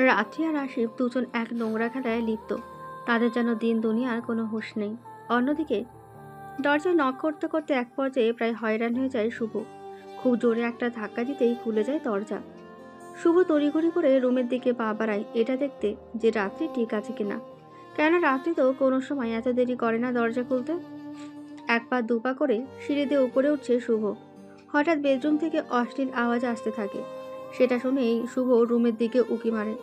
রাত্রি আর আশিফ দুজন এক নোংরা খেলায় লিপ্ত। তাদের যেন দিন দুনিয়ার কোনো হুঁশ নেই। অন্যদিকে দরজায় নক করতে করতে এক পর্যায়ে প্রায় হয়রান হয়ে যায় শুভ। খুব জোরে একটা ধাক্কা দিতেই খুলে যায় দরজা। শুভ তড়িঘড়ি করে রুমের দিকে পা বাড়ায়, এটা দেখতে যে রাত্রি ঠিক আছে কিনা। কেন রাত্রি তো কোনো সময় এত দেরি করে না দরজা খুলতে। এক পা দুপা করে সিঁড়ি দিয়ে উপরে উঠছে শুভ। হঠাৎ বেডরুম থেকে অশ্লীল আওয়াজ আসতে থাকে। সেটা শুনেই শুভ রুমের দিকে উকি মারে।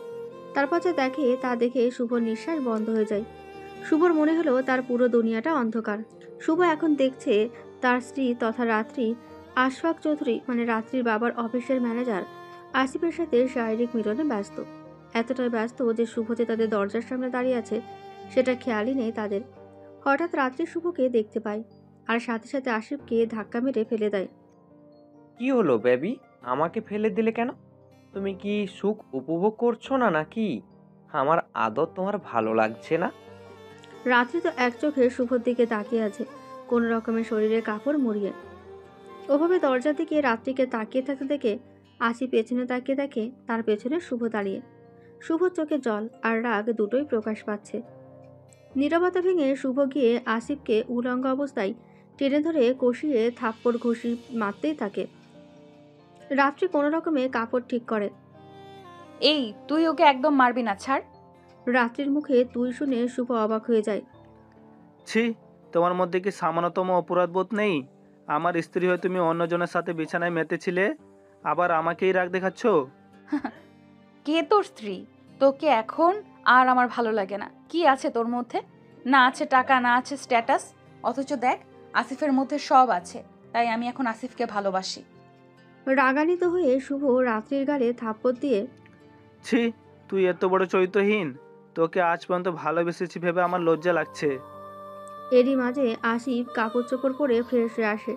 তারপর যা দেখে তা দেখে শুভর নিঃশ্বাস বন্ধ হয়ে যায়। শুভর মনে হলো তার পুরো দুনিয়াটা অন্ধকার। শুভ এখন দেখছে তার স্ত্রী তথা রাত্রি আশফাক চৌধুরী মানে রাত্রির বাবার অফিসের ম্যানেজার আসিফের সাথে শারীরিক মিলনে ব্যস্ত। এতটাই ব্যস্ত যে শুভ যে তাদের দরজার সামনে দাঁড়িয়ে আছে সেটা খেয়ালই নেই তাদের। হঠাৎ রাত্রি শুভকে দেখতে পায় আর সাথে সাথে আসিফকে ধাক্কা মেরে ফেলে দেয়। কি হলো বেবি? আমাকে ফেলে দিলে কেন? তুমি কি সুখ উপভোগ করছো না নাকি? আমার আদর তোমার ভালো লাগছে না? রাত্রি তো এক চোখে শুভর দিকে তাকিয়ে আছে, কোন রকমের শরীরে কাপড় মুড়িয়ে। ওভাবে দরজার দিকে রাত্রিকে তাকিয়ে থাকতে দেখে আসি পেছনে তাকিয়ে দেখে তার পেছনে শুভ দাঁড়িয়ে। শুভর চোখে জল আর রাগ দুটোই প্রকাশ পাচ্ছে। নীরবতা ভেঙে শুভ গিয়ে আসিফকে উলঙ্গ অবস্থায় টেনে ধরে কষিয়ে থাপ্পড় ঘষি মারতেই থাকে। রাত্রি কোনো রকমে কাপড় ঠিক করে। এই তুই ওকে একদম মারবি না, ছাড়। রাত্রির মুখে তুই শুনে শুভ অবাক হয়ে যায়। ছি, তোমার মধ্যে কি সামান্যতম অপরাধবোধ নেই? আমার স্ত্রী হয়ে তুমি অন্যজনের সাথে বিছানায় মেতেছিলে, আবার আমাকেই রাগ দেখাচ্ছ? কে তোর স্ত্রী? তোকে এখন আর আমার ভালো লাগে না। কি আছে তোর মধ্যে? না আছে টাকা, না আছে স্ট্যাটাস, অথচ দেখ আসিফের মধ্যে সব আছে। তাই আমি এখন আসিফকে ভালোবাসি। রাগান্বিত হয়ে শুভ রাত্রির গালে থাপ্পড় দিয়ে ছি, তুই এত বড় চরিত্রহীন! তোকে আজ পর্যন্ত ভালোবেসেছি ভেবে আমার লজ্জা লাগছে। এরই মাঝে আসিফ কাপড় চোপড় পরে ফ্রেশ হয়ে আসে,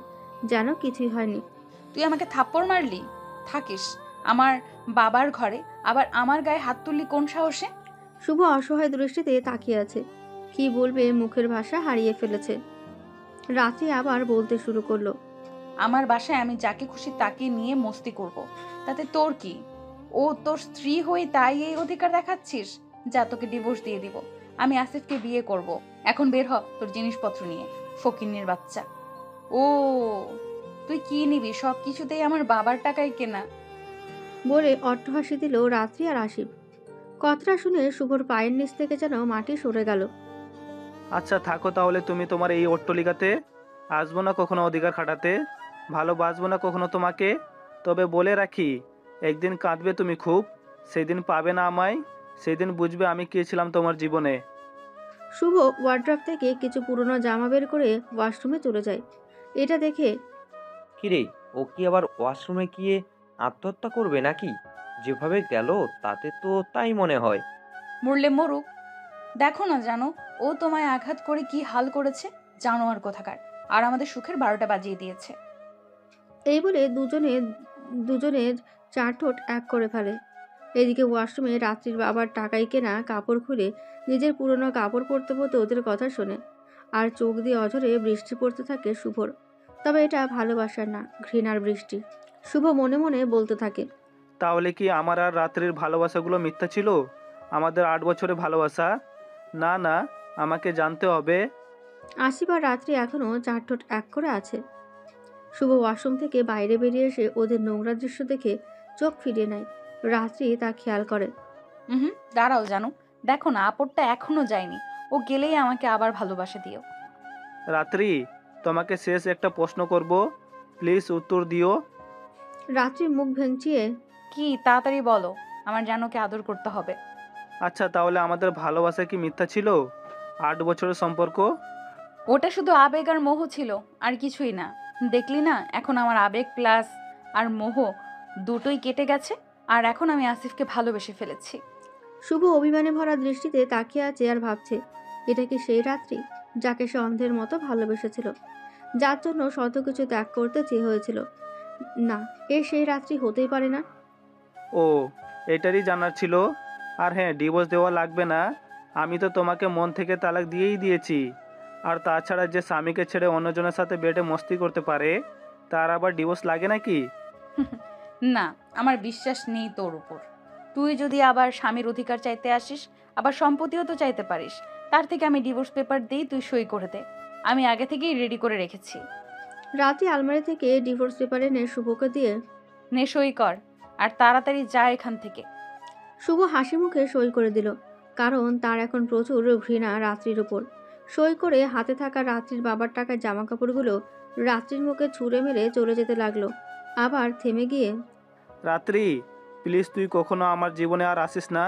যেন কিছুই হয়নি। তুই আমাকে থাপ্পড় মারলি? থাকিস আমার বাবার ঘরে, আবার আমার গায়ে হাত তুললি কোন সাহসে? শুভ অসহায় দৃষ্টিতে তাকিয়ে আছে, কি বলবে মুখের ভাষা হারিয়ে ফেলেছে। রাত্রি আবার বলতে শুরু করলো। আমার বাসায় আমি যাকে খুশি তাকে নিয়ে মস্তি করব। তাতে তোর কি? ও তোর স্ত্রী হয়ে তাই এই অধিকার দেখাচ্ছিস? যা, তোকে ডিভোর্স দিয়ে দিব। আমি আসিফকে বিয়ে করব। এখন বের হ তোর জিনিসপত্র নিয়ে, ফকিন্নির বাচ্চা। ও, তুই কি নিবি? সব কিছুতেই আমার বাবার টাকায় কেনা। বলে অট্টহাসি দিল রাত্রি আর আসিফ। কথাটা শুনে শুভর পায়ের নিচ থেকে যেন মাটি সরে গেল। আচ্ছা থাকো তাহলে তুমি তোমার এই অট্টলিকাতে। আসবো না কখনো অধিকার খাটাতে, ভালোবাসবো না কখনো তোমাকে। তবে বলে রাখি, একদিন কাঁদবে তুমি খুব, সেদিন পাবে না আমায়, সেদিন বুঝবে আমি কে ছিলাম তোমার জীবনে। শুভ ওয়ার্ড্রপ থেকে কিছু পুরনো জামা বের করে ওয়াশরুমে চলে যায়। এটা দেখে কিরে, ও কি আবার ওয়াশরুমে গিয়ে আত্মহত্যা করবে নাকি? যেভাবে গেল তাতে তো তাই মনে হয়। মরলে মরুক, দেখো না জানো ও তোমায় আঘাত করে কি হাল করেছে। জানোয়ার কোথাকার। আর আমাদের সুখের 12টা বাজিয়ে দিয়েছে। এই বলে দুজনের চার ঠোঁট এক করে ফেলে। এদিকে ওয়াশরুমে রাত্রির বাবার টাকায় কেনা কাপড় খুলে নিজের পুরনো কাপড় পরতে পরতে ওদের কথা শোনে। আর চোখ দিয়ে অঝরে বৃষ্টি পড়তে থাকে শুভর। তবে এটা ভালোবাসার না, ঘৃণার বৃষ্টি। শুভ মনে মনে বলতে থাকে। তাহলে কি আমার আর রাত্রির ভালোবাসাগুলো মিথ্যা ছিল? আমাদের 8 বছরের ভালোবাসা? না না, আমাকে জানতে হবে। আসিবার রাত্রি এখনো চার ঠোঁট এক করে আছে। শুভ ওয়াশরুম থেকে বাইরে বেরিয়ে এসে ওদের নোংরা দৃশ্য দেখে চোখ ফিরিয়ে নেয়। রাত্রি তা খেয়াল করে। দাঁড়াও জানো, দেখো না আপদটা এখনো যায়নি। ও গেলেই আমাকে আবার ভালোবাসা দিও। রাত্রি, তোমাকে শেষ একটা প্রশ্ন করব, প্লিজ উত্তর দিও। রাত্রি মুখ ভেঙচিয়ে কি, তাড়াতাড়ি বলো। আমার জানোকে আদর করতে হবে। আচ্ছা তাহলে আমাদের ভালোবাসা কি মিথ্যা ছিল? 8 বছরের সম্পর্ক? ওটা শুধু আবেগ আর মোহ ছিল, আর কিছুই না। দেখলি না এখন আমার আবেগ প্লাস আর মোহ দুটোই কেটে গেছে। আর এখন আমি আসিফকে ভালোবেসে ফেলেছি। শুভ অভিমানে ভরা দৃষ্টিতে তাকিয়ে আছে আর ভাবছে, এটা কি সেই রাত্রি যাকে সে অন্ধের মতো ভালোবেসেছিল, যার জন্য শত কিছু ত্যাগ করতে চেয়ে হয়েছিল। না, এ সেই রাত্রি হতেই পারে না। ও, এটারই জানার ছিল। আর হ্যাঁ, ডিভোর্স দেওয়া লাগবে না, আমি তো তোমাকে মন থেকে তালাক দিয়েই দিয়েছি। আর তাছাড়া যে স্বামীকে ছেড়ে অন্যজনের সাথে বেডে মস্তি করতে পারে, তার আবার ডিভোর্স লাগে নাকি? না, আমার বিশ্বাস নেই তোর উপর। তুই যদি আবার স্বামীর অধিকার চাইতে আসিস, আবার সম্পত্তিও তো চাইতে পারিস। তার থেকে আমি ডিভোর্স পেপার দিই, তুই সই করে দে। আমি আগে থেকেই রেডি করে রেখেছি। রাতে আলমারি থেকে ডিভোর্স পেপার এনে শুভকে দিয়ে নে সই কর, আর তাড়াতাড়ি যা এখান থেকে। শুভ হাসি মুখে সই করে দিল, কারণ তার এখন প্রচুর ঘৃণা রাত্রির ওপর। সই করে হাতে থাকা রাত্রির বাবার টাকার জামা কাপড়গুলো রাত্রির মুখে ছুঁড়ে মেরে চলে যেতে লাগলো। আবার থেমে গিয়ে রাত্রি, প্লিজ তুই কখনো আমার জীবনে আর আসিস না।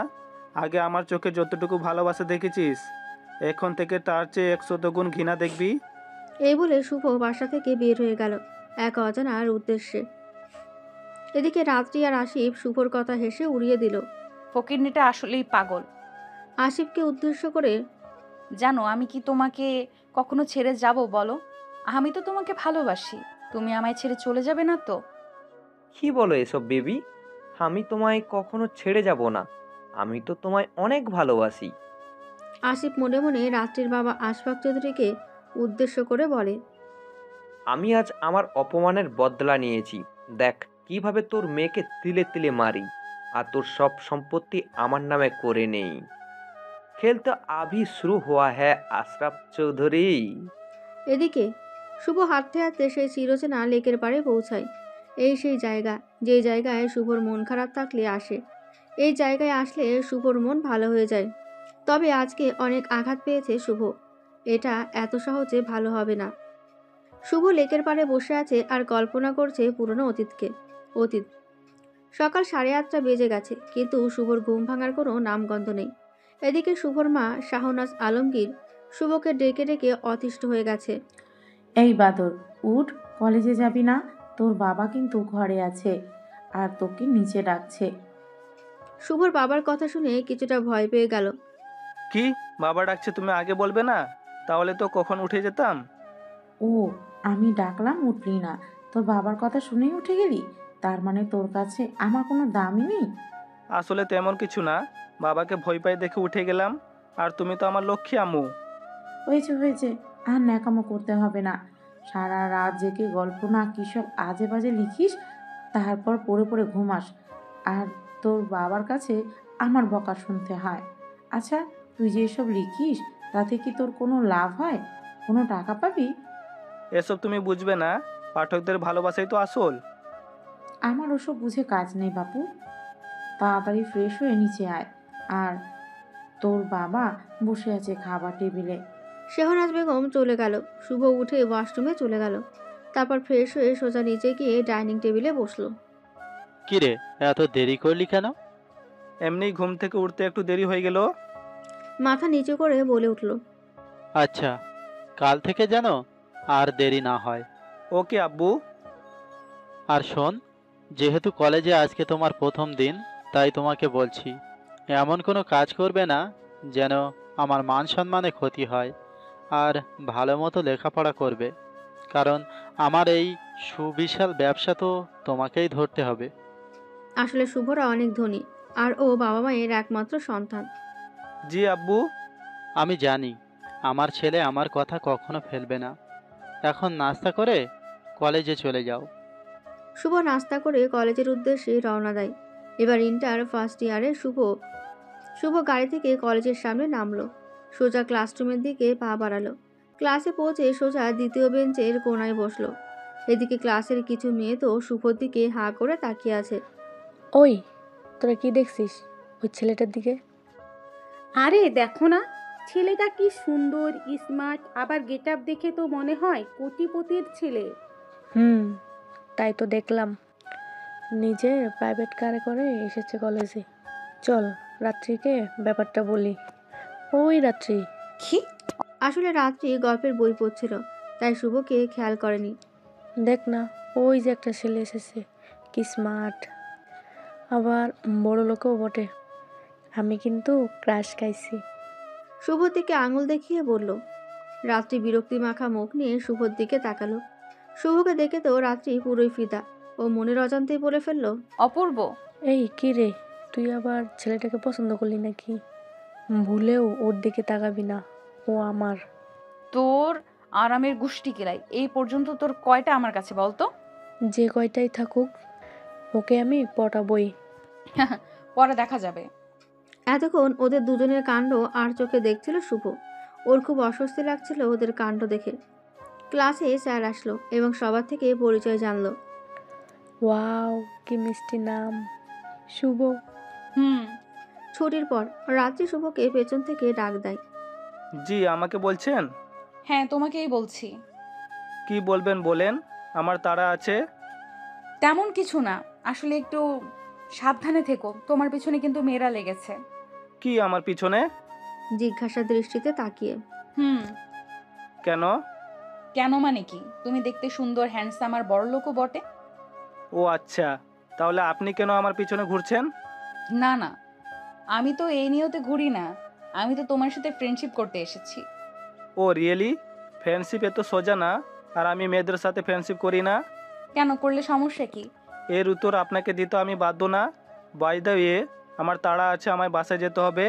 আগে আমার চোখে যতটুকু ভালোবাসা দেখেছিস, এখন থেকে তার চেয়ে 100 গুণ ঘৃণা দেখবি। এই বলে শুভ বাসা থেকে বের হয়ে গেল এক অজানার উদ্দেশ্যে। এদিকে রাত্রি আর আসিফ শুভর কথা হেসে উড়িয়ে দিল। ফকিরনিটা আসলেই পাগল। আসিফকে উদ্দেশ্য করে জানো আমি কি তোমাকে কখনো ছেড়ে যাব বলো? আমি তো তোমাকে ভালোবাসি, তুমি আমায় ছেড়ে চলে যাবে না তো? কি বলো এসব বেবি? আমি তোমায় কখনো ছেড়ে যাব না। আমি তো তোমায় অনেক ভালোবাসি। আসিফ মনে মনে রাত্রির বাবা আশফাক চৌধুরীকে উদ্দেশ্য করে বলে। আমি আজ আমার অপমানের বদলা নিয়েছি। দেখ কিভাবে তোর মেয়েকে তিলে তিলে মারি, আর তোর সব সম্পত্তি আমার নামে করে নেই। খেল তো আভি শুরু হুয়া হ্যায় আশরাফ চৌধুরী। এদিকে শুভ হাঁটতে হাঁটতে সেই চিরচেনা লেকের পাড়ে পৌঁছায়। এই সেই জায়গা, যে জায়গায় শুভর মন খারাপ থাকলে আসে। এই জায়গায় আসলে শুভর মন ভালো হয়ে যায়। তবে আজকে অনেক আঘাত পেয়েছে শুভ, এটা এত সহজে ভালো হবে না। শুভ লেকের পাড়ে বসে আছে আর কল্পনা করছে পুরনো অতীতকে। অতীত সকাল 8:30 বেজে গেছে, কিন্তু শুভর ঘুম ভাঙার কোনো নামগন্ধ নেই। এদিকে শুভর মা শাহনাজ আলমগীর শুভকে ডেকে ডেকে অতিষ্ঠ হয়ে গেছে। এই বাদর, উঠ, কলেজে যাবি না? তোর বাবা কিন্তু ঘরে আছে আর তোকে নিচে ডাকছে। শুভর বাবার কথা শুনে কিছুটা ভয় পেয়ে গেল। কি, বাবা ডাকছে, তুমি আগে বলবে না? তাহলে তো কখন উঠে যেতাম। ও, আমি ডাকলাম উঠলি না, তোর বাবার কথা শুনেই উঠে গেলি? তার মানে তোর কাছে আমার কোনো দামই নেই? আসলে তেমন কিছু না, বাবাকে ভয় পাই দেখে উঠে গেলাম। আর তুমি তো আমার লক্ষ্মী আম্মু। হয়েছে হয়েছে, আর ন্যাকামো করতে হবে না। সারা রাত জেগে গল্প না কিসব আজে বাজে লিখিস, তারপর পড়ে পড়ে ঘুমাস, আর তোর বাবার কাছে আমার বকা শুনতে হয়। আচ্ছা, তুই যে এসব লিখিস তাতে কি তোর কোনো লাভ হয়? কোনো টাকা পাবি? এসব তুমি বুঝবে না, পাঠকদের ভালোবাসাই তো আসল। আমার ওসব বুঝে কাজ নেই বাপু। তাড়াতাড়ি ফ্রেশ হয়ে নিচে আয়। আর তোর বাবা বসে আছে খাবার টেবিলে। শেহনাজ বেগম চলে গেল। শুভ উঠে ওয়াশরুমে চলে গেল। তারপর ফ্রেশ হয়ে সোজা নিচে গিয়ে ডাইনিং টেবিলে বসলো। কিরে, এত দেরি করলি কেন? এমনি ঘুম থেকে উঠতে একটু দেরি হয়ে গেল। মাথা নিচু করে বলে উঠল। আচ্ছা, কাল থেকে যেন আর দেরি না হয়। ওকে আব্বু। আর শোন, যেহেতু কলেজে আজকে তোমার প্রথম দিন, তাই তোমাকে বলছি, এমন কোনো কাজ করবে না যেন আমার মান সম্মানে ক্ষতি হয়। আর ভালো মতো লেখাপড়া করবে, কারণ আমার এই সুবিশাল ব্যবসা তো তোমাকেই ধরতে হবে। আসলে শুভরা অনেক ধনী, আর ও বাবা মায়ের একমাত্র সন্তান। জি আব্বু। আমি জানি আমার ছেলে আমার কথা কখনো ফেলবে না। এখন নাস্তা করে কলেজে চলে যাও। শুভ নাস্তা করে কলেজের উদ্দেশ্যে রওনা দেয়। এবার ইন্টার ফার্স্ট ইয়ারে শুভ গাড়ি থেকে কলেজের সামনে নামলো। সোজা ক্লাসরুমের দিকে পা বাড়ালো। ক্লাসে পৌঁছে সোজা দ্বিতীয় বেঞ্চের কোনায় বসলো। এদিকে ক্লাসের কিছু মেয়ে তো শুভর দিকে হাঁ করে তাকিয়ে আছে। ওই, তোরা কি দেখছিস ওই ছেলেটার দিকে? আরে দেখো না, ছেলেটা কি সুন্দর, স্মার্ট, আবার গেট আপ দেখে তো মনে হয় কোটিপতির ছেলে। তাই তো দেখলাম, নিজের প্রাইভেট কারে করে এসেছে কলেজে। চল রাত্রিকে ব্যাপারটা বলি। ওই রাত্রি। কি? আসলে রাত্রি গল্পের বই পড়ছিল, তাই শুভকে খেয়াল করেনি। দেখ না, ওই যে একটা ছেলে এসেছে, কি স্মার্ট, আবার বড় লোকও বটে। আমি কিন্তু ক্রাশ খাইছি। শুভর দিকে আঙুল দেখিয়ে বলল। রাত্রি বিরক্তি মাখা মুখ নিয়ে শুভর দিকে তাকালো। শুভকে দেখে তো রাত্রি পুরোই ফিদা। ও মনের অজান্তেই বলে ফেলল। অপূর্ব। এই কি রে, তুই আবার ছেলেটাকে পছন্দ করলি নাকি? ভুলেও ওর দিকে তাকাবি না, ও আমার। তোর আরামের গুষ্টি কিলাই। এই পর্যন্ত তোর কয়টা আমার কাছে বলতো? যে কয়টাই থাকুক, ওকে আমি পটাবই। পরে দেখা যাবে। এতক্ষণ ওদের দুজনের কাণ্ড আর চোখে দেখছিল শুভ। ওর খুব অস্বস্তি লাগছিল ওদের কাণ্ড দেখে। ক্লাসে স্যার আসলো এবং সবার থেকে পরিচয় জানলো। ওয়াও, কি মিষ্টি নাম, শুভ। হুম। ছুটির পর রাত্রি শুভকে পেছন থেকে ডাক দেয়। জি, আমাকে বলছেন? হ্যাঁ, তোমাকেই বলছি। কি বলবেন বলেন, আমার তাড়া আছে। তেমন কিছু না, আসলে একটু সাবধানে থেকো, তোমার পিছনে কিন্তু মেয়েরা লেগেছে। কি আমার পিছনে? জিজ্ঞাসা দৃষ্টিতে তাকিয়ে। হুম। কেন? কেন মানে কি? তুমি দেখতে সুন্দর, হ্যান্ডসাম আর বড়লোকও বটে। ও আচ্ছা, তাহলে আপনি কেন আমার পিছনে ঘুরছেন? না না, আমি তো এই নিয়তে ঘুরি না, আমি তো তোমার সাথে ফ্রেন্ডশিপ করতে এসেছি। ও রিয়েলি? ফ্রেন্ডশিপ এত সোজা না, আর আমি মেয়েদের সাথে ফ্রেন্ডশিপ করি না। কেন, করলে সমস্যা কি? এর উত্তর আপনাকে দিতে আমি বাধ্য না। বাই দ্য ওয়ে, আমার তাড়া আছে, আমায় বাসায় যেতে হবে।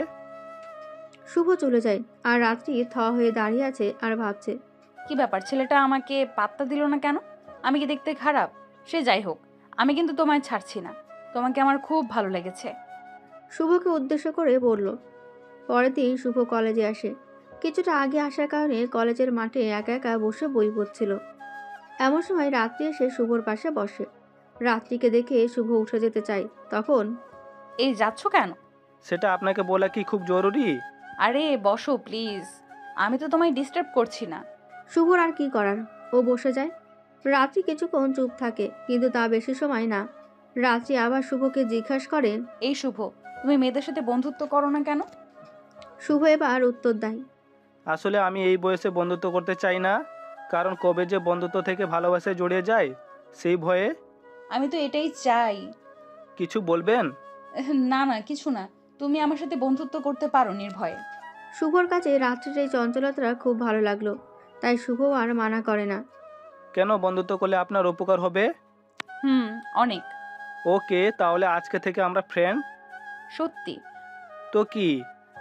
শুভ চলে যায় আর রাত্রি থ হয়ে দাঁড়িয়ে আছে আর ভাবছে। কি ব্যাপার, ছেলেটা আমাকে পাত্তা দিল না কেন? আমি কি দেখতে খারাপ? সে যাই হোক, আমি কিন্তু তোমায় ছাড়ছি না, তোমাকে আমার খুব ভালো লেগেছে। শুভকে উদ্দেশ্য করে বলল। পরের দিন শুভ কলেজে আসে। কিছুটা আগে আসার কারণে কলেজের মাঠে একা একা বসে বই পড়ছিল। এমন সময় রাত্রি এসে শুভর পাশে বসে। রাত্রিকে দেখে শুভ উঠে যেতে চায়, তখন এই যাচ্ছ কেন? সেটা আপনাকে বলা কি খুব জরুরি? আরে বসো প্লিজ, আমি তো তোমায় ডিস্টার্ব করছি না। শুভর আর কি করার, ও বসে যায়। রাত্রি কিছুক্ষণ চুপ থাকে, কিন্তু তা বেশি সময় না। রাত্রি আবার শুভকে জিজ্ঞাসা করে। এই শুভ, তুমি মেয়েদের সাথে বন্ধুত্ব করো না কেন? শুভ এবার উত্তর দেয়। আসলে আমি এই বয়সে বন্ধুত্ব করতে চাই না, কারণ কবে যে বন্ধুত্ব থেকে ভালোবাসায় জড়িয়ে যায় সেই ভয়ে। আমি তো এটাই চাই। কিছু বলবেন? না না, কিছু না, তুমি আমার সাথে বন্ধুত্ব করতে পারো নির্ভয়ে। শুভর কাছে রাত্রির এই চঞ্চলতা খুব ভালো লাগলো, তাই শুভ আর মানা করে না। কেন, বন্ধুত্ব করলে আপনার উপকার হবে। হুম, অনেক। ওকে, তাহলে আজকে থেকে আমরা ফ্রেন্ড। সত্যি? তো কি,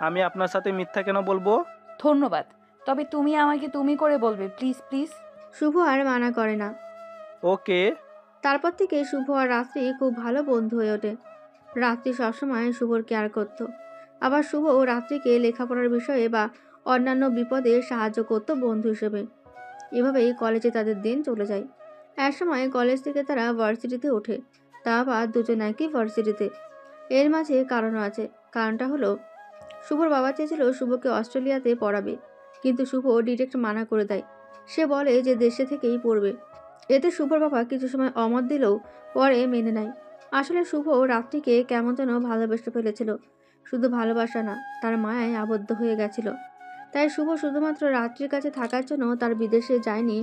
আমি আপনার সাথে মিথ্যা কেন বলবো? ধন্যবাদ, তবে তুমি আমাকে তুমি করে বলবে, প্লিজ প্লিজ। শুভ আর মানা করে না। ওকে। তারপর থেকে শুভ আর রাত্রি খুব ভালো বন্ধু হয়ে ওঠে। রাত্রি সবসময় শুভর কেয়ার করত। আবার শুভ ও রাত্রিকে লেখাপড়ার বিষয়ে বা অন্যান্য বিপদে সাহায্য করত বন্ধু হিসেবে। এভাবেই কলেজে তাদের দিন চলে যায়। একসময় কলেজ থেকে তারা ভার্সিটিতে ওঠে, তা আবার দুজন একই ভার্সিটিতে। এর মাঝে কারণও আছে। কারণটা হলো, শুভর বাবা চেয়েছিল শুভকে অস্ট্রেলিয়াতে পড়াবে, কিন্তু শুভ ডিরেক্ট মানা করে দেয়। সে বলে যে দেশে থেকেই পড়বে। এতে শুভর বাবা কিছু সময় অমত দিলেও পরে মেনে নেয়। আসলে শুভ রাত্রিকে কেমন যেন ভালোবেসে ফেলেছিল। শুধু ভালোবাসা না, তার মায়ায় আবদ্ধ হয়ে গেছিল। তাই শুভ শুধুমাত্র রাত্রির কাছে থাকার জন্য তার বিদেশে যায়নি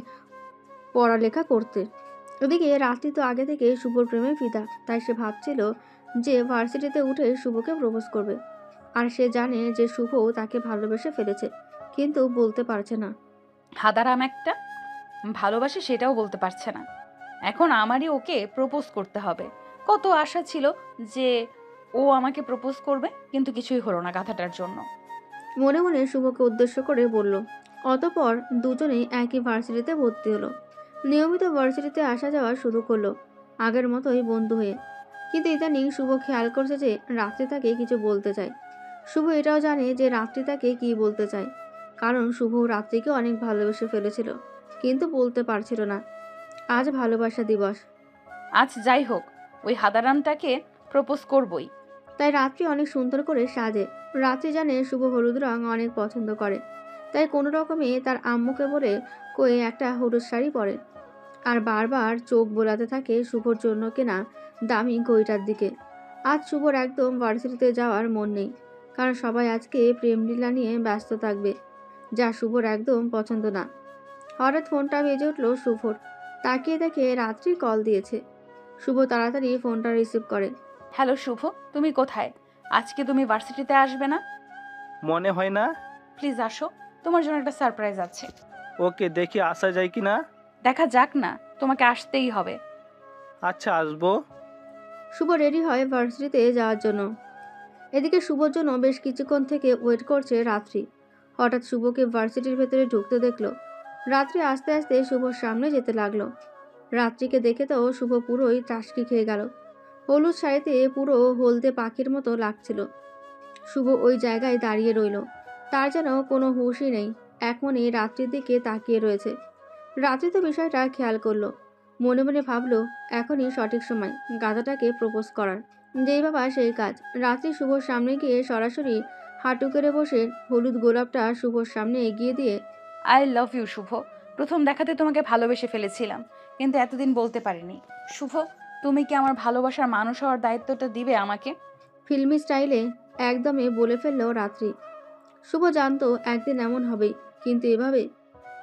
পড়ালেখা করতে। ওদিকে রাত্রি তো আগে থেকে শুভর প্রেমে ফিদা, তাই সে ভাবছিল যে ভার্সিটিতে উঠে শুভকে প্রপোজ করবে। আর সে জানে যে শুভ তাকে ভালোবেসে ফেলেছে, কিন্তু বলতে পারছে না। হাদারাম একটা, ভালোবাসে সেটাও বলতে পারছে না। এখন আমারই ওকে প্রপোজ করতে হবে। কত আশা ছিল যে ও আমাকে প্রপোজ করবে, কিন্তু কিছুই হলো না গাধাটার জন্য। মনে মনে শুভকে উদ্দেশ্য করে বলল। অতঃপর দুজনেই একই ভার্সিটিতে ভর্তি হলো। নিয়মিত ভার্সিটিতে আসা যাওয়া শুরু করলো, আগের মতোই বন্ধু হয়ে। কিন্তু ইদানিং শুভ খেয়াল করছে যে রাত্রি তাকে কিছু বলতে চায়। শুভ এটাও জানে যে রাত্রি তাকে কি বলতে চায়, কারণ শুভ রাত্রিকে অনেক ভালোবেসে ফেলেছিল, কিন্তু বলতে পারছিল না। আজ ভালোবাসা দিবস, আজ যাই হোক, ওই হাদারামটাকে প্রপোজ করবই। তাই রাত্রি অনেক সুন্দর করে সাজে। রাত্রি জানে শুভ হলুদ রং অনেক পছন্দ করে, তাই কোনো রকমে তার আম্মুকে বলে কয়ে একটা হলুদ শাড়ি পরে। আর বারবার চোখ বোলাতে থাকে শুভর জন্য কেনা দামি ঘড়িটার দিকে। আজ শুভর একদম ভার্সিটিতে যাওয়ার মন নেই, কারণ সবাই আজকে প্রেমলীলা নিয়ে ব্যস্ত থাকবে, যা শুভর একদম পছন্দ না। হঠাৎ ফোনটা বেজে উঠল শুভর। তাকিয়ে দেখে রাত্রি কল দিয়েছে। শুভ তাড়াতাড়ি ফোনটা রিসিভ করে। হ্যালো শুভ, তুমি কোথায়? আজকে তুমি ভার্সিটিতে আসবে না? মনে হয় না। প্লিজ আসো, তোমার জন্য একটা সারপ্রাইজ আছে। ওকে, দেখি আসা যায় কি না। দেখা যাক না, তোমাকে আসতেই হবে। আচ্ছা, আসবো। শুভ রেডি হয় ভার্সিটিতে যাওয়ার জন্য। এদিকে শুভর জন্য বেশ কিছুক্ষণ থেকে ওয়েট করছে রাত্রি। হঠাৎ শুভকে ভার্সিটির ভেতরে ঢুকতে দেখলো। রাত্রি আস্তে আস্তে শুভর সামনে যেতে লাগলো। রাত্রিকে দেখে তো শুভ পুরোই টাসকি খেয়ে গেল। হলুদ শাড়িতে পুরো হলদে পাখির মতো লাগছিল। শুভ ওই জায়গায় দাঁড়িয়ে রইল। তার যেন কোনো হুঁশই নেই, এক মনে রাত্রির দিকে তাকিয়ে রয়েছে। রাত্রি তো বিষয়টা খেয়াল করলো, মনে মনে ভাবলো এখনই সঠিক সময় গাধাটাকে প্রপোজ করার। যেই বাবা সেই কাজ। রাত্রি শুভর সামনে গিয়ে সরাসরি হাঁটু করে বসে হলুদ গোলাপটা শুভর সামনে এগিয়ে দিয়ে, আই লাভ ইউ শুভ। প্রথম দেখাতে তোমাকে ভালোবেসে ফেলেছিলাম, কিন্তু এতদিন বলতে পারিনি। শুভ, তুমি কি আমার ভালোবাসার মানুষ হওয়ার দায়িত্বটা দিবে আমাকে? ফিল্মি স্টাইলে একদমে বলে ফেললো রাত্রি। শুভ জানতো একদিন এমন হবেই, কিন্তু এভাবে,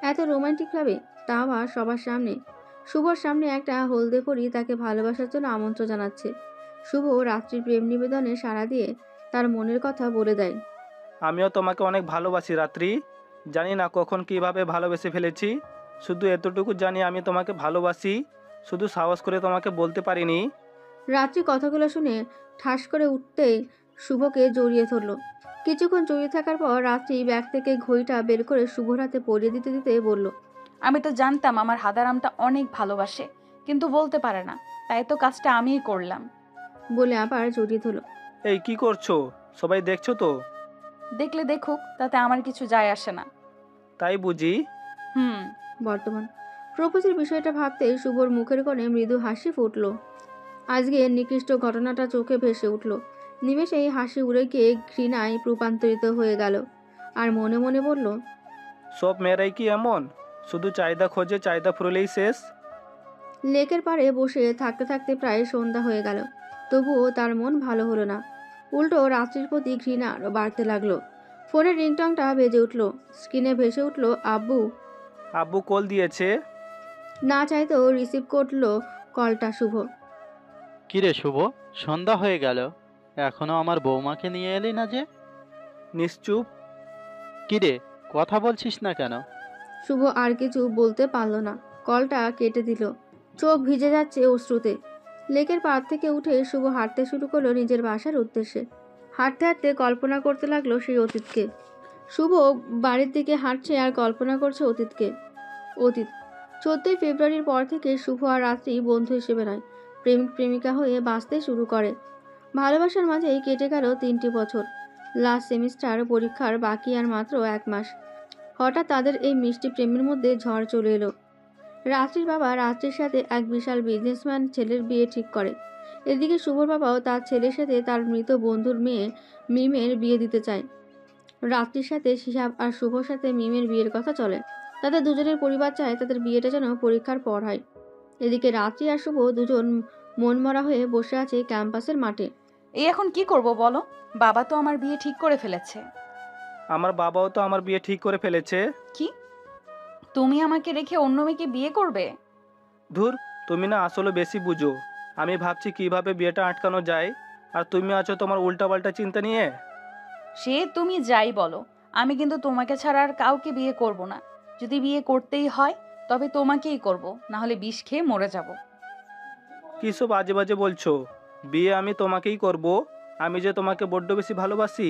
এত রোমান্টিকভাবে, তা আবার সবার সামনে। শুভর সামনে একটা হলদে পরি তাকে ভালোবাসার জন্য আমন্ত্রণ জানাচ্ছে। শুভ রাত্রির প্রেম নিবেদনে সাড়া দিয়ে তার মনের কথা বলে দেয়। আমিও তোমাকে অনেক ভালোবাসি রাত্রি। জানি না কখন কিভাবে ভালোবেসে ফেলেছি, শুধু এতটুকু জানি আমি তোমাকে ভালোবাসি, শুধু সাহস করে তোমাকে বলতে পারিনি। রাত্রি কথাগুলো শুনে ঠাস করে উঠতেই শুভকে জড়িয়ে ধরল। কিছুক্ষণ জড়িয়ে থাকার পর রাত্রি ব্যাগ থেকে ঘড়িটা বের করে শুভর হাতে পরিয়ে দিতে দিতে বলল, আমি তো জানতাম আমার হাদারামটা অনেক ভালোবাসে, কিন্তু বলতে পারে না, তাই তো কাজটা আমিই করলাম। বলে আবার জড়িয়ে ধরল। এই কি করছো? সবাই দেখছো তো? দেখলে দেখুক, তাতে আমার কিছু যায় আসে না। তাই বুঝি? হুম। বর্তমান প্রপোজের বিষয়টা ভাবতে শুভর মুখের কোণে মৃদু হাসি ফুটল। আজকে নিকৃষ্ট ঘটনাটা চোখে ভেসে উঠল। নিমেষেই হাসি উড়ে গিয়ে ঘৃণায় রূপান্তরিত হয়ে গেল। আর মনে মনে বলল, সব মেয়েরাই কি এমন? শুধু চাহিদা খোঁজে, চাহিদা ফুরলেই শেষ। লেকের পাড়ে বসে থাকতে থাকতে প্রায় সন্ধ্যা হয়ে গেল, তবুও তার মন ভালো হলো না। উল্টো রাত্রির প্রতি ঘৃণা আরও বাড়তে লাগলো। ফোনের রিংটংটা বেজে উঠল। স্ক্রিনে ভেসে উঠল আব্বু। আব্বু কল দিয়েছে। না চাইতেও রিসিভ করলো কলটা শুভ। কিরে শুভ, সন্ধ্যা হয়ে গেল, এখনো আমার বৌমাকে নিয়ে এলি না যে? নিশ্চুপ। কিরে, কথা বলছিস না কেন? শুভ আর কিছু বলতে পারল না, কলটা কেটে দিল। চোখ ভিজে যাচ্ছে অশ্রুতে। লেকের পাড় থেকে উঠে শুভ হাঁটতে শুরু করলো নিজের বাসার উদ্দেশ্যে। হাঁটতে হাঁটতে কল্পনা করতে লাগলো সেই অতীতকে। শুভ বাড়ির দিকে হাঁটছে আর কল্পনা করছে অতীতকে। অতীত 14ই ফেব্রুয়ারির পর থেকে শুভ আর রাত্রি বন্ধু হিসেবে নয়, প্রেমিক প্রেমিকা হয়ে বাঁচতে শুরু করে। ভালোবাসার মাঝেই কেটে গেল 3টি বছর। লাস্ট সেমিস্টার পরীক্ষার বাকি আর মাত্র 1 মাস। হঠাৎ তাদের এই মিষ্টি প্রেমের মধ্যে ঝড় চলে এলো। রাত্রির বাবা রাত্রির সাথে এক বিশাল বিজনেসম্যান ছেলের বিয়ে ঠিক করে। এদিকে শুভর বাবাও তার ছেলের সাথে তার মৃত বন্ধুর মেয়ে মিমের বিয়ে দিতে চায়। রাত্রির সাথে শিহাব আর শুভর সাথে মিমের বিয়ের কথা চলে। তাদের দুজনের পরিবার চায় তাদের বিয়েটা যেন পরীক্ষার পর হয়। এদিকে রাত্রি আর শুভ দুজন মনমরা হয়ে বসে আছে ক্যাম্পাসের মাঠে। এই এখন কি করব বলো? বাবা তো আমার বিয়ে ঠিক করে ফেলেছে। আমার বাবাও তো আমার বিয়ে ঠিক করে ফেলেছে। কি? তুমি আমাকে রেখে অন্য মেয়েকে বিয়ে করবে? ধুর, তুমি না আসলে বেশি বুঝো। আমি ভাবছি কিভাবে বিয়েটা আটকানো যায়, আর তুমি আছো তোমার উল্টাপাল্টা চিন্তা নিয়ে। সে তুমি যাই বলো, আমি কিন্তু তোমাকে ছাড়া আর কাউকে বিয়ে করব না। যদি বিয়ে করতেই হয় তবে তোমাকেই করব, না হলে বিষ খেয়ে মরে যাব। কী সব বাজে বাজে বলছো? বিয়ে আমি তোমাকেই করব। আমি যে তোমাকে বড্ড বেশি ভালোবাসি।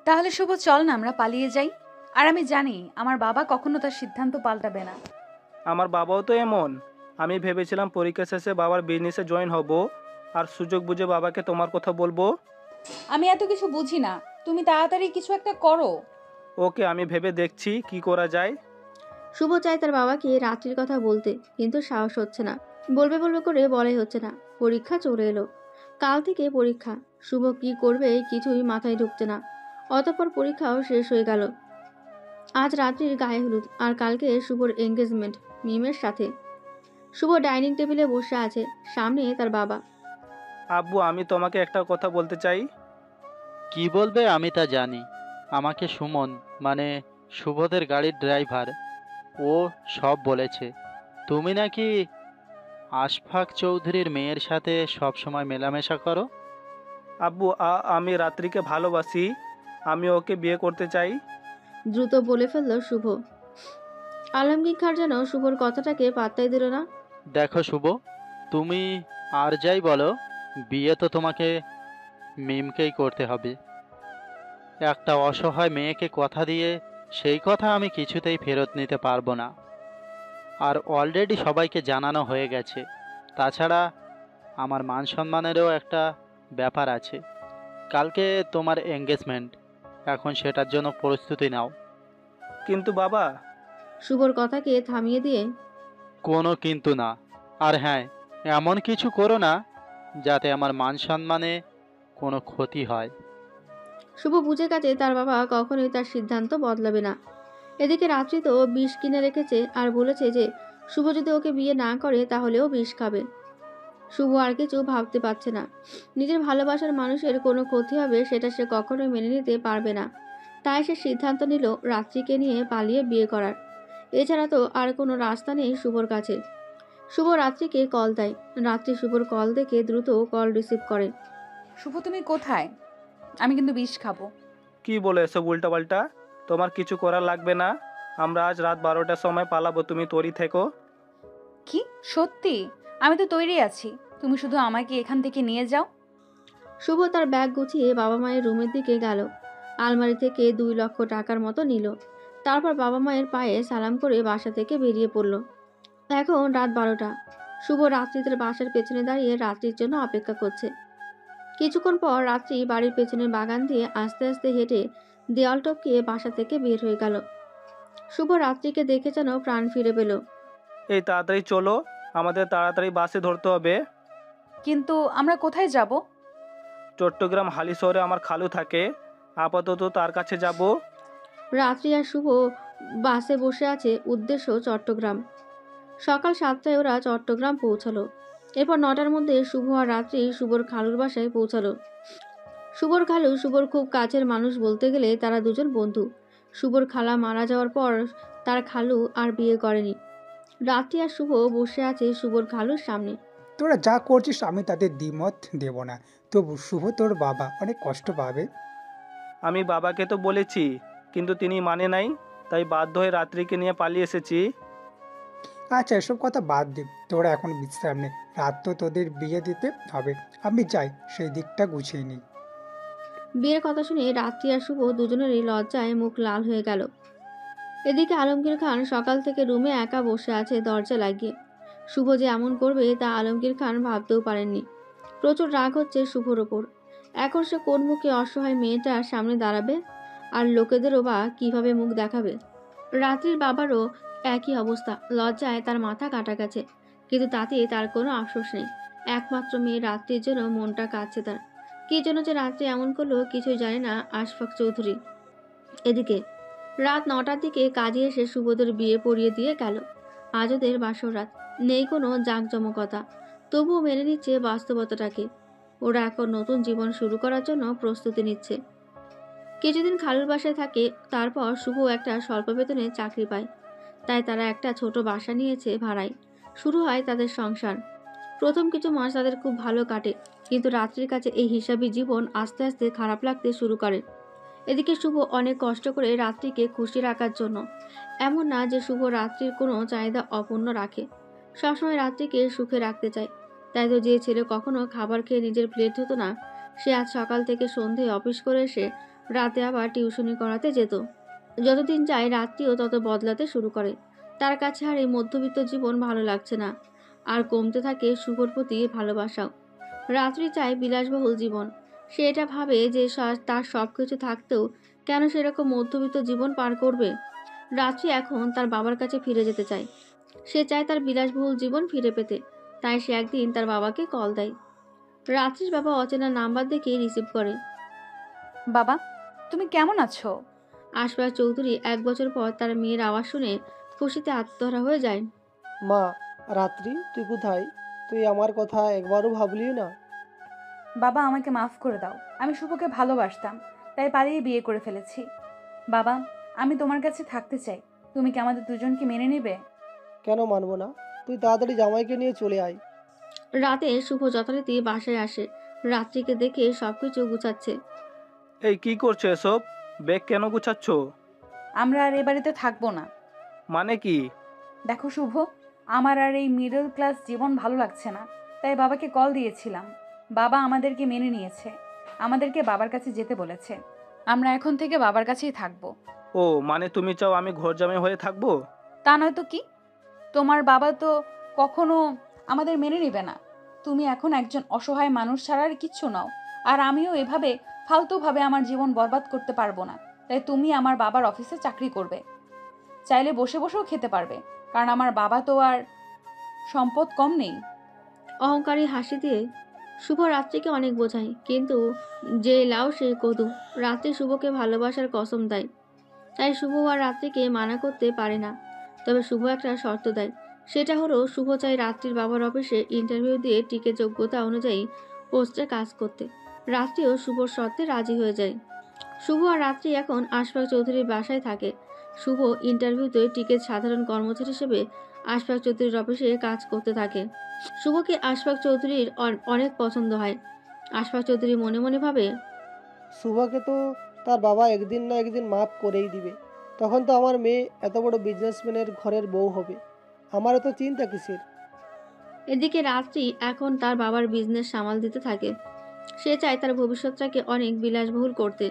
তাহলে শুভ, চল না আমরা পালিয়ে যাই। আর আমি জানি আমার বাবা কখনো তার সিদ্ধান্ত পাল্টাবে না। আমার বাবাও তো এমন। আমি ভেবেছিলাম পরীক্ষা শেষে বাবার বিজনেসে জয়েন হব, আর সুযোগ বুঝে বাবাকে তোমার কথা বলবো। আমি এত কিছু বুঝি না, তুমি তাড়াতাড়ি কিছু একটা করো। ওকে, আমি ভেবে দেখছি কি করা যায়। শুভ চায় তার বাবাকে রাত্রির কথা বলতে, কিন্তু সাহস হচ্ছে না। বলবে বলবে করে বলাই হচ্ছে না। পরীক্ষা চলে এলো। কাল থেকে পরীক্ষা। শুভ কি করবে কিছুই মাথায় ঢুকছে না। অতঃপর পরীক্ষাও শেষ হয়ে গেল। আজ রাত্রির গায়ে হলুদ, আর কালকে শুভর এঙ্গেজমেন্ট মিমের সাথে। শুভ ডাইনিং টেবিলে বসে আছে, সামনে তার বাবা। আব্বু, আমি তোমাকে একটা কথা বলতে চাই। কি বলবে আমি তা জানি। আমাকে সুমন, মানে শুভদের গাড়ির ড্রাইভার, ও সব বলেছে। তুমি নাকি আশফাক চৌধুরীর মেয়ের সাথে সব সময় মেলামেশা করো। আব্বু, আমি রাত্রিকে ভালোবাসি। আমি ওকে বিয়ে করতে চাই। দ্রুত বলে ফেলল শুভ। আলমগীর খান যেন শুভর কথাটাকে পাত্তাই দিল না। দেখো শুভ, তুমি আর যাই বলো, বিয়ে তো তোমাকে মিমকেই করতে হবে। একটা অসহায় মেয়েকে কথা দিয়ে সেই কথা আমি কিছুতেই ফেরত নিতে পারবো না। আর অলরেডি সবাইকে জানানো হয়ে গেছে। তাছাড়া আমার মান সম্মানেরও একটা ব্যাপার আছে। কালকে তোমার এঙ্গেজমেন্ট, এখন সেটার জন্য প্রস্তুতি নাও। কিন্তু বাবা, শুভর কথাকে থামিয়ে দিয়ে কোনো কিন্তু না। আর হ্যাঁ, এমন কিছু করো না যাতে আমার মান সম্মানে কোনো ক্ষতি হয়। শুভ বুঝে গেছে তার বাবা কখনোই তার সিদ্ধান্ত বদলাবে না। এদিকে রাত্রি তো বিষ কিনে রেখেছে আর বলেছে যে শুভ যদি ওকে বিয়ে না করে তাহলেও বিষ খাবে। শুভ আর কিছু ভাবতে পারছে না। নিজের ভালোবাসার মানুষের কোনো ক্ষতি হবে সেটা সে কখনোই মেনে নিতে পারবে না। তাই সে সিদ্ধান্ত নিল রাত্রিকে নিয়ে পালিয়ে বিয়ে করার। এছাড়া তো আর কোনো রাস্তা নেই শুভর কাছে। শুভ রাত্রিকে কল দেয়। রাত্রি শুভর কল দেখে দ্রুত কল রিসিভ করে। শুভ, তুমি কোথায়? আমি কিন্তু বিষ খাবো। কি বলে এসব উল্টাপাল্টা? তোমার কিছু করার লাগবে না। আমরা আজ রাত 12টার সময় পালাবো, তুমি তৈরি থেকো। কি সত্যি? আমি তো তৈরি আছি, তুমি শুধু আমাকে এখান থেকে নিয়ে যাও। শুভ তার ব্যাগ গুছিয়ে বাবা মায়ের রুমের দিকে গেল। আলমারি থেকে 2 লক্ষ টাকার মতো নিল। তারপর বাবা মায়ের পায়ে সালাম করে বাসা থেকে বেরিয়ে পড়ল। এখন রাত 12টা। শুভ রাত্রিদের বাসার পেছনে দাঁড়িয়ে রাত্রির জন্য অপেক্ষা করছে। কিছুক্ষণ পর রাত্রি বাড়ির পেছনের বাগান দিয়ে আস্তে আস্তে হেঁটে দেওয়াল টপকিয়ে বাসা থেকে বের হয়ে গেল। শুভ রাত্রিকে দেখে যেন প্রাণ ফিরে পেল। এই তাড়াতাড়ি চলো, আমাদের তাড়াতাড়ি বাসে ধরতে হবে। কিন্তু আমরা কোথায় যাব? চট্টগ্রাম হালিশহরে আমার খালু থাকে, আপাতত তার কাছে যাব। রাত্রি আর শুভ বাসে বসে আছে, উদ্দেশ্য চট্টগ্রাম। সকাল 7টায় ওরা চট্টগ্রাম পৌঁছালো। এরপর 9টার মধ্যে শুভ আর রাত্রি শুভর খালুর বাসায় পৌঁছালো। শুভর খালু শুভর খুব কাছের মানুষ, বলতে গেলে তারা দুজন বন্ধু। শুভর খালা মারা যাওয়ার পর তার খালু আর বিয়ে করেনি। রাত্রি আর শুভ বসে আছে শুভর খালুর সামনে। তোরা যা করছিস আমি তাদের দ্বিমত দেব না, তবু শুভ তোর বাবা অনেক কষ্ট পাবে। আমি বাবাকে তো বলেছি, কিন্তু তিনি মানে নাই, তাই বাধ্য হয়ে রাত্রিকে নিয়ে পালিয়ে এসেছি। আচ্ছা এসব কথা বাদ দে, তোরা এখন বিশ্রাম নে, রাত তো তোদের বিয়ে দিতে হবে। আমি যাই সেই দিকটা গুছিয়ে নিই। বিয়ের কথা শুনে রাত্রি আর শুভ দুজনেরই লজ্জায় মুখ লাল হয়ে গেল। এদিকে আলমগীর খান সকাল থেকে রুমে একা বসে আছে দরজা লাগিয়ে। শুভ যে এমন করবে তা আলমগীর খান ভাবতেও পারেননি। প্রচুর রাগ হচ্ছে শুভর ওপর। এখন সে কোন মুখে অসহায় মেয়েটার সামনে দাঁড়াবে, আর লোকেদেরও বা কিভাবে মুখ দেখাবে। রাত্রির বাবারও একই অবস্থা, লজ্জায় তার মাথা কাটা গেছে, কিন্তু তাতে তার কোনো আফসোস নেই। একমাত্র মেয়ে রাত্রির জন্য মনটা কাঁদছে তার। কি জন্য যে রাত্রি এমন করলো কিছুই জানে না আশফাক চৌধুরী। এদিকে রাত 9টার দিকে কাজে এসে শুভদের বিয়ে পড়িয়ে দিয়ে গেল। আজ ওদের বাসর রাত, নেই কোনো জাঁকজমকতা, তবুও মেনে নিচ্ছে বাস্তবতাটাকে। ওরা এখন নতুন জীবন শুরু করার জন্য প্রস্তুতি নিচ্ছে। কিছুদিন খালুর বাসায় থাকে, তারপর শুভ একটা স্বল্প বেতনে চাকরি পায়। তাই তারা একটা ছোট বাসা নিয়েছে ভাড়ায়। শুরু হয় তাদের সংসার। প্রথম কিছু মাস তাদের খুব ভালো কাটে, কিন্তু রাত্রির কাছে এই হিসাবি জীবন আস্তে আস্তে খারাপ লাগতে শুরু করে। এদিকে শুভ অনেক কষ্ট করে রাত্রিকে খুশি রাখার জন্য। এমন না যে শুভ রাত্রির কোনো চাহিদা অপূর্ণ রাখে, সবসময় রাত্রিকে সুখে রাখতে চায়। তাই তো যে ছেলে কখনো খাবার খেয়ে নিজের প্লেট ধুতো না, সে আজ সকাল থেকে সন্ধে অফিস করে এসে রাতে আবার টিউশনি করাতে যেত। যতদিন যায় রাত্রিও তত বদলাতে শুরু করে। তার কাছে আর এই মধ্যবিত্ত জীবন ভালো লাগছে না, আর কমতে থাকে শুভর প্রতি ভালোবাসাও। রাত্রি চায় বিলাসবহুল জীবন। সে এটা ভাবে যে তার সব কিছু থাকতেও কেন সেরকম মধ্যবিত্ত জীবন পার করবে। রাত্রি এখন তার বাবার কাছে ফিরে যেতে চায়। সে চায় তার বিলাসবহুল জীবন ফিরে পেতে। তাই সে একদিন তার বাবাকে কল দেয়। রাত্রির বাবা অচেনা নাম্বার দেখে রিসিভ করে। বাবা, তুমি কেমন আছো? আশফাক চৌধুরী 1 বছর পর তার মেয়ের আওয়াজ শুনে খুশিতে আত্মহারা হয়ে যায়। মা, রাত্রি তুই কোথায়? তুই আমার কথা একবারও ভাবলি না? বাবা, আমাকে মাফ করে দাও। আমি শুভকে ভালোবাসতাম, তাই পালিয়ে বিয়ে করে ফেলেছি। বাবা, আমি তোমার কাছে থাকতে চাই। তুমি কি আমাদের দুজনকে মেনে নেবে? কেন মানবো না? তুই তাড়াতাড়ি জামাইকে নিয়ে চলে আয়। রাতে শুভ যথারীতি বাসায় আসে। রাত্রিকে দেখে সবকিছু গুছাচ্ছে। এই কি করছো এসব? ব্যাগ কেন গুছাচ্ছ? আমরা আর এ বাড়িতে থাকবো না। মানে কি? দেখো শুভ, আমার আর এই মিডল ক্লাস জীবন ভালো লাগছে না, তাই বাবাকে কল দিয়েছিলাম। বাবা আমাদেরকে মেনে নিয়েছে, আমাদেরকে বাবার কাছে যেতে বলেছে। আমরা এখন থেকে বাবার কাছেই থাকবো। ও মানে তুমি চাও আমি ঘর জামাই হয়ে থাকবো? তা নয় তো কি? তোমার বাবা তো কখনো আমাদের মেনে নেবে না। তুমি এখন একজন অসহায় মানুষ ছাড়া আর কিচ্ছু নাও। আর আমিও এভাবে ফালতুভাবে আমার জীবন বরবাদ করতে পারবো না। তাই তুমি আমার বাবার অফিসে চাকরি করবে, চাইলে বসে বসেও খেতে পারবে, কারণ আমার বাবা তো আর সম্পদ কম নেই। অহংকারী হাসি দিয়ে শুভ রাত্রিকে অনেক বোঝায়, কিন্তু যে লাউ সে কদু। রাত্রি শুভকে ভালোবাসার কসম দেয়, তাই শুভ আর রাত্রিকে মানা করতে পারে না। তবে শুভ একটা শর্ত দেয়, সেটা হলো শুভ চাই রাত্রির বাবার অফিসে ইন্টারভিউ দিয়ে টিকে যোগ্যতা অনুযায়ী পোস্টে কাজ করতে। রাত্রিও শুভর শর্তে রাজি হয়ে যায়। শুভ আর রাত্রি এখন আশফাক চৌধুরীর বাসায় থাকে। শুভ ইন্টারভিউতে টিকে সাধারণ কর্মচারী হিসেবে আশফাক চৌধুরীর অফিসে কাজ করতে থাকে। শুভকে আশফাক চৌধুরীর অনেক পছন্দ হয়। আশফাক চৌধুরী মনে মনে ভাবে, শুভকে তো তার বাবা একদিন না একদিন মাফ করেই দিবে। তখন তো আমার মেয়ে এত বড় বিজনেসম্যানের ঘরের বউ হবে। আমার এত চিন্তা কিসের? এদিকে রাত্রি এখন তার বাবার বিজনেস সামাল দিতে থাকে। সে চায় তার ভবিষ্যৎটাকে অনেক বিলাসবহুল করতে।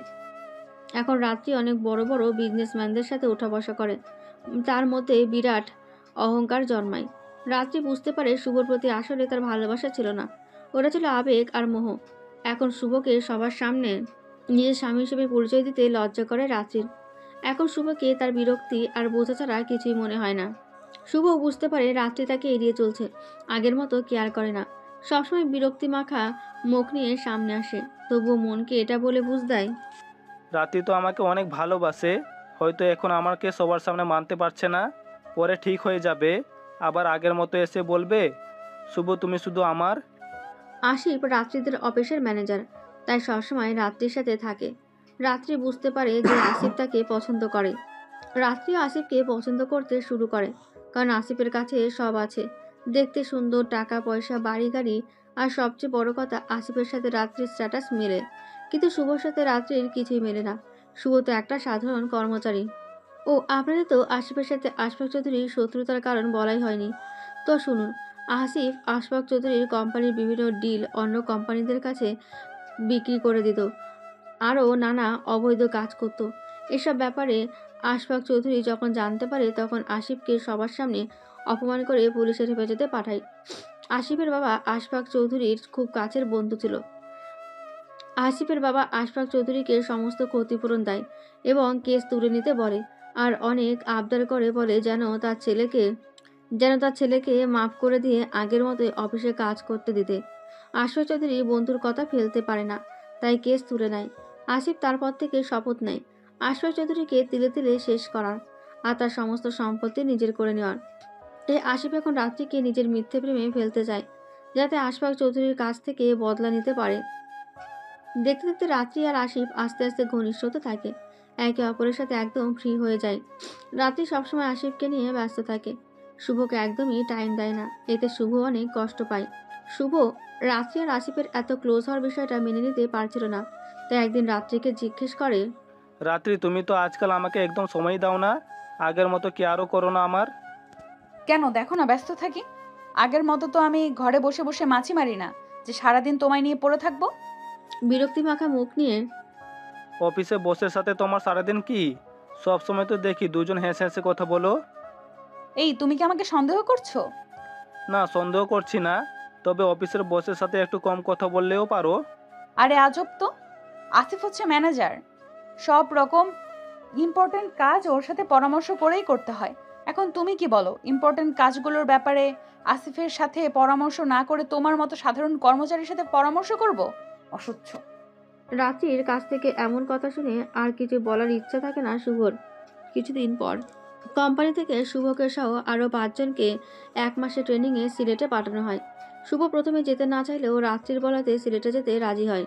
এখন রাত্রি অনেক বড় বড় বিজনেসম্যানদের সাথে ওঠা বসা করে, তার মধ্যে বিরাট অহংকার জন্মায়। রাত্রি বুঝতে পারে শুভর প্রতি আসলে তার ভালোবাসা ছিল না, ওটা ছিল আবেগ আর মোহ। এখন শুভকে সবার সামনে নিজের স্বামী হিসেবে পরিচয় দিতে লজ্জা করে রাত্রির। এখন শুভকে তার বিরক্তি আর বোঝা ছাড়া কিছুই মনে হয় না। শুভ বুঝতে পারে রাত্রি তাকে এড়িয়ে চলছে, আগের মতো কেয়ার করে না। সবসময় বিরক্তি মাখা মুখ নিয়ে সামনে আসে, তবুও মনকে এটা বলে বুঝ দেয়, রাতি তো আমাকে অনেক ভালোবাসে, হয়তো এখন আমাকে সবার সামনে মানতে পারছে না, পরে ঠিক হয়ে যাবে, আবার আগের মতো এসে বলবে শুভ তুমি শুধু আমার। আশিফ রাত্রিদের অফিসের ম্যানেজার, তাই সবসময় রাত্রির সাথে থাকে। রাত্রি বুঝতে পারে যে আসিফ তাকে পছন্দ করে। রাত্রিও আসিফকে পছন্দ করতে শুরু করে, কারণ আসিফের কাছে সব আছে, দেখতে সুন্দর, টাকা পয়সা, বাড়ি গাড়ি, আর সবচেয়ে বড় কথা আসিফের সাথে রাত্রির স্ট্যাটাস মেলে। কিন্তু শুভর সাথে রাত্রির কিছুই মেলে না। শুভ তো একটা সাধারণ কর্মচারী। ও আপনাদের তো আসিফের সাথে আশফাক চৌধুরীর শত্রুতার কারণ বলাই হয়নি, তো শুনুন। আসিফ আশফাক চৌধুরীর কোম্পানির বিভিন্ন ডিল অন্য কোম্পানিদের কাছে বিক্রি করে দিত, আরও নানা অবৈধ কাজ করত। এসব ব্যাপারে আশফাক চৌধুরী যখন জানতে পারে, তখন আসিফকে সবার সামনে অপমান করে পুলিশের হেফাজতে পাঠায়। আসিফের বাবা আশফাক চৌধুরীর খুব কাছের বন্ধু ছিল। আসিফের বাবা আশফাক চৌধুরীকে সমস্ত ক্ষতিপূরণ দেয় এবং কেস তুলে নিতে বলে, আর অনেক আবদার করে, বলে যেন তার ছেলেকে মাফ করে দিয়ে আগের মতোই অফিসে কাজ করতে দিতে। আশফাক চৌধুরী বন্ধুর কথা ফেলতে পারে না, তাই কেস তুলে নেয়। আসিফ তারপর থেকে শপথ নেয় আশফাক চৌধুরীকে তিলে তিলে শেষ করার, আর তার সমস্ত সম্পত্তি নিজের করে নেওয়ার। তাই আসিফ এখন রাত্রিকে নিজের মিথ্যে প্রেমে ফেলতে চায়, যাতে আশফাক চৌধুরীর কাছ থেকে বদলা নিতে পারে। দেখতে দেখতে রাত্রি আর আসিফ আস্তে আস্তে ঘনিষ্ঠ হতে থাকে, একে অপরের সাথে একদম ফ্রি হয়ে যায়। রাত্রি সবসময় আসিফকে নিয়ে ব্যস্ত থাকে, শুভকে একদমই টাইম দেয় না। এতে শুভ অনেক কষ্ট পায়। শুভ রাত্রি আর আসিফের এত ক্লোজ হওয়ার বিষয়টা মেনে নিতে পারছিল না, তাই একদিন রাত্রিকে জিজ্ঞেস করে, রাত্রি তুমি তো আজকাল আমাকে একদম সময় দাও না, আগের মতো কি আরও করো না আমার? কেন দেখো না ব্যস্ত থাকি। আগের মতো তো আমি ঘরে বসে বসে মাছি মারি না যে সারাদিন তোমায় নিয়ে পড়ে থাকবো। বিরক্তি মাখা মুখ নিয়ে, অফিসে বসের সাথে তোমার সারাদিন কি? সব সময় তো দেখি দুজন হেসে হেসে কথা বলো। এই তুমি কি আমাকে সন্দেহ করছো? না, সন্দেহ করছি না, তবে অফিসের বসের সাথে একটু কম কথা বললেও পারো। আরে আজব তো, আসিফ হচ্ছে ম্যানেজার, সব রকম ইম্পর্টেন্ট কাজ ওর সাথে পরামর্শ করেই করতে হয়। এখন তুমি কি বলো, ইম্পর্টেন্ট কাজগুলোর ব্যাপারে আসিফের সাথে পরামর্শ না করে তোমার মতো সাধারণ কর্মচারীর সাথে পরামর্শ করব? অসহ্য। রাত্রির কাছ থেকে এমন কথা শুনে আর কিছু বলার ইচ্ছা থাকে না শুভর। কিছুদিন পর কোম্পানি থেকে শুভকে সহ আরও 5 জনকে 1 মাসে ট্রেনিংয়ে সিলেটে পাঠানো হয়। শুভ প্রথমে যেতে না চাইলেও রাত্রির বলাতে সিলেটে যেতে রাজি হয়।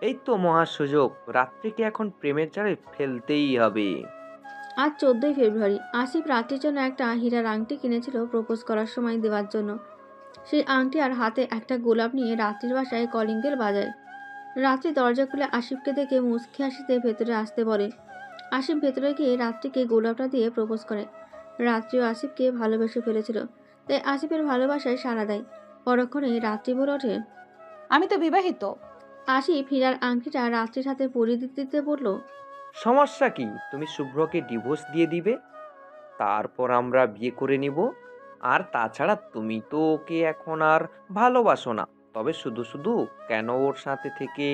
এই তো মহা সুযোগ, রাত্রিকে এখন প্রেমের জালে ফেলতেই হবে। আজ 14ই ফেব্রুয়ারি। আসিফ রাত্রির জন্য একটা হীরার আংটি কিনেছিল প্রপোজ করার সময় দেওয়ার জন্য। সেই আংটি আর হাতে একটা গোলাপ নিয়ে রাত্রির বাসায় কলিং বেল বাজায়। রাত্রি দরজা খুলে আসিফকে দেখে মুচকি হাসিতে ভেতরে আসতে বলে। আসিফ ভেতরে গিয়ে রাত্রিকে গোলাপটা দিয়ে প্রপোজ করে। রাত্রিও আসিফকে ভালোবেসে ফেলেছিল, তাই আসিফের ভালোবাসায় সাড়া দেয়। পরক্ষণেই রাত্রি বলে ওঠে, আমি তো বিবাহিত। আসিফ হীরার আংটিটা রাত্রির হাতে পরিয়ে দিতে দিতে বলল, সমস্যা কি? তুমি শুভ্রকে ডিভোর্স দিয়ে দিবে, তারপর আমরা বিয়ে করে নিব। আর তাছাড়া তুমি তো ওকে এখন আর ভালোবাসো না, তবে শুধু শুধু কেন ওর সাথে থেকে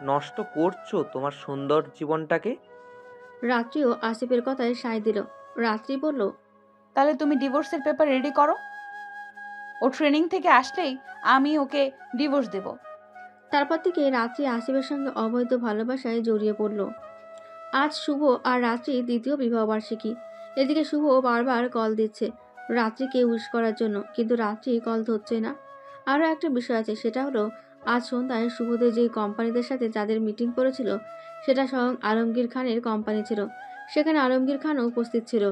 নষ্ট করছো তোমার সুন্দর জীবনটাকে? রাত্রিও আসিফের কথায় সায় দিল। রাত্রি বলল, তাহলে তুমি ডিভোর্সের পেপার রেডি করো। ও ট্রেনিং থেকে আসলেই আমি ওকে ডিভোর্স দেব। তারপর থেকে রাত্রি আসিফের সঙ্গে অবৈধ ভালোবাসায় জড়িয়ে পড়ল। আজ শুভ আর রাত্রি দ্বিতীয় বিবাহবার্ষিকী। এদিকে শুভ বারবার কল দিচ্ছে রাত্রিকে উইশ করার জন্য, কিন্তু রাত্রি কল ধরছে না। আরও একটা বিষয় আছে, সেটা হলো আজ সন্ধ্যায় শুভদের যেই কোম্পানিদের সাথে যাদের মিটিং করেছিল সেটা স্বয়ং আলমগীর খানের কোম্পানি ছিল। সেখানে আলমগীর খানও উপস্থিত ছিল।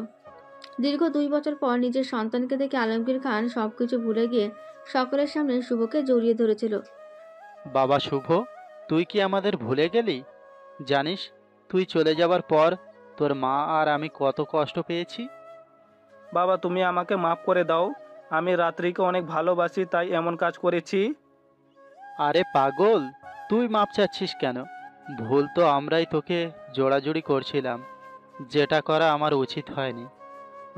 দীর্ঘ 2 বছর পর নিজের সন্তানকে দেখে আলমগীর খান সবকিছু ভুলে গিয়ে সকলের সামনে শুভকে জড়িয়ে ধরেছিল। বাবা শুভ, তুই কি আমাদের ভুলে গেলি? জানিস তুই চলে যাবার পর তোর মা আর আমি কত কষ্ট পেয়েছি। বাবা তুমি আমাকে মাফ করে দাও, আমি রাত্রিকে অনেক ভালোবাসি তাই এমন কাজ করেছি। আরে পাগল, তুই মাপ চাচ্ছিস কেন? ভুল তো আমরাই তোকে জোড়াজুড়ি করছিলাম, যেটা করা আমার উচিত হয়নি।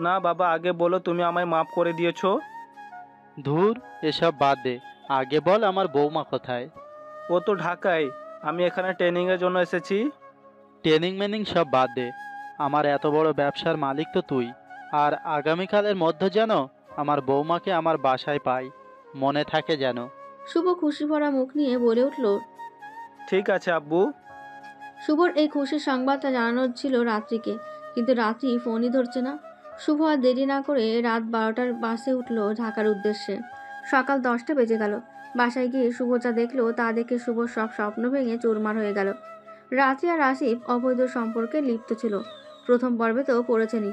না বাবা, আগে বলো তুমি আমায় মাফ করে দিয়েছো। ধুর, এসব বাদ দে, আগে বল আমার বৌমা কোথায়? ও তো ঢাকায়, আমি এখানে ট্রেনিংয়ের জন্য এসেছি। ট্রেনিং মেনিং সব বাদ দে, আমার এত বড় ব্যবসার মালিক তো তুই। আর আগামীকালের মধ্যে যেন আমার বৌমাকে আমার বাসায় পাই, মনে থাকে যেন। শুভ খুশি ভরা মুখ নিয়ে বলে উঠল। ঠিক আছে আব্বু। শুভর এই খুশির সংবাদটা জানানোর ছিল রাত্রিকে, কিন্তু রাত্রি ফোনই ধরছে না। শুভ আর দেরি না করে রাত 12টার বাসে উঠল ঢাকার উদ্দেশ্যে। সকাল 10টা বেজে গেল। বাসায় গিয়ে শুভ যা দেখলো তা দেখে শুভর সব স্বপ্ন ভেঙে চুরমার হয়ে গেল। রাত্রি আর আসিফ অবৈধ সম্পর্কে লিপ্ত ছিল। প্রথম পর্বে তো পড়েছেনি,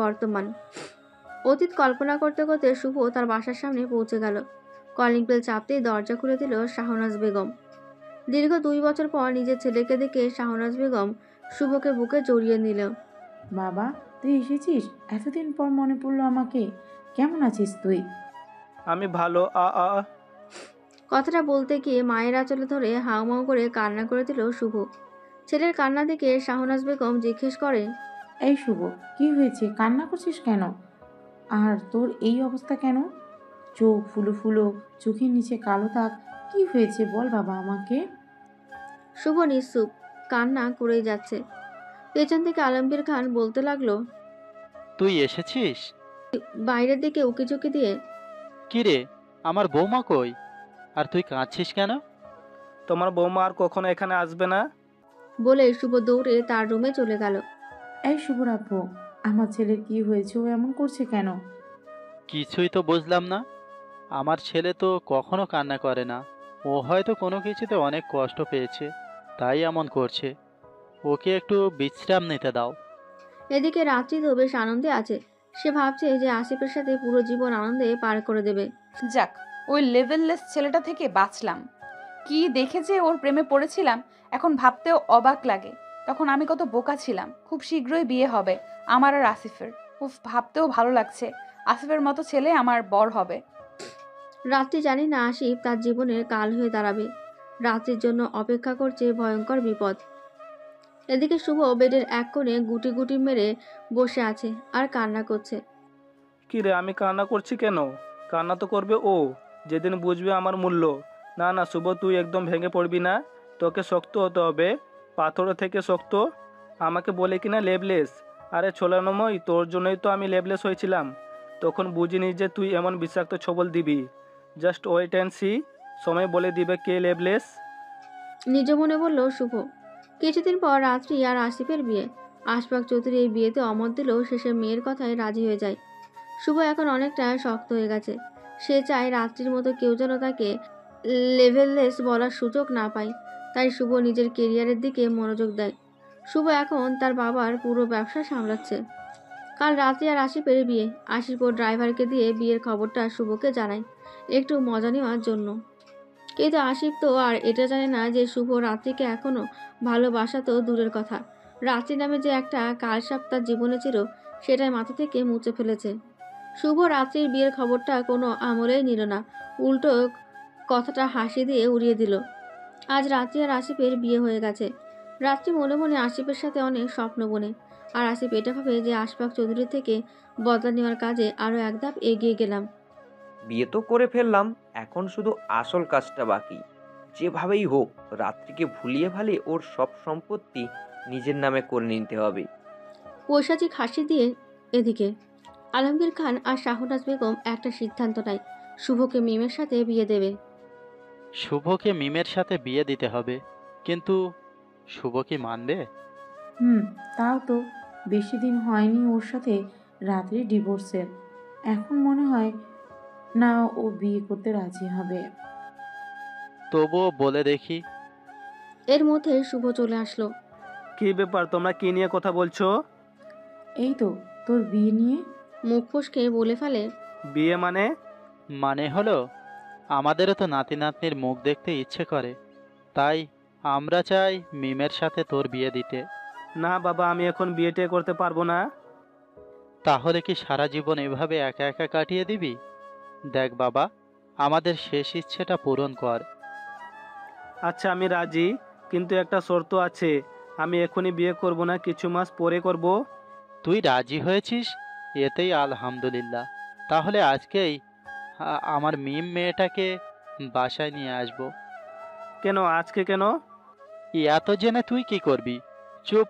বর্তমান অতীত কল্পনা করতে করতে শুভ তার বাসার সামনে পৌঁছে গেল। কলিং বেল চাপতেই দরজা খুলে দিল শাহনাজ বেগম। দীর্ঘ 2 বছর পর নিজের ছেলেকে দেখে শাহনাজ বেগম শুভকে বুকে জড়িয়ে নিল। বাবা, তুই এসেছিস? এতদিন পর মনে পড়লো আমাকে। কেমন আছিস তুই? আমি ভালো। কথাটা বলতে গিয়ে মায়ের আঁচলে ধরে হাউমাউ করে কান্না করে দিল শুভ। ছেলের কান্না দেখে শাহনাজ বেগম জিজ্ঞেস করে, এই শুভ, কি হয়েছে? কান্না করছিস কেন? আর তোর এই অবস্থা কেন? চোখ ফুলো ফুলো, চোখের নিচে কালো দাগ, কি হয়েছে বল বাবা আমাকে। শুভ নিঃসুপ, কান্না করেই যাচ্ছে। পেছন থেকে আলমগীর খান বলতে লাগলো, তুই এসেছিস? বাইরের দিকে উকিঝুঁকি দিয়ে, কি রে, আমার বৌমা কই? আর তুই কাঁদছিস কেন? তোমার বৌমা আর কখনো এখানে আসবে না। বলে শুভ দৌড়ে তার রুমে চলে গেল। এই শুভর আব্বু, আমার ছেলের কি হয়েছে? ও এমন করছে কেন? কিছুই তো বুঝলাম না। আমার ছেলে তো কখনো কান্না করে না। ও হয়তো কোনো কিছুতে অনেক কষ্ট পেয়েছে, তাই এমন করছে। ওকে একটু বিশ্রাম নিতে দাও। এদিকে রাত্রি তো বেশ আনন্দে আছে। সে ভাবছে যে আসিফের সাথে পুরো জীবন আনন্দে পার করে দেবে। যাক, ওই লেভেললেস ছেলেটা থেকে বাঁচলাম। কি দেখে যে ওর প্রেমে পড়েছিলাম, এখন ভাবতেও অবাক লাগে। তখন আমি কত বোকা ছিলাম। খুব শীঘ্রই বিয়ে হবে আমার আর আসিফের। উফ, ভাবতেও ভালো লাগছে। আসিফের মতো ছেলে আমার বর হবে। রাত্রি জানি না আসিফ তার জীবনের কাল হয়ে দাঁড়াবে। রাত্রির জন্য অপেক্ষা করছে ভয়ঙ্কর বিপদ। এদিকে শুভ বেডের এক কোণে গুটি গুটি মেরে বসে আছে আর কান্না করছে। কি রে, আমি কান্না করছি কেন? কান্না তো করবে ও, যেদিন বুঝবে আমার মূল্য। না না শুভ, তুই একদম ভেঙে পড়বি না। তোকে শক্ত হতে হবে, পাথরের থেকে শক্ত। আমাকে বলে কিনা লেবলেস। আরে ছোলানোময়, তোর জন্যই তো আমি লেবলেস হয়েছিলাম। তখন বুঝিনি যে তুই এমন বিষাক্ত ছবল দিবি। জাস্ট ওয়েট অ্যান্ড সি, সময় বলে দিবে কে লেবলেস। নিজ মনে বলল শুভ। কিছুদিন পর রাত্রি আর আসিফের বিয়ে। আশফাক চৌধুরী এই বিয়েতে অমত দিলেও শেষে মেয়ের কথায় রাজি হয়ে যায়। শুভ এখন অনেকটা শক্ত হয়ে গেছে। সে চায় রাত্রির মতো কেউ যেন তাকে লেভেললেস বলার সুযোগ না পায়। তাই শুভ নিজের কেরিয়ারের দিকে মনোযোগ দেয়। শুভ এখন তার বাবার পুরো ব্যবসা সামলাচ্ছে। কাল রাত্রি আর আসিফের বিয়ে। আসিফ ও ড্রাইভারকে দিয়ে বিয়ের খবরটা শুভকে জানায়, একটু মজা নেওয়ার জন্য। কিন্তু আসিফ তো আর এটা জানে না যে শুভ রাত্রিকে এখনো ভালোবাসা তো দূরের কথা, রাত্রি নামে যে একটা কালসাপ তার জীবনে ছিল সেটাই মাথা থেকে মুছে ফেলেছে। শুভ রাত্রির বিয়ের খবরটা কোনো আমলেই নিল না, উল্টো কথাটা হাসি দিয়ে উড়িয়ে দিল। আজ রাত্রি আর আসিফের বিয়ে হয়ে গেছে। রাত্রি মনে মনে আসিফের সাথে অনেক স্বপ্ন বনে, আর আসিফ এটা ভাবে যে আশফাক চৌধুরী থেকে বদলা নেওয়ার কাজে আরও এক ধাপ এগিয়ে গেলাম। বিয়ে তো করে ফেললাম, এখন শুধু আসল কাজটা বাকি। যেভাবেই হোক রাত্রিকে ভুলিয়ে ভালিয়ে ওর সব সম্পত্তি নিজের নামে করে নিতে হবে। পৈশাচিক হাসি দিয়ে এদিকে আলমগীর খান আর শাহনাজ বেগম একটা সিদ্ধান্ত নেয়, শুভকে মিমের সাথে বিয়ে দেবে। শুভকে মিমের সাথে বিয়ে দিতে হবে, কিন্তু শুভ কি মানবে? তাও তো বেশি দিন হয়নি ওর সাথে রাত্রি ডিভোর্সের। এখন মনে হয় না ও বিয়ে করতে রাজি হবে। তবুও বলে দেখি। এর মধ্যে শুভ চলে আসলো। কি ব্যাপার, তোমরা কি নিয়ে কথা বলছো? এই তো তোর বিয়ে নিয়ে। মুখ ফসকে বলে ফেলে, বিয়ে মানে? মানে হলো, আমাদেরও তো নাতি নাতনির মুখ দেখতে ইচ্ছে করে, তাই আমরা চাই মিমের সাথে তোর বিয়ে দিতে। না বাবা, আমি এখন বিয়েটে করতে পারবো না। তাহলে কি সারা জীবন এভাবে একা একা কাটিয়ে দিবি? দেখ বাবা, আমাদের শেষ ইচ্ছেটা পূরণ কর। আচ্ছা আমি রাজি, কিন্তু একটা শর্ত আছে। আমি এখনই বিয়ে করব না, কিছু মাস পরে করব। তুই রাজি হয়েছিস, এতেই আলহামদুলিল্লাহ। তাহলে আজকেই আমার মিম মেয়েটাকে বাসায় নিয়ে আসবো। কেন আজকে কেন? এত জেনে তুই কি করবি? চুপ।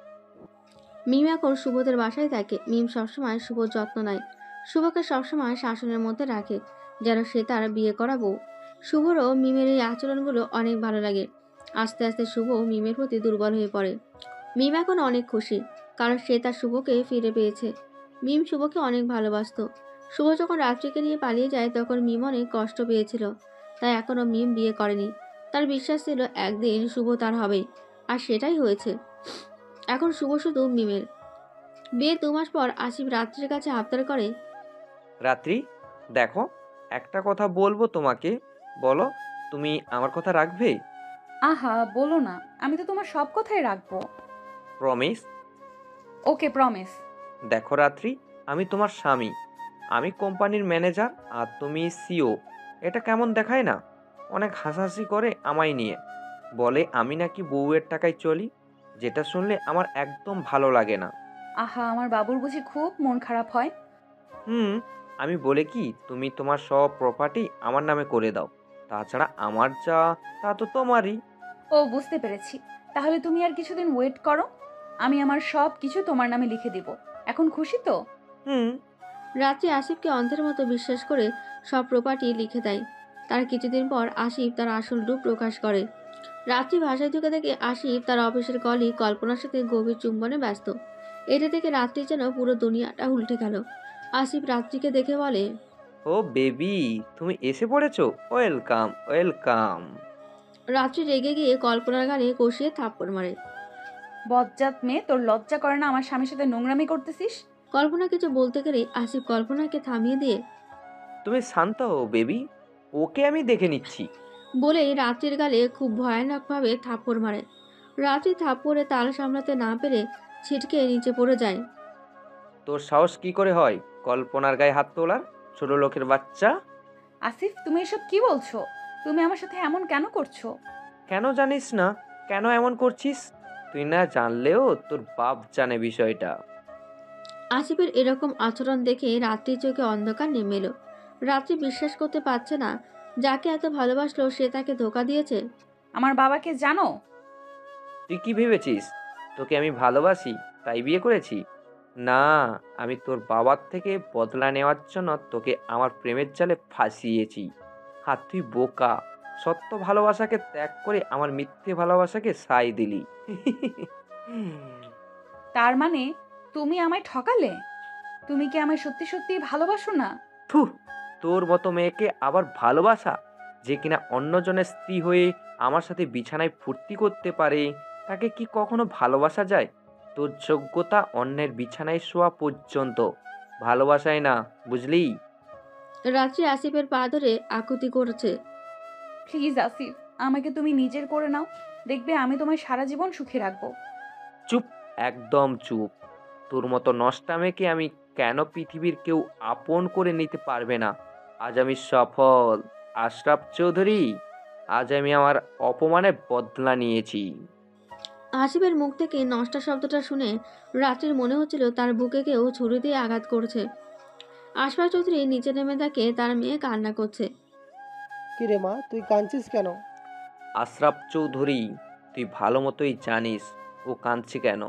মিম এখন শুভদের বাসায় থাকে। মিম সবসময় শুভর যত্ন নেয়, শুভকে সবসময় শাসনের মধ্যে রাখে, যেন সে তার বিয়ে করা বউ। শুভরও মিমের এই আচরণগুলো অনেক ভালো লাগে। আস্তে আস্তে শুভ মিমের প্রতি দুর্বল হয়ে পড়ে। মিম এখন অনেক খুশি, কারণ সে তার শুভকে ফিরে পেয়েছে। মিম শুভকে অনেক ভালোবাসতো। শুভ যখন রাত্রিকে নিয়ে পালিয়ে যায় তখন মিম অনেক কষ্ট পেয়েছিল, তাই এখনও মিম বিয়ে করেনি। তার বিশ্বাস ছিল একদিন শুভ তার হবে, আর সেটাই হয়েছে। এখন শুভ শুধু মিমের। বিয়ে 2 মাস পর আসিফ রাত্রির কাছে আবদার করে, রাত্রি, দেখো, একটা কথা বলবো তোমাকে, বলো তুমি আমার কথা রাখবে? আহা বলো না, আমি তো তোমার সব কথাই রাখবো। প্রমিস? ওকে, প্রমিস। দেখো রাত্রি, আমি তোমার স্বামী, আমি কোম্পানির ম্যানেজার আর তুমি সিও। এটা কেমন দেখায় না? অনেক হাসাহাসি করে আমায় নিয়ে, বলে আমি নাকি বউয়ের টাকায় চলি, যেটা শুনলে আমার একদম ভালো লাগে না। আহা, আমার বাবুর বুঝি খুব মন খারাপ হয়? হুম, আমি বলে কি তুমি তোমার সব প্রপার্টি আমার নামে করে দাও, তাছাড়া আমার যা তা তো তোমারই। ও, বুঝতে পেরেছি। তাহলে তুমি আর কিছুদিন ওয়েট করো, আমি আমার সব কিছু তোমার নামে লিখে দিব। এখন খুশি তো? হুম। রাত্রি আসিফকে অন্ধের মতো বিশ্বাস করে সব প্রপার্টি লিখে দেয়। তার কিছুদিন পর আসিফ তার আসল রূপ প্রকাশ করে। রাত্রি ভাষায় ঢুকে দেখে আসিফ তার অফিসের কলিগ কল্পনার সাথে গভীর চুম্বনে ব্যস্ত। এটা থেকে রাত্রি যেন পুরো দুনিয়াটা উল্টে গেল। আসিফ রাত্রিকে দেখে বলে, ও বেবি, তুমি এসে পড়েছো, ওয়েলকাম ওয়েলকাম। রাত্রি রেগে গিয়ে কল্পনার গালে কষিয়ে থাপ্পড় মারে। বজ্জাত মেয়ে, তোর লজ্জা করে না আমার স্বামীর সাথে নোংরামি করতেছিস? কল্পনা কিছু বলতে গেলে আসিফ কল্পনাকে থামিয়ে দিয়ে তুমি শান্ত হও বেবি, ওকে আমি দেখে নিচ্ছি। বলেই রাত্রির গালে খুব ভয়ানকভাবে থাপ্পড় মারে। রাত্রি থাপ্পড়ে তাল সামলাতে না পেরে ছিটকে নিচে পড়ে যায়। তোর সাহস কি করে হয় কল্পনার গায়ে হাত তোলার, ছোট লোকের বাচ্চা? আসিফ, তুমি এসব কি বলছো? তুমি আমার সাথে এমন কেন করছো? কেন জানিস না? কেন এমন করছিস? তুই না জানলেও তোর বাপ জানে বিষয়টা। আসিফের এরকম আচরণ দেখে রাত্রির চোখে অন্ধকার নেমে এলো। রাত্রি বিশ্বাস করতে পারছে না, যাকে এত ভালোবাসলো সে তাকে ধোঁকা দিয়েছে। আমার বাবাকে জানো? তুই কি ভেবেছিস তোকে আমি ভালোবাসি তাই বিয়ে করেছি? না, আমি তোর বাবার থেকে বদলা নেওয়ার জন্য তোকে আমার প্রেমের জালে ফাঁসিয়েছি। আর তুই বোকা, সত্য ভালোবাসাকে ত্যাগ করে আমার মিথ্যে ভালোবাসাকে সাই দিলি। তার মানে তুমি আমায় ঠকালে? তুমি কি আমায় সত্যি সত্যি ভালোবাসো না? থু, তোর মতো মেয়েকে আবার ভালোবাসা, যে কিনা অন্যজনের স্ত্রী হয়ে আমার সাথে বিছানায় ফুর্তি করতে পারে, তাকে কি কখনো ভালোবাসা যায়? তোর যোগ্যতা অন্যের বিছানায় শোয়া পর্যন্ত, ভালোবাসায় না, বুঝলি? রাত্রি আসিফের পা ধরে আকুতি করেছে। প্লিজ আসিফ, আমাকে তুমি নিজের করে নাও, দেখবে আমি তোমায় সারা জীবন সুখে রাখবো। চুপ, একদম চুপ। তোর মতো নষ্টা মেয়েকে আমি কেন পৃথিবীর কেউ আপন করে নিতে পারবে না? আজ আমি সফল, আশরাফ চৌধুরী। আজ আমি আমার অপমানের বদলা নিয়েছি। আসিফের মুখ থেকে নষ্টা শব্দটা শুনে রাত্রির মনে হচ্ছিল তার বুকে কেউ ছুরি দিয়ে আঘাত করেছে। আশফাক চৌধুরী নিচে নেমে দেখে তার মেয়ে কান্না করছে। কিরে মা, তুই কাঁদছিস কেন? আশরাফ চৌধুরী, তুই ভালো মতোই জানিস ও কাঁদছে কেন।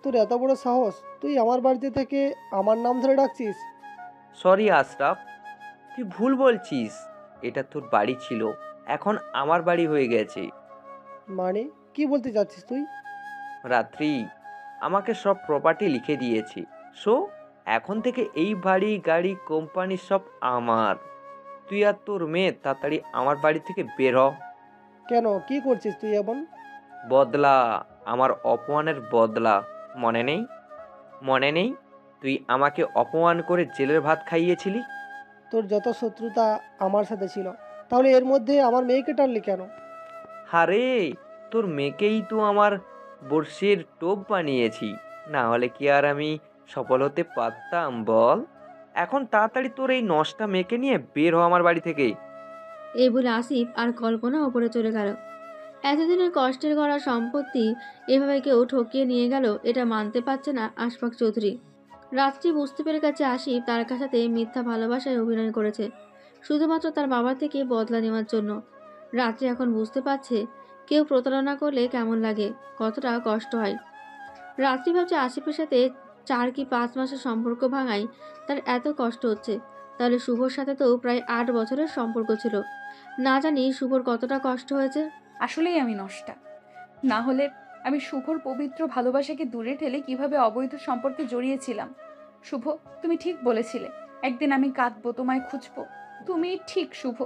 তোর এত বড় সাহস, তুই আমার বাড়িতে থেকে আমার নাম ধরে ডাকছিস? সরি আশরাফ, তুই ভুল বলছিস। এটা তোর বাড়ি ছিল, এখন আমার বাড়ি হয়ে গেছে। মানে কি বলতে চাচ্ছিস তুই? রাত্রি আমাকে সব প্রপার্টি লিখে দিয়েছে। সো এখন থেকে এই বাড়ি গাড়ি কোম্পানি সব আমার। তুই আর তোর মেয়ে তাড়াতাড়ি আমার বাড়ি থেকে বের হ। কেন, কি করছিস তুই এমন? বদলা, আমার অপমানের বদলা। মনে নেই? মনে নেই তুই আমাকে অপমান করে জেলের ভাত খাইয়েছিলি? তোর যত শত্রুতা আমার সাথে ছিল, তাহলে এর মধ্যে আমার মেয়েকে টানলি কেন? হারে, তোর মেয়েকেই তো আমার বর্ষির টোপ বানিয়েছি, না হলে কি আর আমি সফল হতে পারতাম বল? এখন তাড়াতাড়ি তোর এই নষ্টা মেয়েকে নিয়ে বের হ আমার বাড়ি থেকে। এই বলে আসিফ আর কল্পনা ওপরে চলে গেল। এতদিনের কষ্টের করা সম্পত্তি এভাবে কেউ ঠকিয়ে নিয়ে গেল, এটা মানতে পারছে না আশফাক চৌধুরী। রাত্রি বুঝতে পেরে গেছে আসিফ তার সাথে মিথ্যা ভালোবাসায় অভিনয় করেছে, শুধুমাত্র তার বাবার থেকে বদলা নেওয়ার জন্য। রাত্রি এখন বুঝতে পারছে কেউ প্রতারণা করলে কেমন লাগে, কতটা কষ্ট হয়। রাত্রি ভাবছে আসিফের সাথে 4 কি 5 মাসের সম্পর্ক ভাঙায় তার এত কষ্ট হচ্ছে, তাহলে শুভর সাথে তো প্রায় 8 বছরের সম্পর্ক ছিল। না জানি শুভর কতটা কষ্ট হয়েছে। আসলেই আমি নষ্টা। না হলে আমি শুভর পবিত্র ভালোবাসাকে দূরে ঠেলে কিভাবে অবৈধ সম্পর্কে জড়িয়েছিলাম। শুভ, তুমি ঠিক বলেছিলে একদিন আমি কাঁদবো, তোমায় খুঁজবো। তুমি ঠিক শুভ,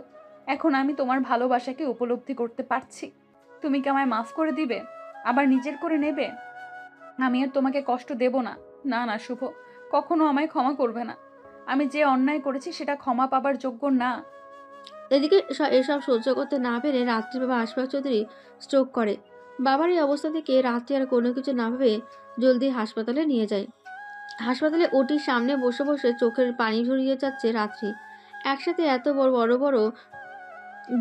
এখন আমি তোমার ভালোবাসাকে উপলব্ধি করতে পারছি। তুমি কি আমায় মাফ করে দিবে, আবার নিজের করে নেবে? আমি আর তোমাকে কষ্ট দেব না। না না শুভ, কখনো আমায় ক্ষমা করবে না। আমি যে অন্যায় করেছি সেটা ক্ষমা পাবার যোগ্য না। এদিকে এসব সহ্য করতে না পেরে রাত্রি বাবা আশফাক চৌধুরী স্ট্রোক করে। বাবার এই অবস্থা থেকে রাত্রি আর কোনো কিছু না ভেবে জলদি হাসপাতালে নিয়ে যায়। হাসপাতালে ওটির সামনে বসে বসে চোখের পানি ঝরিয়ে যাচ্ছে রাত্রি। একসাথে এত বড় বড় বড়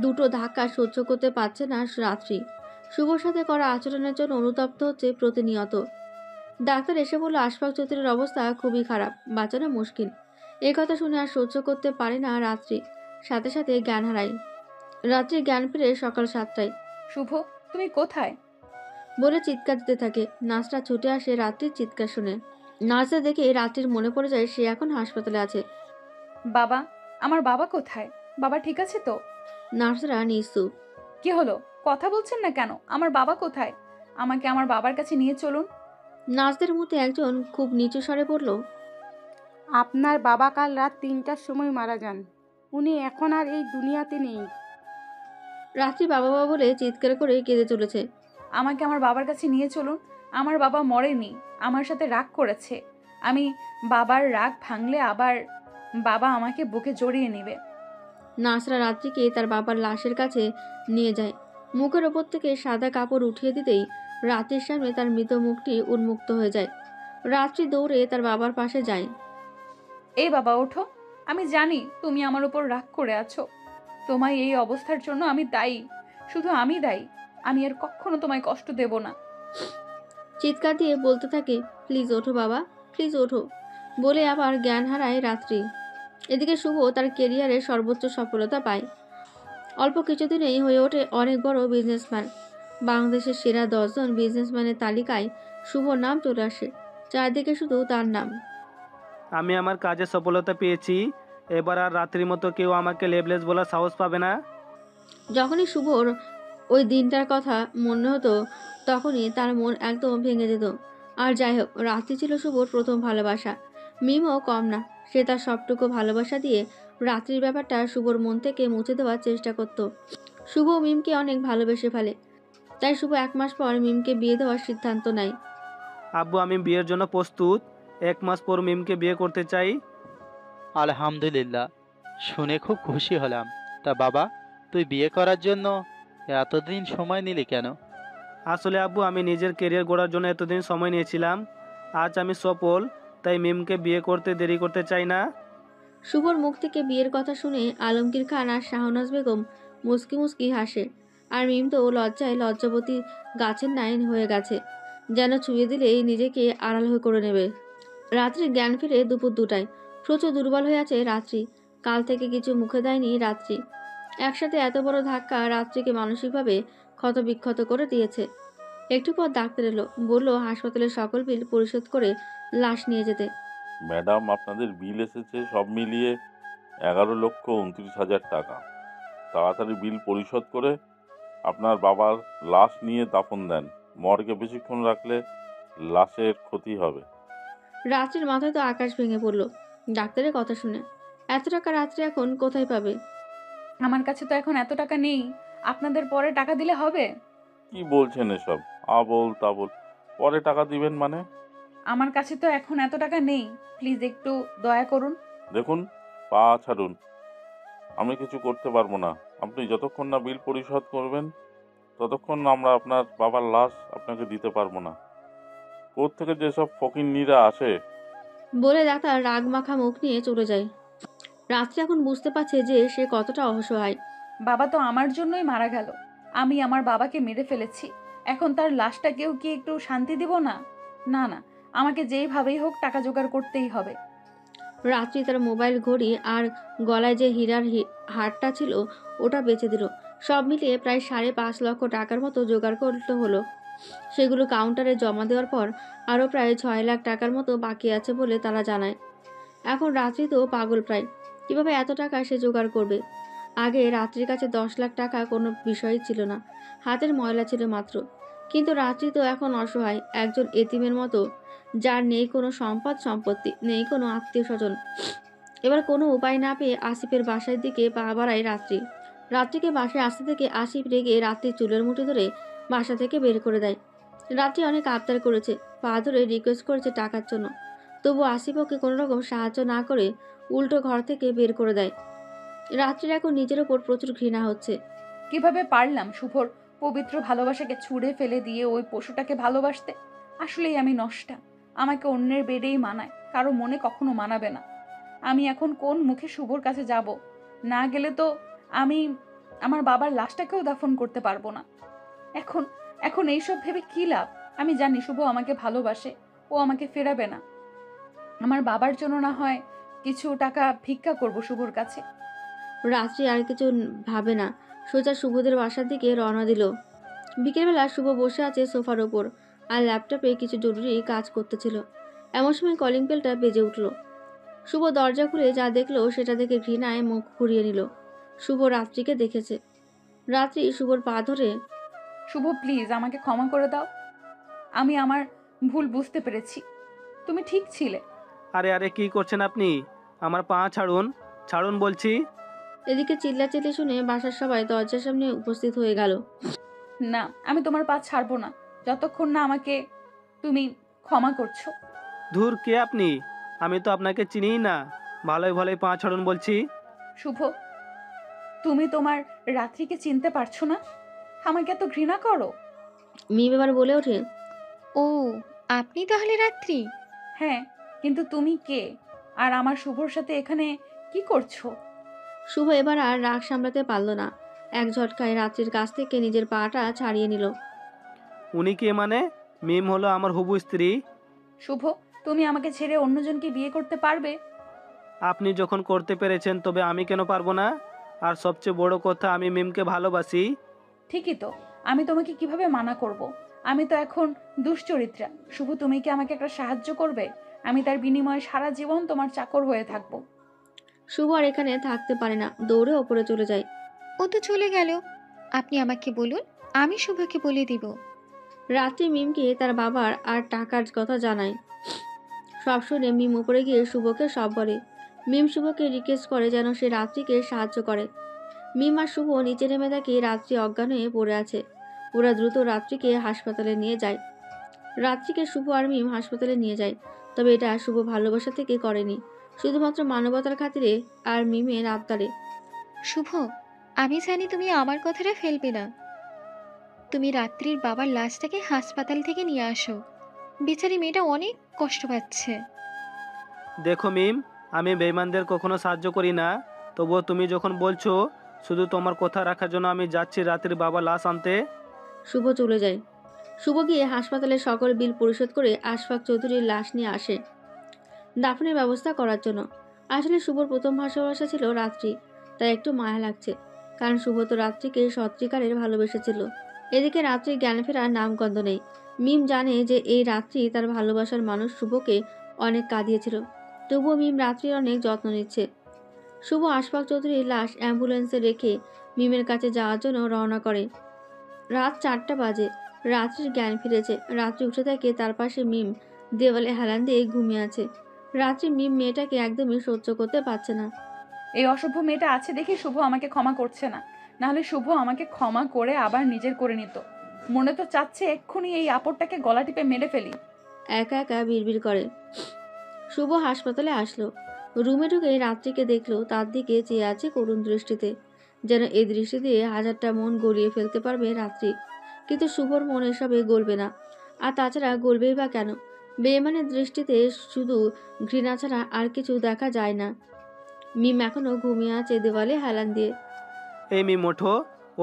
দুটো ধাক্কা সহ্য করতে পারছে না রাত্রি। শুভর সাথে করা আচরণের জন্য অনুতপ্ত হচ্ছে প্রতিনিয়ত। ডাক্তার এসে বলল আশফাক চৌধুরীর অবস্থা খুবই খারাপ, বাঁচানো মুশকিল। এই কথা শুনে আর সহ্য করতে পারে না রাত্রি, সাথে সাথে জ্ঞান হারায়। রাত্রি জ্ঞান ফিরে সকাল 7টায়। শুভ, তুমি কোথায়? বলে চিৎকার দিতে থাকে। নার্সরা ছুটে আসে রাত্রির চিৎকার শুনে। নার্সরা দেখে রাত্রির মনে পড়ে যায় সে এখন হাসপাতালে আছে। বাবা, আমার বাবা কোথায়? বাবা ঠিক আছে তো? নার্সরা নিশ্চুপ। কি হলো, কথা বলছেন না কেন? আমার বাবা কোথায়? আমাকে আমার বাবার কাছে নিয়ে চলুন। নার্সদের মধ্যে একজন খুব নিচু স্বরে বলল, আপনার বাবা কাল রাত 3টার সময় মারা যান। উনি এখন আর এই দুনিয়াতে নেই। রাত্রি বাবা বাবা বলে চিৎকার করে কেঁদে চলেছে। আমাকে আমার বাবার কাছে নিয়ে চলুন। আমার বাবা মরেনি, আমার সাথে রাগ করেছে। আমি বাবার রাগ ভাঙলে আবার বাবা আমাকে বুকে জড়িয়ে নেবে। নার্সরা রাত্রিকে তার বাবার লাশের কাছে নিয়ে যায়। মুখের ওপর থেকে সাদা কাপড় উঠিয়ে দিতেই রাত্রির সামনে তার মৃত মুখটি উন্মুক্ত হয়ে যায়। রাত্রি দৌড়ে তার বাবার পাশে যায়। এই বাবা ওঠো, আমি জানি তুমি আমার উপর রাগ করে আছো। তোমায় এই অবস্থার জন্য আমি দায়ী, শুধু আমি দায়ী। আমি আর কখনো তোমায় কষ্ট দেব না। চিৎকার দিয়ে বলতে থাকে, প্লিজ ওঠো বাবা, প্লিজ ওঠো, বলে আবার জ্ঞান হারায় রাত্রি। এদিকে শুভ তার কেরিয়ারে সর্বোচ্চ সফলতা পায়। অল্প কিছুদিনেই হয়ে ওঠে অনেক বড় বিজনেসম্যান। বাংলাদেশের সেরা 10 জন বিজনেসম্যানের তালিকায় শুভর নাম চলে আসে। চারদিকে শুধু তার নাম। আমি আমার কাজে সফলতা পেয়েছি, এবার আর রাত্রির মতো কেউ আমাকে লেবলেস বলার সাহস পাবে না। যখনই শুভর ওই দিনটার কথা মনে হতো তখনই তার মন একদম ভেঙে যেত। আর যাই হোক, রাত্রি ছিল শুভর প্রথম ভালোবাসা। মিমও কম না, সে তার সবটুকু ভালোবাসা দিয়ে রাত্রির ব্যাপারটা শুভর মন থেকে মুছে দেওয়ার চেষ্টা করত। শুভ মিমকে অনেক ভালোবেসে ফেলে, তাই শুভ 1 মাস পর মিমকে বিয়ে দেওয়ার সিদ্ধান্ত নেয়। আব্বু, আমি বিয়ের জন্য প্রস্তুত। 1 মাস পর মিমকে বিয়ে করতে চাই। আলহামদুলিল্লাহ, শুনে খুব খুশি হলাম। তা বাবা, তুই বিয়ে করার জন্য এতদিন সময় নিলি কেন? আসলে আব্বু, আমি নিজের কেরিয়ার গড়ার জন্য এতদিন সময় নিয়েছিলাম। আজ আমি সফল, তাই মিমকে বিয়ে করতে দেরি করতে চাই না। শুভর মুখ থেকে বিয়ের কথা শুনে আলমগীর খান আর শাহনাজ বেগম মুস্কি মুস্কি হাসে। আর মিম তো লজ্জায় লজ্জাবতী গাছের ন্যায় হয়ে গেছে, যেন ছুঁয়ে দিলেই নিজেকে আড়াল হয়ে করে নেবে। রাত্রে জ্ঞান ফিরে দুপুর 2টায়। প্রচুর দুর্বল হয়ে আছে রাত্রি। কাল থেকে কিছু মুখে দেয়নি রাত্রি। একসাথে এত বড় ধাক্কা রাত্রিকে মানসিকভাবে ক্ষতবিক্ষত করে দিয়েছে। একটু পর ডাক্তার এলো, বলল হাসপাতালের সকল বিল পরিশোধ করে লাশ নিয়ে যেতে। ম্যাডাম, আপনাদের বিল এসেছে সব মিলিয়ে 11,29,000 টাকা। তাড়াতাড়ি বিল পরিশোধ করে আপনার বাবার লাশ নিয়ে দাফন দেন। মর্গে বেশিক্ষণ রাখলে লাশের ক্ষতি হবে। রাত্রির মাথায় তো আকাশ ভেঙে পড়ল ডাক্তারের কথা শুনে। এত টাকা রাত্রি এখন কোথায় পাবে? আমার কাছে তো এখন এত টাকা নেই। আপনাদের পরে টাকা দিলে হবে? কি বলছেন এসব আবোল তাবোল? পরে টাকা দিবেন মানে? আমার কাছে তো এখন এত টাকা নেই, প্লিজ একটু দয়া করুন। দেখুন, পা ছাড়ুন। আমি কিছু করতে পারবো না। আপনি যতক্ষণ না বিল পরিশোধ করবেন ততক্ষণ আমরা আপনার বাবার লাশ আপনাকে দিতে পারবো না। কোত্থেকে যেসব ফকিন্নিরা আসে। বলে ডাক্তার রাগ মাখা মুখ নিয়ে চলে যায়। রাত্রি এখন বুঝতে পারছে যে সে কতটা অসহায়। বাবা তো আমার জন্যই মারা গেল। আমি আমার বাবাকে মেরে ফেলেছি। এখন তার লাশটাকেও কি একটু শান্তি দিব না? না না, আমাকে যেইভাবেই হোক টাকা জোগাড় করতেই হবে। রাত্রি তার মোবাইল ঘড়ি আর গলায় যে হীরার হারটা ছিল ওটা বেচে দিল। সব মিলিয়ে প্রায় 5.5 লক্ষ টাকার মতো জোগাড় করতে হলো। সেগুলো কাউন্টারে জমা দেওয়ার পর আরও প্রায় 6 লাখ টাকার মতো বাকি আছে বলে তারা জানায়। এখন রাত্রি তো পাগল প্রায়, কীভাবে এত টাকা সে জোগাড় করবে? আগে রাত্রির কাছে 10 লাখ টাকা কোনো বিষয়ই ছিল না, হাতের ময়লা ছিল মাত্র। কিন্তু রাত্রি তো এখন অসহায়, একজন এতিমের মতো, যার নেই কোনো সম্পত্তি, নেই কোনো আত্মীয় স্বজন। এবার কোনো উপায় না পেয়ে আসিফের বাসার দিকে পা বাড়ায় রাত্রি। রাত্রিকে বাসায় আসতে থেকে আসিফ রেগে রাত্রির চুলের মুঠি ধরে বাসা থেকে বের করে দেয়। রাত্রি অনেক আবদার করেছে, পা ধরে রিকোয়েস্ট করেছে টাকার জন্য, তবু আসিফ ওকে কোনো রকম সাহায্য না করে উল্টো ঘর থেকে বের করে দেয়। রাত্রির এখন নিজের ওপর প্রচুর ঘৃণা হচ্ছে। কিভাবে পারলাম শুভর পবিত্র ভালোবাসাকে ছুঁড়ে ফেলে দিয়ে ওই পশুটাকে ভালোবাসতে? আসলেই আমি নষ্টা। আমাকে অন্যের বেডেই মানায়, কারো মনে কখনো মানাবে না। আমি এখন কোন মুখে শুভর কাছে যাব? না গেলে তো আমি আমার বাবার লাশটাকেও দাফন করতে পারবো না। এখন এখন এইসব ভেবে কি লাভ? আমি জানি শুভ আমাকে ভালোবাসে, ও আমাকে ফেরাবে না। আমার বাবার জন্য না হয় কিছু টাকা ভিক্ষা করব শুভর কাছে। রাত্রি আর কিছু ভাবে না, সোজা শুভদের বাসার দিকে রওনা দিল। বিকেলবেলা শুভ বসে আছে সোফার ওপর আর ল্যাপটপে কিছু জরুরি কাজ করতেছিল। এমন সময় কলিং বেলটা বেজে উঠল। শুভ দরজা খুলে যা দেখলো সেটা দেখে ঘৃণায় মুখ ঘুরিয়ে নিল। শুভ রাত্রিকে দেখেছে। রাত্রি শুভর পা ধরে, শুভ প্লিজ আমাকে ক্ষমা করে দাও। আমি আমার ভুল বুঝতে পেরেছি। তুমি ঠিক ছিলে। আরে আরে কি করছেন আপনি? আমার পা ছাড়ুন, ছাড়ুন বলছি। এদিকে চিল্লাচিল্লি শুনে বাসার সবাই দরজার সামনে উপস্থিত হয়ে গেল। না, আমি তোমার পা ছাড়বো না যতক্ষণ না আমাকে তুমি ক্ষমা করছো। ধুর, কে আপনি? আমি তো আপনাকে চিনিই না। ভালোই ভালোই পা ছাড়ুন বলছি। শুভ, তুমি তোমার রাত্রিকে চিনতে পারছো না? আমাকে এত ঘৃণা করো? মিম এবার বলে ওঠে, ও, আপনি তাহলে রাত্রি? হ্যাঁ, কিন্তু তুমি কে? আর আমার শুভর সাথে এখানে কি করছো? শুভ এবার আর রাগ সামলাতে পারল না, এক ঝটকায় রাত্রির কাছ থেকে নিজের পাটা ছাড়িয়ে নিল। উনি কে মানে? মিম হলো আমার হবু স্ত্রী। শুভ, তুমি আমাকে ছেড়ে অন্যজনকে বিয়ে করতে পারবে? আপনি যখন করতে পেরেছেন তবে আমি কেন পারবো না? আর সবচেয়ে বড় কথা, আমি মিমকে ভালোবাসি। ঠিকই তো, আমি তোমাকে কিভাবে মানা করব? আমি তো এখন দুশ্চরিত্রা। শুভ, তুমি কি আমাকে একটা সাহায্য করবে? আমি তার বিনিময়ে সারা জীবন তোমার চাকর হয়ে থাকবো। শুভ আর এখানে থাকতে পারে না, দৌড়ে ওপরে চলে যায়। ও তো চলে গেল, আপনি আমাকে বলুন, আমি শুভকে বলে দিব। রাত্রি মিমকে তার বাবার আর টাকার কথা জানায়। সব শুনে মিম উপরে গিয়ে শুভকে সব বলে। মিম শুভকে রিকোয়েস্ট করে যেন সে রাত্রিকে সাহায্য করে। মিম আর শুভ নিচে নেমে দেখে রাত্রি অজ্ঞান হয়ে পড়ে আছে। ওরা দ্রুত রাত্রিকে হাসপাতালে নিয়ে যায়। রাত্রিকে শুভ আর মিম হাসপাতালে নিয়ে যায়, তবে এটা শুভ ভালোবাসা থেকে করেনি, শুধুমাত্র মানবতার খাতিরে আর মিমের আবদারে। শুভ, আমি জানি তুমি আমার কথাটা ফেলবে না। তুমি রাত্রির বাবার লাশটাকে হাসপাতাল থেকে নিয়ে আসো। বেচারি মেয়েটা অনেক কষ্ট পাচ্ছে। দেখো মিম, আমি বেঈমানদের কখনো সাহায্য করি না। তবুও তুমি যখন বলছো, শুধু তোমার কথা রাখার জন্য আমি যাচ্ছি রাত্রির বাবা লাশ আনতে। শুভ চলে যায়। শুভ গিয়ে হাসপাতালের সকল বিল পরিশোধ করে আশফাক চৌধুরীর লাশ নিয়ে আসে দাফনের ব্যবস্থা করার জন্য। আসলে শুভর প্রথম ভালোবাসা ছিল রাত্রি, তাই একটু মায়া লাগছে, কারণ শুভ তো রাত্রিকে সত্যিকারের ভালোবেসেছিল। এদিকে রাত্রির জ্ঞান ফেরার নামগন্ধ নেই। মিম জানে যে এই রাত্রি তার ভালোবাসার মানুষ শুভকে অনেক কাঁদিয়েছিল, তবুও মিম রাত্রির অনেক যত্ন নিচ্ছে। শুভ আশফাক চৌধুরীর লাশ অ্যাম্বুলেন্সে রেখে মিমের কাছে যাওয়ার জন্য রওনা করে। রাত 4টা বাজে। রাত্রির জ্ঞান ফিরেছে। রাত্রি উঠে থাকে, তার পাশে মিম দেওয়ালে হেলান দিয়ে ঘুমিয়ে আছে। রাত্রি মিম মেয়েটাকে একদমই সহ্য করতে পারছে না। এই অসভ্য মেয়েটা আছে দেখে শুভ আমাকে ক্ষমা করছে না, নাহলে শুভ আমাকে ক্ষমা করে আবার নিজের করে নিত। মনে তো চাচ্ছে এক্ষুনি এই আপরটাকে গলা টিপে মেরে ফেলি। একা একা বিড়বিড় করে। শুভ হাসপাতালে আসলো। রুমে ঢুকে রাত্রিকে দেখলো, তার দিকে চেয়ে আছে করুণ দৃষ্টিতে, যেন এই দৃষ্টি দিয়ে হাজারটা মন গলিয়ে ফেলতে পারবে রাত্রি। কিন্তু শুভর মন এসবে গলবে না। আর তাছাড়া গলবেই বা কেন? বেইমানের দৃষ্টিতে শুধু ঘৃণা ছাড়া আর কিছু দেখা যায় না। মিম এখনো ঘুমিয়ে আছে দেওয়ালে হেলান দিয়ে। এই মিম ওঠো,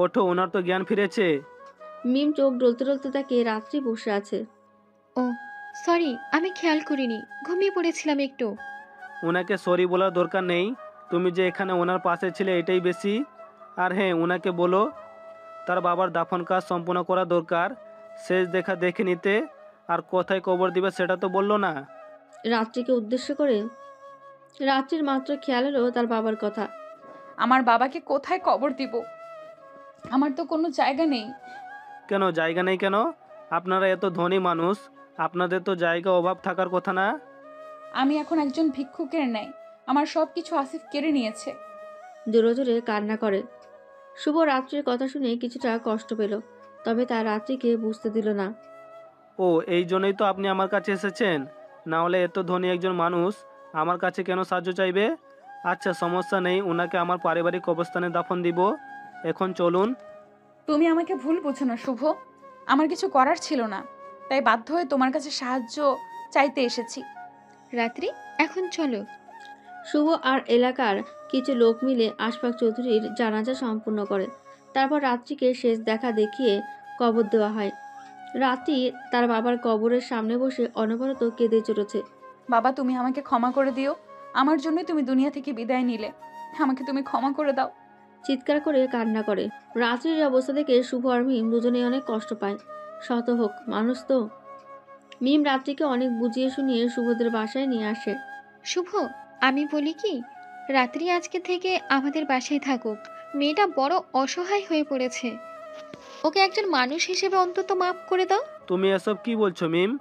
ওঠো, ওনার তো জ্ঞান ফিরেছে। মিম চোখ ডলতে ডলতে তাকে রাত্রি বসে আছে। ও সরি, আমি খেয়াল করিনি, ঘুমিয়ে পড়েছিলাম একটু। ওনাকে সরি বলার দরকার নেই, তুমি যে এখানে ওনার পাশে ছিলে এটাই বেশি। আর হ্যাঁ, ওনাকে বলো তার বাবার দাফন কাজ সম্পূর্ণ করা দরকার, শেষ দেখা দেখে নিতে। আর কোথায় কবর দিবে সেটা তো বললো না। রাত্রিকে উদ্দেশ্য করে রাত্রির মাত্র খেয়াল হলো তার বাবার কথা। আমার বাবাকে কোথায় কবর দিব? আমার তো কোনো জায়গা নেই। কেন জায়গা নেই কেন? আপনারা এত ধনী মানুষ, আপনাদের তো জায়গা অভাব থাকার কথা না? আমি এখন একজন ভিক্ষুকের ন্যায়, আমার সব কিছু আসিফ কেড়ে নিয়েছে। জোরে জোরে কান্না করে। শুভ রাত্রির কথা শুনে কিছুটা কষ্ট পেল, তবে তার রাত্রিকে বুঝতে দিল না। ও, এই জন্যই তো আপনি আমার কাছে এসেছেন, না হলে এত ধনী একজন মানুষ আমার কাছে কেন সাহায্য চাইবে? আচ্ছা সমস্যা নেই, ওনাকে আমার পারিবারিক কবরস্থানে দাফন দিব। এখন চলুন। তুমি আমাকে ভুল বুঝো না শুভ, আমার কিছু করার ছিল না, তাই বাধ্য হয়ে তোমার কাছে সাহায্য চাইতে এসেছি। রাত্রি, এখন চলো। শুভ আর এলাকার কিছু লোক মিলে আশফাক চৌধুরীর জানাজা সম্পূর্ণ করে। তারপর রাত্রিকে শেষ দেখা দেখিয়ে কবর দেওয়া হয়। রাত্রি তার বাবার কবরের সামনে বসে অনবরত কেঁদে চলেছে। বাবা, তুমি আমাকে ক্ষমা করে দিও, আমার জন্যই তুমি দুনিয়া থেকে বিদায় নিলে, আমাকে তুমি ক্ষমা করে দাও। চিৎকার করে কান্না করে। রাত্রির অবস্থা দেখে শুভ আর মিম দুজনেই অনেক কষ্ট পায়। শত হোক, মানুষ তো। মিম রাত্রিকে অনেক বুঝিয়ে শুনিয়ে শুভদের বাসায় নিয়ে আসে। শুভ, আমি বলি কি, রাত্রি আজকে থেকে আমাদের বাসায় থাকুক। মেয়েটা বড় অসহায় হয়ে পড়েছে, ওকে একজন মানুষ হিসেবে অন্তত মাফ করে দাও। তুমি এসব কি বলছো মিম?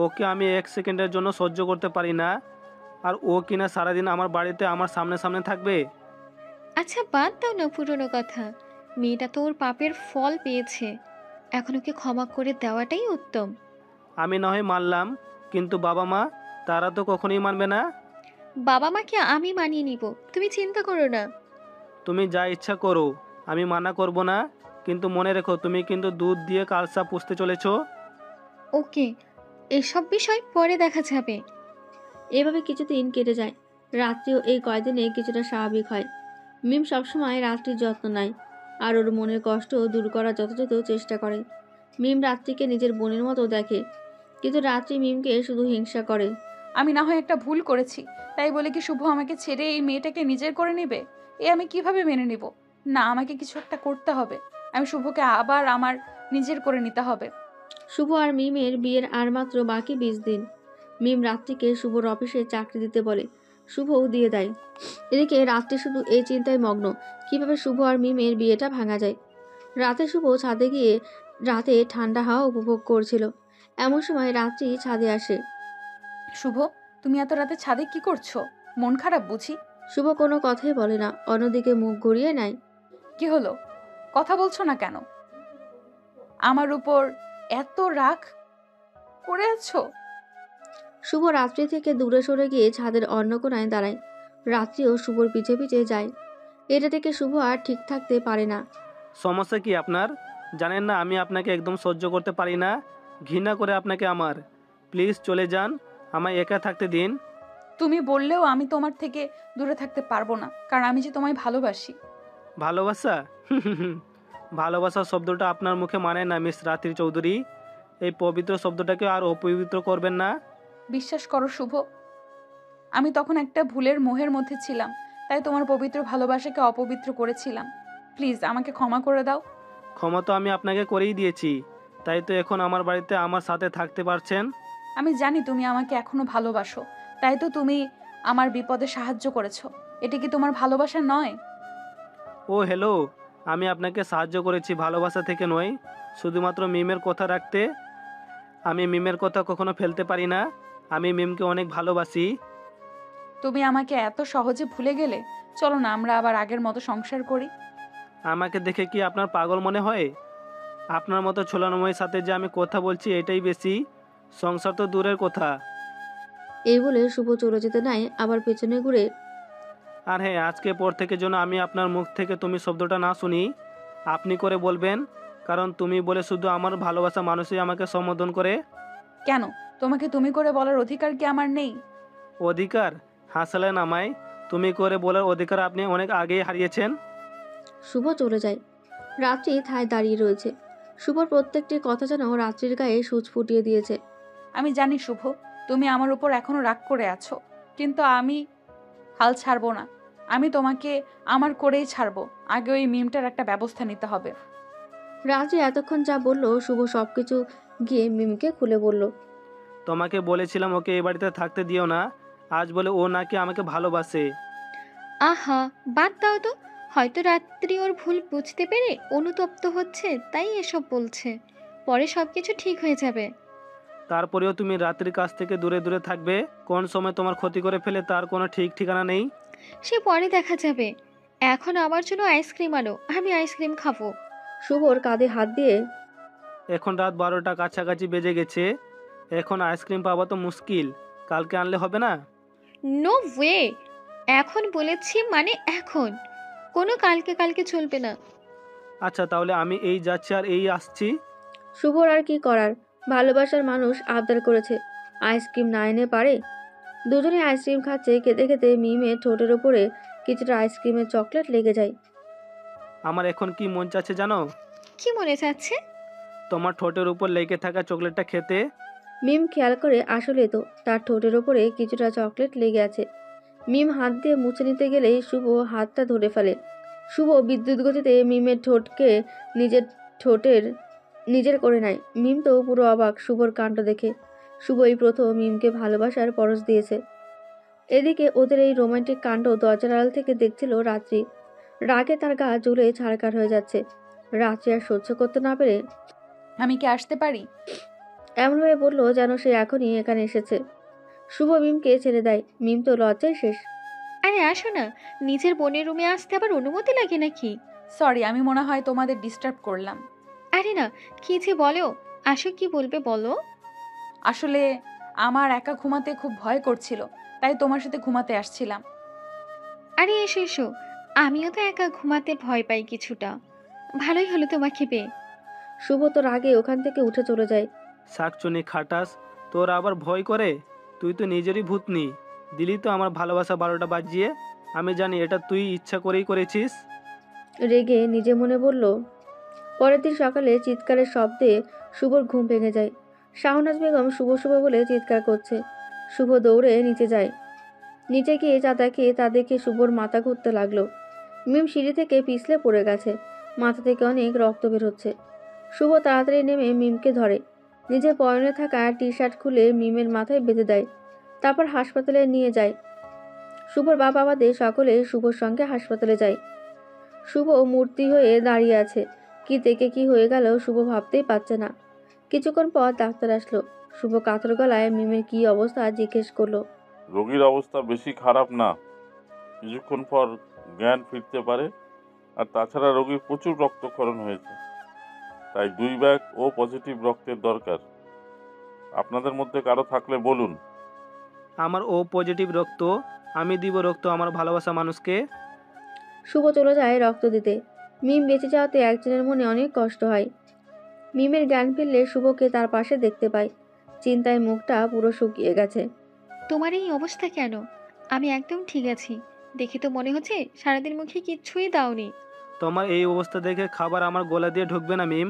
ওকে আমি 1 সেকেন্ডের জন্য সহ্য করতে পারি না, আর ও কিনা সারাদিন আমার বাড়িতে আমার সামনে সামনে থাকবে? আচ্ছা বাদ দাও না পুরনো কথা, মেয়েটা তো ওর পাপের ফল পেয়েছে, এখন ওকে ক্ষমা করে দেওয়াটাই উত্তম। আমি না হয় মানলাম, কিন্তু বাবা মা, তারা তো কখনোই মানবে না। বাবা মাকে আমি মানিয়ে নিব, তুমি চিন্তা করো না। তুমি যা ইচ্ছা করো, আমি মানা করব না, কিন্তু মনে রেখো তুমি কিন্তু দুধ দিয়ে কালসা পুষতে চলেছো। ওকে, এসব বিষয় পরে দেখা যাবে। এভাবে কিছুদিন কেটে যায়। রাত্রিও এই কয়দিনে কিছুটা স্বাভাবিক হয়। মিম সবসময় রাত্রির যত্ন নেয় আর ওর মনের কষ্ট দূর করার যথাযথ চেষ্টা করে। মিম রাত্রিকে নিজের বোনের মতো দেখে, কিন্তু রাত্রি মিমকে শুধু হিংসা করে। আমি না হয় একটা ভুল করেছি, তাই বলে কি শুভ আমাকে ছেড়ে এই মেয়েটাকে নিজের করে নেবে? এ আমি কিভাবে মেনে নিব? না, আমাকে কিছু একটা করতে হবে, আমি শুভকে আবার আমার নিজের করে নিতে হবে। শুভ আর মিমের বিয়ের আর মাত্র বাকি 20 দিন। মিম রাত্রিকে শুভর অফিসে চাকরি দিতে বলে, শুভও দিয়ে দেয়। এদিকে রাত্রি শুধু এই চিন্তায় মগ্ন, কিভাবে শুভ আর মিমের বিয়েটা ভাঙা যায়। রাতে শুভ ছাদে গিয়ে রাতে ঠান্ডা হাওয়া উপভোগ করছিল। এমন সময় রাত্রি ছাদে আসে। শুভ, তুমি এত রাতে ছাদে কি করছো? মন খারাপ বুঝি? শুভ কোনো কথাই বলে না, অন্যদিকে মুখ ঘুরিয়ে নেয়। কি হলো, কথা বলছো না কেন? আমার উপর এত রাগ করে আছো? শুভ রাত্রি থেকে দূরে সরে গিয়ে ছাদের অন্য কোণায় দাঁড়ায়। রাত্রিও শুভর পিছে পিছে যায়। এটা থেকে শুভ আর ঠিক থাকতে পারে না। সমস্যা কি আপনার? জানেন না আমি আপনাকে একদম সহ্য করতে পারি না, ঘৃণা করে আপনাকে আমার। প্লিজ চলে যান, আমায় একা থাকতে দিন। তুমি বললেও আমি তোমার থেকে দূরে থাকতে পারবো না, কারণ আমি যে তোমায় ভালোবাসি। ভালোবাসা? ভালোবাসা শব্দটা আপনার মুখে মানে না মিস রাত্রি চৌধুরী। এই পবিত্র শব্দটাকে আর অপবিত্র করবেন না। বিশ্বাস করো শুভ, আমি তখন একটা ভুলের মোহের মধ্যে ছিলাম, তাই তোমার পবিত্র ভালোবাসাকে অপবিত্র করেছিলাম। প্লিজ আমাকে ক্ষমা করে দাও। ক্ষমা তো আমি আপনাকে করেই দিয়েছি, তাই তো এখন আমার বাড়িতে আমার সাথে থাকতে পারছেন। আমি জানি তুমি আমাকে এখনো ভালোবাসো, তাই তো তুমি আমার বিপদে সাহায্য করেছো। এটা কি তোমার ভালোবাসা নয়? ও হ্যালো, আমি আপনাকে সাহায্য করেছি ভালোবাসা থেকে নয়, শুধুমাত্র মিমের কথা রাখতে। আমি মিমের কথা কখনো ফেলতে পারি না। আমি মিমকে অনেক ভালোবাসি। তুমি আমাকে এত সহজে ভুলে গেলে? চলো না আমরা আবার আগের মতো সংসার করি। আমাকে দেখে কি আপনার পাগল মনে হয়? আপনার মতো ছোলানোময়ের সাথে যে আমি কথা বলছি এটাই বেশি, সংসার তো দূরের কথা। এই বলে শুভ চলে যেতে নাই আবার পেছনে ঘুরে আর হ্যাঁ, আজকে পর থেকে যেন আমি আপনার মুখ থেকে তুমি শব্দটা না শুনি, আপনি করে বলবেন, কারণ তুমি বলে শুধু আমার ভালোবাসা মানুষই আমাকে সম্বোধন করে। কেন? তোমাকে তুমি করে বলার অধিকার কি আমার নেই? অধিকার? হাসালেন আমায়। তুমি করে বলার অধিকার আপনি অনেক আগেই হারিয়েছেন। শুভ চলে যায়। রাত্রি থায় দাঁড়িয়ে রয়েছে। শুভর প্রত্যেকটি কথা যেন রাত্রির গায়ে সূচ ফুটিয়ে দিয়েছে। আমি জানি শুভ, তুমি আমার উপর এখনো রাগ করে আছো, কিন্তু আমি হাল ছাড়বো না। আমি তোমাকে আমার করেই ছাড়বো। আগে ওই মিমটার একটা ব্যবস্থা নিতে হবে। রাত্রি এতক্ষণ যা বলল শুভ সবকিছু গিয়ে মিমকে খুলে বলল। তোমাকে বলেছিলাম ওকে এই বাড়িতে থাকতে দিও না, আজ বলে ও নাকি আমাকে ভালোবাসে। আহা, বাদ দাও তো। হয়তো রাত্রি ওর ভুল বুঝতে পেরে অনুতপ্ত হচ্ছে, তাই এসব বলছে। পরে সবকিছু ঠিক হয়ে যাবে। তারপরেও তুমি রাত্রির কাছ থেকে দূরে দূরে থাকবে। কোন সময় তোমার ক্ষতি করে ফেলে তার কোনো ঠিক ঠিকানা নেই। সে পরে দেখা যাবে। এখন আমার জন্য আইসক্রিম আনো, আমি আইসক্রিম খাবো। শুভর কাঁধে হাত দিয়ে এখন রাত 12টা কাছাকাছি বেজে গেছে, এখন আইসক্রিম পাওয়া তো মুশকিল। কালকে আনলে হবে না? নো ওয়ে, এখন বলেছি মানে এখন। কোনো কালকে কালকে চলবে না। আচ্ছা তাহলে আমি এই যাচ্ছি আর এই আসছি। শুভর আর কি করার, ভালোবাসার মানুষ আবদার করেছে, আইসক্রিম না এনে পারে। দুজনে আইসক্রিম খাচ্ছে, খেতে খেতে মিমের ঠোঁটের ওপরে কিছুটা আইসক্রিমের চকলেট লেগে যায়। আমার এখন কি মন চাচ্ছে জানো? কি মনে চাচ্ছে? তোমার ঠোঁটের উপর লেগে থাকা চকলেটটা খেতে। মিম খেয়াল করে আসলে তো তার ঠোঁটের ওপরে কিছুটা চকলেট লেগে আছে। মিম হাত দিয়ে মুছে নিতে গেলেই শুভ হাতটা ধরে ফেলে। শুভ বিদ্যুৎ গতিতে মিমের ঠোঁটকে নিজের করে নেয়। মিম তো পুরো অবাক শুভর কাণ্ড দেখে। শুভই প্রথম মিমকে ভালোবাসার পরশ দিয়েছে। এদিকে ওদের এই রোমান্টিক কাণ্ড দরজার আড়াল থেকে দেখছিল রাত্রি। রাগে তার গা জ্বলে ছারকার হয়ে যাচ্ছে। রাত্রি আর সহ্য করতে না পেরে আমি কি আসতে পারি? এমনভাবে বলল যেন সে এখনই এখানে এসেছে। শুভ মিমকে ছেড়ে দেয়। মিম তো লজ্জায় শেষ। আরে আসো না, নিজের বোনের রুমে আসতে আবার অনুমতি লাগে নাকি? সরি, আমি মনে হয় তোমাদের ডিস্টার্ব করলাম। আরে না, কি যে বলো। আসো, কি বলবে বলো। আসলে আমার একা ঘুমাতে খুব ভয় করছিল, তাই তোমার সাথে ঘুমাতে আসছিলাম। আরে এসো এসো, আমিও তো একা ঘুমাতে ভয় পাই কিছুটা। ভালোই হলো তোমাকে পেয়ে। শুভ তো রাগে ওখান থেকে উঠে চলে যায়। শাকচুনি খাটাস, তোর আবার ভয় করে? তুই তো নিজেরই ভূতনি। দিলি তো আমার ভালোবাসা 12টা বাজিয়ে। আমি জানি এটা তুই ইচ্ছা করেই করেছিস। রেগে নিজে মনে বলল। পরের দিন সকালে চিৎকারের শব্দে শুভর ঘুম ভেঙে যায়। শাহনাজ বেগম শুভ শুভ বলে চিৎকার করছে। শুভ দৌড়ে নিচে যায়। নিচে গিয়ে যা দেখে তা দেখে শুভর মাথা ঘুরতে লাগলো। মিম সিঁড়ি থেকে পিছলে পড়ে গেছে, মাথা থেকে অনেক রক্ত বের হচ্ছে। শুভ তাড়াতাড়ি নেমে মিমকে ধরে, নিজের পরনে থাকা টি শার্ট খুলে মিমের মাথায় বেঁধে দেয়। তারপর হাসপাতালে নিয়ে যায়। শুভর বাবা বাদে সকলে শুভর সঙ্গে হাসপাতালে যায়। শুভ মূর্তি হয়ে দাঁড়িয়ে আছে। কি থেকে কি হয়ে গেল শুভ ভাবতেই পারছে না। কিছুক্ষণ পর ডাক্তার আসলো। শুভ কাতর গলায় মিমের কি অবস্থা জিজ্ঞেস করলো। রোগীর অবস্থা বেশি খারাপ না, কিছুক্ষণ পর জ্ঞান ফিরতে পারে। আর তাছাড়া রোগীর প্রচুর রক্তক্ষরণ হয়েছে, তাই 2 ব্যাগ ও পজিটিভ রক্তের দরকার। আপনাদের মধ্যে কারো থাকলে বলুন। আমার ও পজিটিভ রক্ত, আমি দিব রক্ত আমার ভালোবাসা মানুষকে। শুভ চলে যায় রক্ত দিতে। মিম বেঁচে যাওয়াতে একজনের মনে অনেক কষ্ট হয়। মিমের জ্ঞান ফিরলে শুভকে তার পাশে দেখতে পায়। চিন্তায় মুখটা পুরো শুকিয়ে গেছে। তোমার এই অবস্থা কেন? আমি একদম ঠিক আছি। দেখে তো মনে হচ্ছে সারাদিন মুখে কিচ্ছুই দাওনি। তোমার এই অবস্থা দেখে খাবার আমার গলা দিয়ে ঢুকবে না মিম।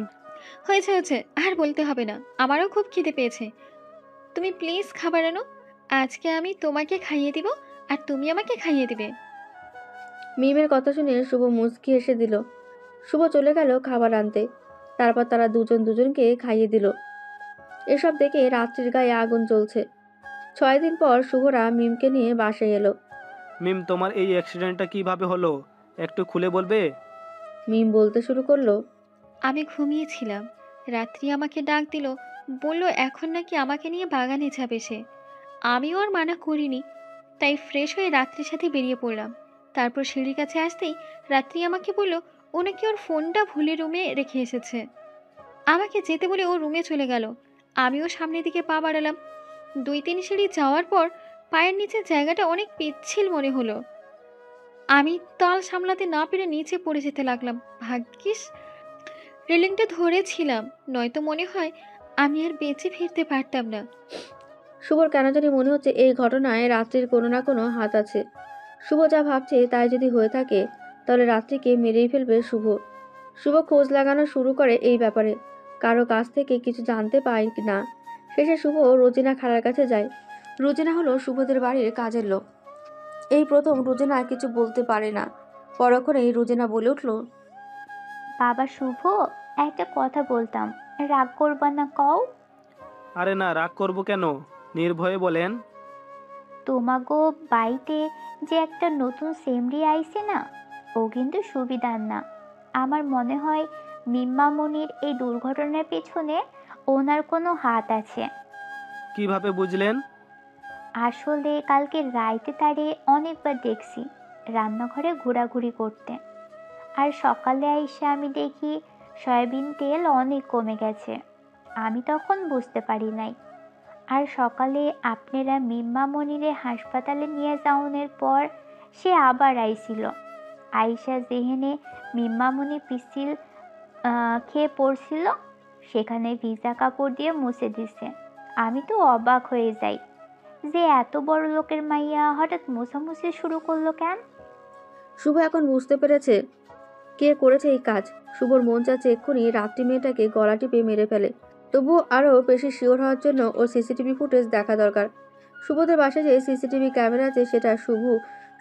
হয়েছে হয়েছে, আর বলতে হবে না। আমারও খুব খিদে পেয়েছে। তুমি প্লিজ খাবার আনো। আজকে আমি তোমাকে খাইয়ে দিব আর তুমি আমাকে খাইয়ে দিবে। মিমের কথা শুনে শুভ মুচকি হেসে দিল। শুভ চলে গেল খাবার আনতে। তারপর তারা দুজন দুজনকে খাইয়ে দিল। এসব দেখে রাত্রির গায়ে আগুন জ্বলছে। 6 দিন পর শুভরা মিমকে নিয়ে বাসায় এলো। মিম, তোমার এই অ্যাক্সিডেন্টটা কিভাবে হলো একটু খুলে বলবে? মিম বলতে শুরু করলো। আমি ঘুমিয়েছিলাম, রাত্রি আমাকে ডাক দিল, বলল এখন নাকি আমাকে নিয়ে বাগানে যাবে সে। আমিও আর মানা করিনি, তাই ফ্রেশ হয়ে রাত্রির সাথে বেরিয়ে পড়লাম। তারপর সিঁড়ির কাছে আসতেই রাত্রি আমাকে বলল ও নাকি ওর ফোনটা ভুলে রুমে রেখে এসেছে। আমাকে যেতে বলে ও রুমে চলে গেল। আমিও সামনের দিকে পা বাড়ালাম। 2-3 সিঁড়ি যাওয়ার পর পায়ের নিচে জায়গাটা অনেক পিচ্ছিল মনে হলো। আমি তাল সামলাতে না পেরে নিচে পড়ে যেতে লাগলাম। ভাগ্যিস রেলিংটা ধরেছিলাম, নয়তো মনে হয় আমি আর বেঁচে ফিরতে পারতাম না। শুভর কেন জানি মনে হচ্ছে এই ঘটনায় রাত্রির কোনো না কোনো হাত আছে। শুভ যা ভাবছে তাই যদি হয়ে থাকে তাহলে রাত্রিকে মেরেই ফেলবে শুভ। শুভ খোঁজ লাগানো শুরু করে এই ব্যাপারে, কারো কাছ থেকে কিছু জানতে পায় না। শেষে শুভ রোজিনা খালার কাছে যায়। রোজিনা হলো শুভদের বাড়ির কাজের লোক। এই প্রথম রোজিনা কিছু বলতে পারে না। পরক্ষণেই রোজিনা বলে উঠল, বাবা শুভ, একটা কথা বলতাম, রাগ করবা না কও? আরে না, রাগ করব কেন, নির্ভয়ে বলেন। তোমাগো বাড়িতে যে একটা নতুন সেমরি আইছে না, ও কিন্তু সুবিধার না। আমার মনে হয় মিম্মামনির এই দুর্ঘটনার পেছনে ওনার কোনো হাত আছে। কিভাবে বুঝলেন? আসলে কালকে রাইতে তারে অনেকবার দেখছি রান্নাঘরে ঘোরাঘুরি করতে, আর সকালে আইসা আমি দেখি সয়াবিন তেল অনেক কমে গেছে। আমি তখন বুঝতে পারি নাই। আর সকালে আপনারা মিম্মামনিরে হাসপাতালে নিয়ে যাওয়ার পর সে আবার আইছিল। আইসা যেহেনে মিম্মামনি পিছিল খেয়ে পড়ছিল, সেখানে ভিজা কাপড় দিয়ে মুছে দিছে। আমি তো অবাক হয়ে যাই যে এত বড় লোকের মাইয়া হঠাৎ মোছামুছি শুরু করলো কেন। শুভ এখন বুঝতে পেরেছে কে করেছে এই কাজ। শুভর মন চাচ্ছে এক্ষুনি রাত্রি মেয়েটাকে গলা টিপে মেরে ফেলে। তবুও আরও বেশি শিওর হওয়ার জন্য ওর সিসিটিভি ফুটেজ দেখা দরকার। শুভদের বাসায় যে সিসিটিভি ক্যামেরা আছে সেটা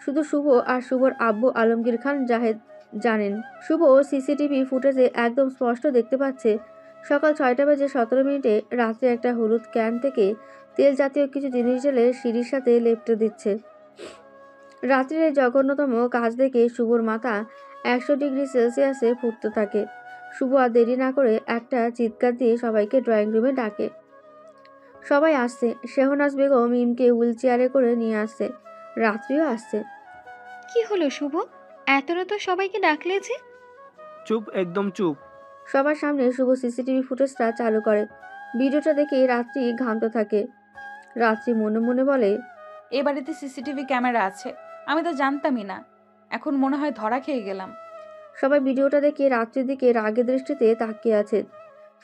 শুধু শুভ আর শুভর আব্বু আলমগীর খান জাহেদ জানেন। শুভ সিসিটিভি ফুটেজে একদম স্পষ্ট দেখতে পাচ্ছে সকাল 6:17 রাত্রে একটা হলুদ ক্যান থেকে তেল জাতীয় কিছু জিনিস ঢেলে সিঁড়ির সাথে লেপ্টে দিচ্ছে। রাত্রির জঘন্যতম কাজ দেখে শুভর মাথা 100 ডিগ্রি সেলসিয়াসে ফুটতে থাকে। শুভ আর দেরি না করে একটা চিৎকার দিয়ে সবাইকে ড্রয়িং রুমে ডাকে। সবাই আসছে। শেহনাজ বেগম মিমকে হুইল চেয়ারে করে নিয়ে আসছে। রাত্রিও আসছে। কি হলো শুভ, এত রাত সবাইকে ডাকলে যে? চুপ, একদম চুপ। সবার সামনে শুভ সিসিটিভি ফুটেজটা চালু করে। ভিডিওটা দেখে রাত্রি ঘামতে থাকে। রাত্রি মনে মনে বলে, এ বাড়িতে সিসিটিভি ক্যামেরা আছে, আমি তো জানতামই না। এখন মনে হয় ধরা খেয়ে গেলাম। সবাই ভিডিওটা দেখে রাত্রির দিকে রাগের দৃষ্টিতে তাকিয়ে আছে।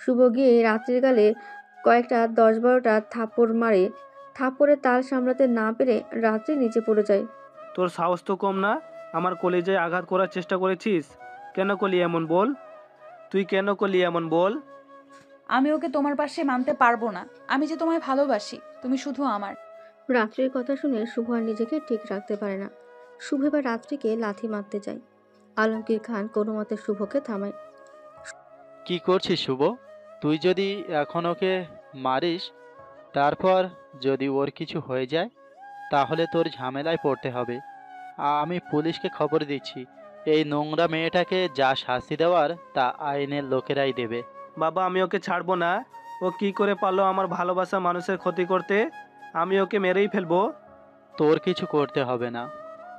শুভ গিয়ে রাত্রির গালে কয়েকটা 10-12টা থাপ্পড় মারে। থাপ্পড়ের তাল সামলাতে না পেরে রাত্রি নিচে পড়ে যায়। তোর সাহস তো কম না, আমার কলেজায় আঘাত করার চেষ্টা করেছিস। কেন করলি এমন বল? তুই কেন করলি এমন বল? আমি ওকে তোমার পাশে মানতে পারবো না। আমি যে তোমায় ভালোবাসি, তুমি শুধু আমার। রাত্রির কথা শুনে শুভ আর নিজেকে ঠিক রাখতে পারে না। শুভ এবার রাত্রিকে লাথি মারতে যায়। আলমগীর খান কোনো মতে শুভকে থামায়। কি করছিস শুভ? তুই যদি এখন ওকে মারিস, তারপর যদি ওর কিছু হয়ে যায় তাহলে তোর ঝামেলায় পড়তে হবে। আমি পুলিশকে খবর দিচ্ছি। এই নোংরা মেয়েটাকে যা শাস্তি দেওয়ার তা আইনের লোকেরাই দেবে। বাবা, আমি ওকে ছাড়বো না। ও কি করে পারলো আমার ভালোবাসা মানুষের ক্ষতি করতে? আমি ওকে মেরেই ফেলবো। তোর কিছু করতে হবে না।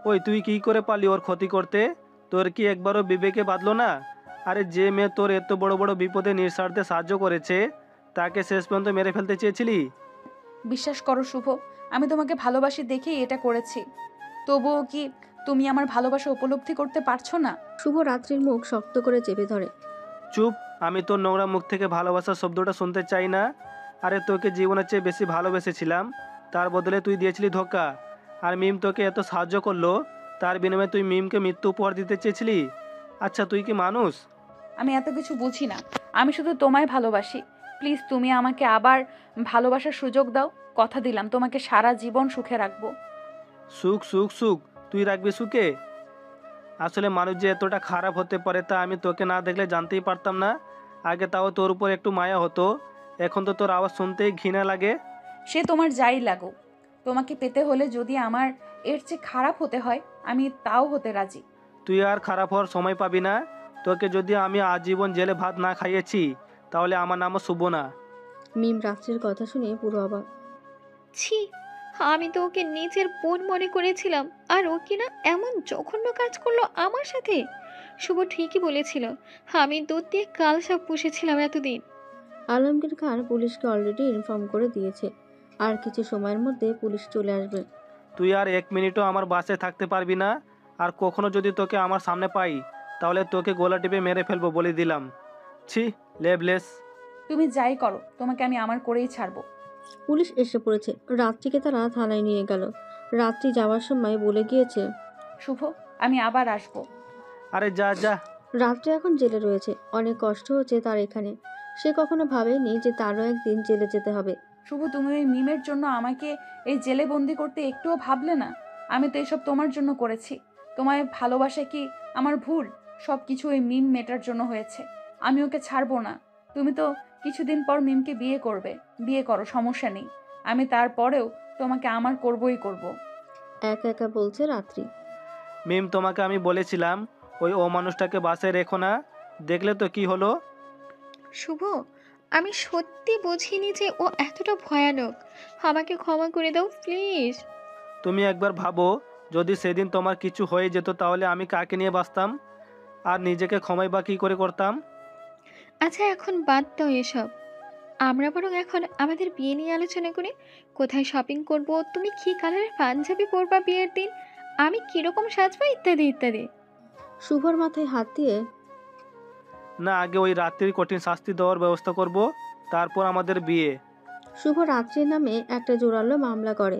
ওই, তুই কি করে পারলি ওর ক্ষতি করতে? তোর কি একবারও বিবেকে বাঁধলো না? আরে যে মেয়ে তোর এত বড় বড় বিপদে নিঃস্বার্থে সাহায্য করেছে, তাকে শেষ পর্যন্ত মেরে ফেলতে চেয়েছিলি? বিশ্বাস করো শুভ, আমি তোমাকে ভালোবাসি দেখেই এটা করেছি। তবুও কি তুমি আমার ভালোবাসা উপলব্ধি করতে পারছো না? শুভ রাত্রির মুখ শক্ত করে চেপে ধরে। চুপ, আমি তোর নোংরা মুখ থেকে ভালোবাসার শব্দটা শুনতে চাই না। আরে তোকে জীবনের চেয়ে বেশি ভালোবেসেছিলাম, তার বদলে তুই দিয়েছিলি ধোকা। আর মিম তোকে এত সাহায্য করলো, তার বিনিময়ে তুই মিমকে মৃত্যু উপহার দিতে চেয়েছিলি। আচ্ছা, তুই কি মানুষ? আমি এত কিছু বুঝি না, আমি শুধু তোমায় ভালোবাসি। প্লিজ তুমি আমাকে আবার ভালোবাসার সুযোগ দাও। কথা দিলাম তোমাকে সারা জীবন সুখে রাখবো। সুখ সুখ সুখ, তুই রাখবি সুখে? আসলে মানুষ যে এতটা খারাপ হতে পারে তা আমি তোকে না দেখলে জানতেই পারতাম না। আগে তাও তোর উপর একটু মায়া হতো, এখন তো তোর আওয়াজ শুনতেই ঘৃণা লাগে। সে তোমার যাই লাগুক, তোমাকে পেতে হলে যদি আমার এর চেয়ে খারাপ হতে হয় আমি তাও হতে রাজি। তুই আর খারাপ হওয়ার সময় পাবি না। তোকে যদি আমি আজীবন জেলে ভাত না খাইয়েছি তাহলে আমার নামও শুভ না। মিম রাত্রির কথা শুনে পুরো অবাক। ছি, আমি তো ওকে নিজের বোন মনে করেছিলাম, আর ও কিনা এমন জঘন্য কাজ করলো আমার সাথে। শুভ ঠিকই বলেছিল, আমি দুধ দিয়ে কাল সাপ পুষেছিলাম এতদিন। আলমগীর খান পুলিশকে অলরেডি ইনফর্ম করে দিয়েছে, আর কিছু সময়ের মধ্যে পুলিশ চলে আসবে। তুই আর 1 মিনিটও আমার বাসে থাকতে পারবি না। আর কখনো যদি তোকে আমার সামনে পাই তাহলে তোকে গলা টিপে মেরে ফেলবো বলে দিলাম। ছি, লেবলেস। তুমি যাই করো, তোমাকে আমি আমার করেই ছাড়বো। পুলিশ এসে পড়েছে। রাত্রিকে তারা থানায় নিয়ে গেল। রাত্রি যাওয়ার সময় বলে গিয়েছে, শুভ, আমি আবার আসবো। আরে যা যা। রাত্রি এখন জেলে রয়েছে, অনেক কষ্ট হচ্ছে তার এখানে। সে কখনো ভাবেনি যে তারও একদিন জেলে যেতে হবে। শুভ, তুমি ওই মিমের জন্য আমাকে এই জেলে বন্দি করতে একটুও ভাবলে না? আমি তো এসব তোমার জন্য করেছি। তোমায় ভালোবাসা কি আমার ভুল? সব কিছু ওই মিম মেটার জন্য হয়েছে। আমি ওকে ছাড়বো না। তুমি তো কিছুদিন পর মিমকে বিয়ে করবে, বিয়ে করো, সমস্যা নেই। আমি তারপরেও তোমাকে আমার করবই করব। একা একা বলছে রাত্রি। মিম, তোমাকে আমি বলেছিলাম ওই অমানুষটাকে বাসে রেখো না, দেখলে তো কি হলো। শুভ, আমি সত্যি বুঝিনি যে ও এতটা ভয়ানক। আমাকে ক্ষমা করে দাও প্লিজ। তুমি একবার ভাবো, যদি সেদিন তোমার কিছু হয়ে যেত তাহলে আমি কাকে নিয়ে বাঁচতাম? আর নিজেকে ক্ষমাই বা কী করে করতাম? আচ্ছা, এখন বাদ দাও এসব। আমরা বরং এখন আমাদের বিয়ে নিয়ে আলোচনা করি। কোথায় শপিং করব, তুমি কি কালারের পাঞ্জাবি পরবা বিয়ের দিন, আমি কিরকম সাজবো, ইত্যাদি ইত্যাদি। শুভর মাথায় হাত দিয়ে, না, আগে ওই রাত্রির কঠিন শাস্তি দেওয়ার ব্যবস্থা করব, তারপর আমাদের বিয়ে। শুভ রাত্রির নামে একটা জোরালো মামলা করে।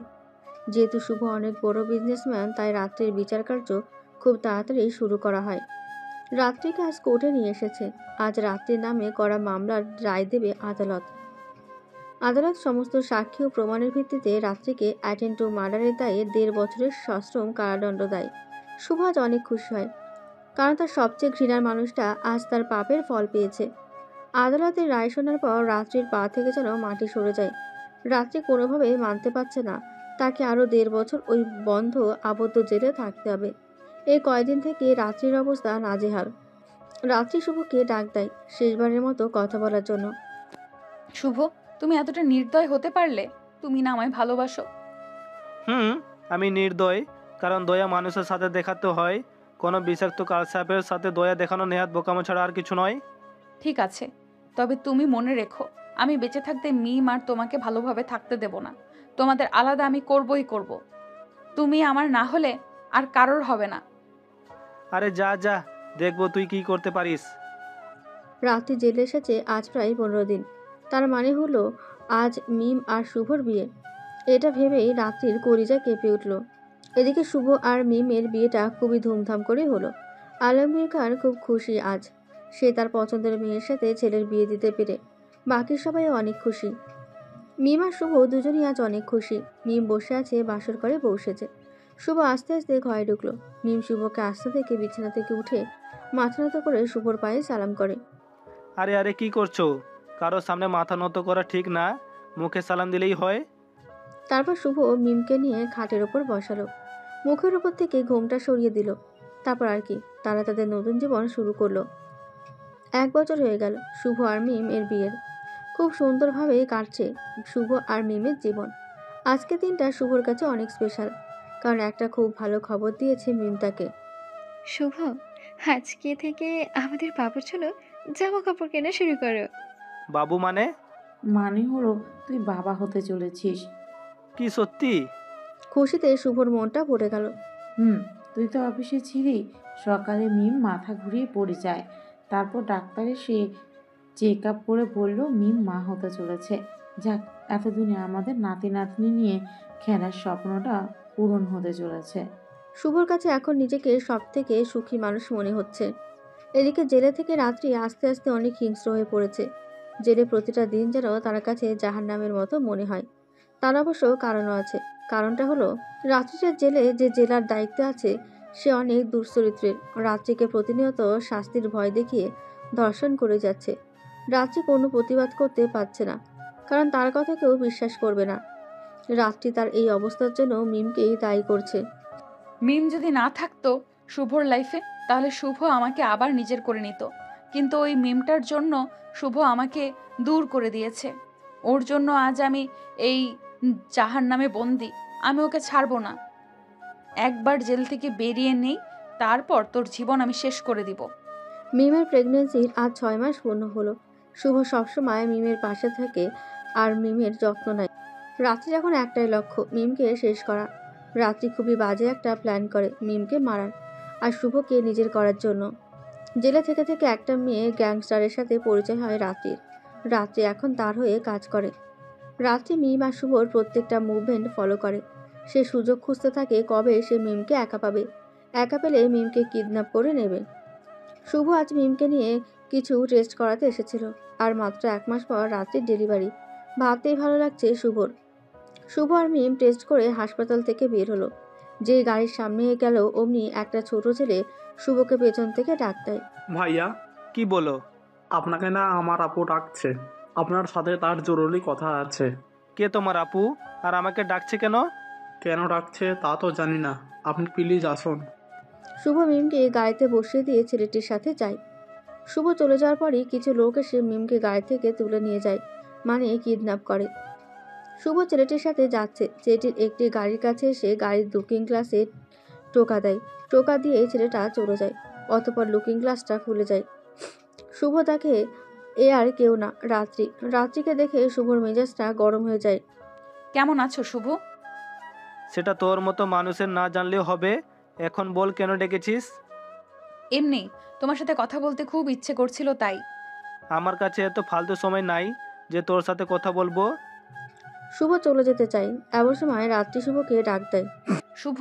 যেহেতু শুভ অনেক বড় বিজনেসম্যান, তাই রাত্রির বিচার কার্য খুব তাড়াতাড়ি শুরু করা হয়। রাত্রিকে আজ কোর্টে নিয়ে এসেছে। আজ রাত্রির নামে করা মামলার রায় দেবে আদালত। আদালত সমস্ত সাক্ষী ও প্রমাণের ভিত্তিতে রাত্রিকে অ্যাটেন্ড টু মার্ডারের দায়ে 1.5 বছরের সশ্রম কারাদণ্ড দেয়। শুভ আজ অনেক খুশি হয়, কারণ তার সবচেয়ে ঘৃণার মানুষটা আজ তার পাপের ফল পেয়েছে। আদালতের রায় শোনার পর রাত্রির পা থেকে যেন মাটি সরে যায়। রাত্রি কোনোভাবেই মানতে পারছে না তাকে আরও 1.5 বছর ওই বন্ধ আবদ্ধ জেলে থাকতে হবে। এই কয়দিন থেকে রাত্রির অবস্থা নাজেহাল। রাত্রি শুভকে ডাক দেয় শেষবারের মতো কথা বলার জন্য। শুভ, তুমি এতটা নির্দয় হতে পারলে? তুমি না আমায় ভালোবাসো। আমি নির্দয়, কারণ দয়া মানুষের সাথে দেখাতে হয়। কোনো বিষাক্ত কালসাপের সাথে দয়া দেখানো নেহাত বোকামো ছাড়া আর কিছু নয়। ঠিক আছে, তবে তুমি মনে রেখো, আমি বেঁচে থাকতে মিম আর তোমাকে ভালোভাবে থাকতে দেব না। তোমাদের আলাদা আমি করবই করব। তুমি আমার না হলে আর কারোর হবে না। আরে যা যা, দেখবো তুই কি করতে পারিস। রাত্রি জেলে এসেছে আজ প্রায় 15 দিন। তার মানে হলো আজ মিম আর শুভর বিয়ে। এটা ভেবেই রাত্রির কলিজা কেঁপে উঠল। এদিকে শুভ আর মিমের বিয়েটা খুবই ধুমধাম করে হলো। আলমগীর খান খুব খুশি আজ। সে তার পছন্দের মেয়ের সাথে ছেলের বিয়ে দিতে পেরে। বাকি সবাই অনেক খুশি। মিম আর শুভ দুজনই আজ অনেক খুশি। মিম বসে আছে বাসর ঘরে বসেছে। শুভ আস্তে আস্তে ঘরে ঢুকলো। মিম শুভকে আসতে থেকে বিছানা থেকে উঠে মাথা নত করে শুভর পায়ে সালাম করে। আরে আরে, কি করছো? কারোর সামনে মাথা নত করা ঠিক না, মুখে সালাম দিলেই হয়। তারপর শুভ মিমকে নিয়ে খাটের ওপর বসালো, মুখের ওপর থেকে ঘোমটা সরিয়ে দিল। তারপর আর কি, তারা তাদের নতুন জীবন শুরু করলো। 1 বছর হয়ে গেল শুভ আর মিম এর বিয়ের। খুব সুন্দরভাবে কাটছে শুভ আর মিমের জীবন। আজকে দিনটা শুভর কাছে অনেক স্পেশাল, কারণ একটা খুব ভালো খবর দিয়েছে মিম তাকে। শুভ, আজকে থেকে আমাদের বাবুর জন্য জামা কাপড় কেনা শুরু করো। বাবু মানে? মানে হলো তুই বাবা হতে চলেছিস। কি সত্যি? খুশিতে শুভর মনটা ভরে গেল। তুই তো অফিসে ছিলি। সকালে মিম মাথা ঘুরিয়ে পড়ে যায়, তারপর ডাক্তার এসে চেক আপ করে বলল মিম মা হতে চলেছে। যাক, এতদিনে আমাদের নাতি নাতনি নিয়ে খেলার স্বপ্নটা পূরণ হতে চলেছে। শুভর কাছে এখন নিজেকে সব থেকে সুখী মানুষ মনে হচ্ছে। এদিকে জেলে থেকে রাত্রি আস্তে আস্তে অনেক হিংস্র হয়ে পড়েছে। জেলে প্রতিটা দিন যেন তার কাছে জাহান্নামের মতো মনে হয়। তার অবশ্য কারণও আছে। কারণটা হলো রাত্রির জেলে যে জেলার দায়িত্বে আছে সে অনেক দুশ্চরিত্রের। রাত্রিকে প্রতিনিয়ত শাস্তির ভয় দেখিয়ে ধর্ষণ করে যাচ্ছে। রাত্রি কোনো প্রতিবাদ করতে পারছে না, কারণ তার কথা কেউ বিশ্বাস করবে না। রাত্রি তার এই অবস্থার জন্য মিমকেই দায়ী করছে। মিম যদি না থাকতো শুভর লাইফে, তাহলে শুভ আমাকে আবার নিজের করে নিত। কিন্তু ওই মিমটার জন্য শুভ আমাকে দূর করে দিয়েছে। ওর জন্য আজ আমি এই জাহান্নামে বন্দি। আমি ওকে ছাড়বো না। একবার জেল থেকে বেরিয়ে নেই, তারপর তোর জীবন আমি শেষ করে দিব। মিমের প্রেগনেন্সির আজ 6 মাস পূর্ণ হলো। শুভ সবসময় মিমের পাশে থাকে আর মিমের যত্ন নেয়। রাত্রির এখন একটাই লক্ষ্য, মিমকে শেষ করা। রাত্রি খুবই বাজে একটা প্ল্যান করে মিমকে মারার আর শুভকে নিজের করার জন্য। জেলে থেকে থেকে একটা মেয়ে গ্যাংস্টারের সাথে পরিচয় হয় রাত্রির। রাত্রি এখন তার হয়ে কাজ করে। রাত্রি মিম আর শুভর প্রত্যেকটা মুভমেন্ট ফলো করে। সে সুযোগ খুঁজতে থাকে কবে সে মিমকে একা পাবে। একা পেলে মিমকে কিডন্যাপ করে নেবে। শুভ আজ মিমকে নিয়ে কিছু টেস্ট করাতে এসেছিল। আর মাত্র 1 মাস পর রাত্রির ডেলিভারি। ভাবতেই ভালো লাগছে শুভর। শুভ আর মিম টেস্ট করে হাসপাতাল থেকে বের হলো। যে গাড়ির সামনে গেল অমনি একটা ছোট ছেলে শুভকে পেছন থেকে ডাক দেয়। ভাইয়া, কি বলো? আপনাকে না আমার আপু ডাকছে। আপনার সাথে তার জরুরি কথা আছে। কে তোমার আপু? আর আমাকে ডাকছে কেন? কেন ডাকছে তা তো জানি না, আপনি প্লিজ আসুন। শুভ মিমকে গাড়িতে বসিয়ে দিয়ে ছেলেটির সাথে যায়। শুভ চলে যাওয়ার পরই কিছু লোক এসে মিমকে গাড়ি থেকে তুলে নিয়ে যায়, মানে কিডন্যাপ করে। শুভ ছেলেটির সাথে যাচ্ছে। ছেলেটির একটি গাড়ির কাছে এসে গাড়ির লুকিং গ্লাসে টোকা দেয়। টোকা দিয়ে ছেলেটা চলে যায়। অতঃপর লুকিং গ্লাসটা খুলে যায়। শুভ দেখে এ আর কেউ না, রাত্রি। রাত্রিকে দেখে শুভর মেজাজটা গরম হয়ে যায়। কেমন আছো শুভ? সেটা তোর মতো মানুষের না জানলেও হবে। এখন বল, কেন ডেকেছিস? এমনি তোমার সাথে কথা বলতে খুব ইচ্ছে করছিল তাই। আমার কাছে এত ফালতু সময় নাই যে তোর সাথে কথা বলবো। শুভ চলে যেতে চাই, এমন সময় রাত্রি শুভকে ডাক দেয়। শুভ,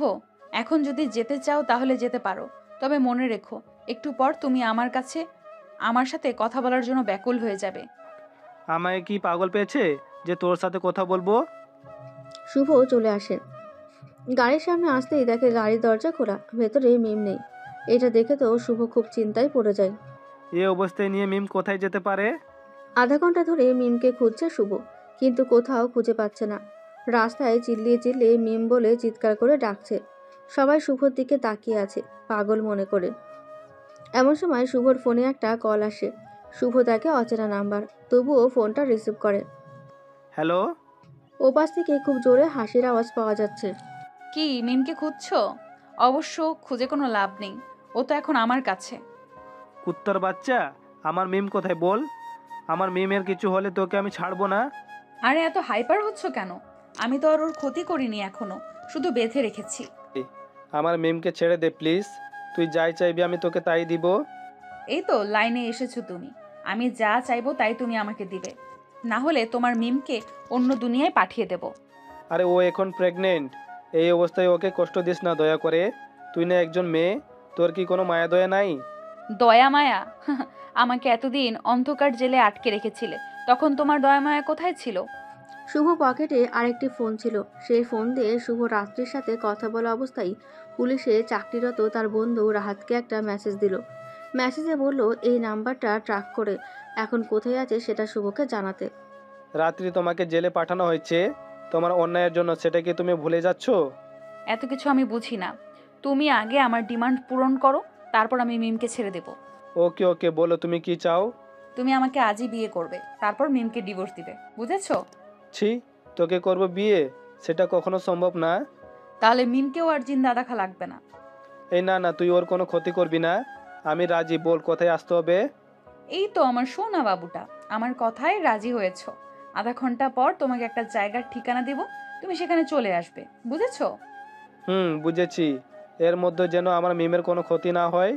এখন যদি যেতে চাও তাহলে যেতে পারো, তবে মনে রেখো একটু পর তুমি আমার সাথে কথা বলার জন্য ব্যাকুল হয়ে যাবে। আমায় কি পাগল পেয়েছে যে তোর সাথে কথা বলবো? শুভ চলে আসে। গাড়ির সামনে আসতেই দেখে গাড়ির দরজা খোলা, ভেতরে মিম নেই। এটা দেখে তো শুভ খুব চিন্তায় পড়ে যায়। এই অবস্থায় নিয়ে মিম কোথায় যেতে পারে? আধা ঘন্টা ধরে মিমকে খুঁজছে শুভ, কিন্তু কোথাও খুঁজে পাচ্ছে না। রাস্তায় চিল্লিয়ে চিল্লিয়ে মিম বলে চিৎকার করে ডাকছে। সবাই শুভর দিকে তাকিয়ে আছে পাগল মনে করে। এমন সময় শুভর ফোনে একটা কল আসে। শুভ তাকে অচেনা নাম্বার, তবুও ফোনটা রিসিভ করে। হ্যালো? ওপাশ থেকে খুব জোরে হাসির আওয়াজ পাওয়া যাচ্ছে। কি মিমকে খুঁজছো? অবশ্য খুঁজে কোনো লাভ নেই, ও তো এখন আমার কাছে। কুত্তার বাচ্চা, আমার মিম কোথায় বল? আমার মিমের কিছু হলে তোকে আমি ছাড়বো না। আরে এত হাইপার হচ্ছ কেন? আমি তো আর ওর ক্ষতি করিনি এখনো, শুধু বেঁধে রেখেছি। আমার মিমকে ছেড়ে দে প্লিজ। তুই যাই চাইবি আমি তোকে তাই দিব। এই তো লাইনে এসেছো তুমি। আমি যা চাইবো তাই তুমি আমাকে দিবে, না হলে তোমার মিমকে অন্য দুনিয়ায় পাঠিয়ে দেব। আরে ও এখন প্রেগনেন্ট, এই অবস্থায় ওকে কষ্ট দিস না দয়া করে। তুই না একজন মেয়ে, তোর কি কোনো মায়া দয়া নাই? দয়া মায়া? আমাকে এতদিন অন্ধকার জেলে আটকে রেখেছিলে, তখন তোমার দয়া মায়া কোথায় ছিল? শুভ পকেটে আরেকটি ফোন ছিল। সেই ফোন দিয়ে শুভ রাত্রির সাথে কথা বলা অবস্থায় পুলিশে চাকরিরত তার বন্ধু রাহাতকে একটা মেসেজ দিল। মেসেজে বলল এই নাম্বারটা ট্র্যাক করে এখন কোথায় আছে সেটা শুভকে জানাতে। রাত্রি তোমাকে জেলে পাঠানো হয়েছে তোমার অন্যায়ের জন্য, সেটা কি তুমি ভুলে যাচ্ছ? এত কিছু আমি বুঝি না। তুমি আগে আমার ডিমান্ড পূরণ করো, তারপর আমি মিমকে ছেড়ে দেব। ওকে ওকে, বলো তুমি কি চাও? তুমি আমাকে আজই বিয়ে করবে, তারপর মিমকে ডিভোর্স দিবে, বুঝেছো? ছি, তোকে করব বিয়ে? সেটা কখনো সম্ভব না। তাহলে মিমকেও আর জিন্দা দেখা লাগবে না। এই না না, তুই ওর কোনো ক্ষতি করবি না। আমি রাজি, বল কোথায় আসতে হবে? এই তো আমার সোনা বাবুটা, আমার কথায় রাজি হয়েছো। আধা ঘন্টা পর তোমাকে একটা জায়গার ঠিকানা দেব, তুমি সেখানে চলে আসবে, বুঝেছো? বুঝেছি। এর মধ্যে যেন আমার মিমের কোনো ক্ষতি না হয়।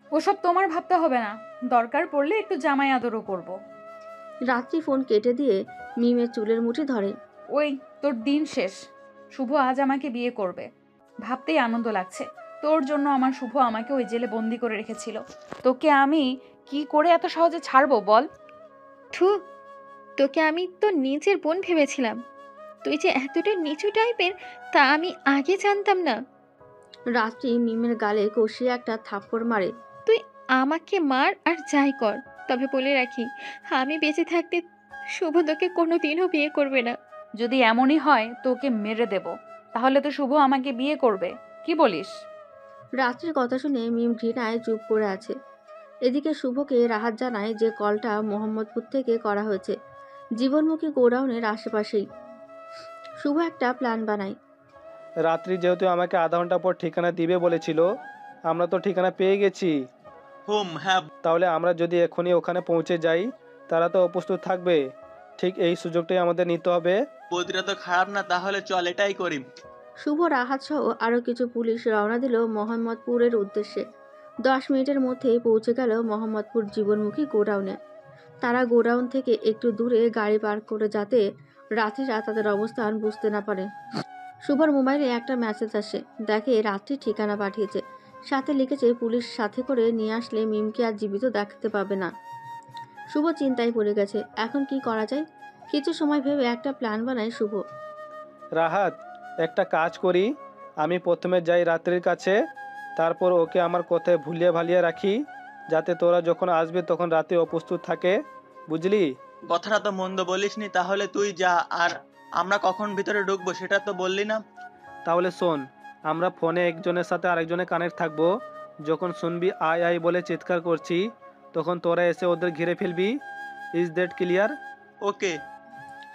ওসব তোমার ভাবতে হবে না, দরকার পড়লে একটু জামাই আদরও করব। রাত্রি ফোন কেটে দিয়ে মিমের চুলের মুঠি ধরে। ওই তোর দিন শেষ। শুভ আজ আমাকে বিয়ে করবে, ভাবতেই আনন্দ লাগছে। তোর জন্য আমার শুভ আমাকে ওই জেলে বন্দি করে রেখেছিল। তোকে আমি কি করে এত সহজে ছাড়বো বল? থু, তোকে আমি তো নিজের বোন ভেবেছিলাম। তুই যে এতটা নিচু টাইপের তা আমি আগে জানতাম না। রাত্রি মিমের গালে কষিয়ে একটা থাপ্পড় মারে। তুই আমাকে মার আর যাই কর, তবে বলে রাখি আমি বেঁচে থাকতে শুভ তোকে কোনোদিনও বিয়ে করবে না। যদি এমনই হয় তোকে মেরে দেব, তাহলে তো শুভ আমাকে বিয়ে করবে, কি বলিস? রাত্রির কথা শুনে মিম ঘৃণায় চুপ করে আছে। এদিকে শুভকে রাহাত জানায় যে কলটা মোহাম্মদপুর থেকে করা হয়েছে, জীবনমুখী গোডাউনের আশেপাশেই। শুভ একটা প্ল্যান বানায়। রাত্রি যেহেতু আমাকে আধা ঘন্টা পর ঠিকানা দিবে বলেছিল, আমরা তো ঠিকানা পেয়ে গেছি। হ্যাঁ। তাহলে আমরা যদি এখনই ওখানে পৌঁছে যাই, তারা তো অপ্রস্তুত থাকবে। ঠিক এই সুযোগটাই আমাদের নিতে হবে। বুদ্ধিটা তো খারাপ না, তাহলে চল এটাই করি। শুভ, রাহাত সহ আরও কিছু পুলিশ রওনা দিল মোহাম্মদপুরের উদ্দেশ্যে। 10 মিনিটের মধ্যেই পৌঁছে গেল মোহাম্মদপুর জীবনমুখী গোডাউনে। তারা গোডাউন থেকে একটু দূরে গাড়ি পার্ক করে, যাতে রাত্রিরা তাদের অবস্থান বুঝতে না পারে। শুভর মোবাইলে একটা মেসেজ আসে, দেখে রাত্রি ঠিকানা পাঠিয়েছে, সাথে লিখেছে পুলিশ সাথে করে নিয়ে আসলে মিমকে আর জীবিত দেখতে পাবে না। শুভ চিন্তায় পড়ে গেছে, এখন কি করা যায়। কিছু সময় ভেবে একটা প্ল্যান বানায় শুভ। রাহাত, একটা কাজ করি, আমি প্রথমে যাই রাত্রির কাছে, তারপর ওকে আমার কথায় ভুলিয়ে ভালিয়ে রাখি, যাতে তোরা যখন আসবে তখন রাতে অপ্রস্তুত থাকে, বুঝলি? কথাটা তো মন্দ বলিসনি, তাহলে তুই যা, আর আমরা কখন ভিতরে ঢুকবো সেটা তো বললি না। তাহলে শোন, আমরা ফোনে একজনের সাথে আরেকজনে কানেক্ট থাকবো। যখন শুনবি আই আই বলে চিৎকার করছি, তখন তোরা এসে ওদের ঘিরে ফেলবি। Is that clear? Okay.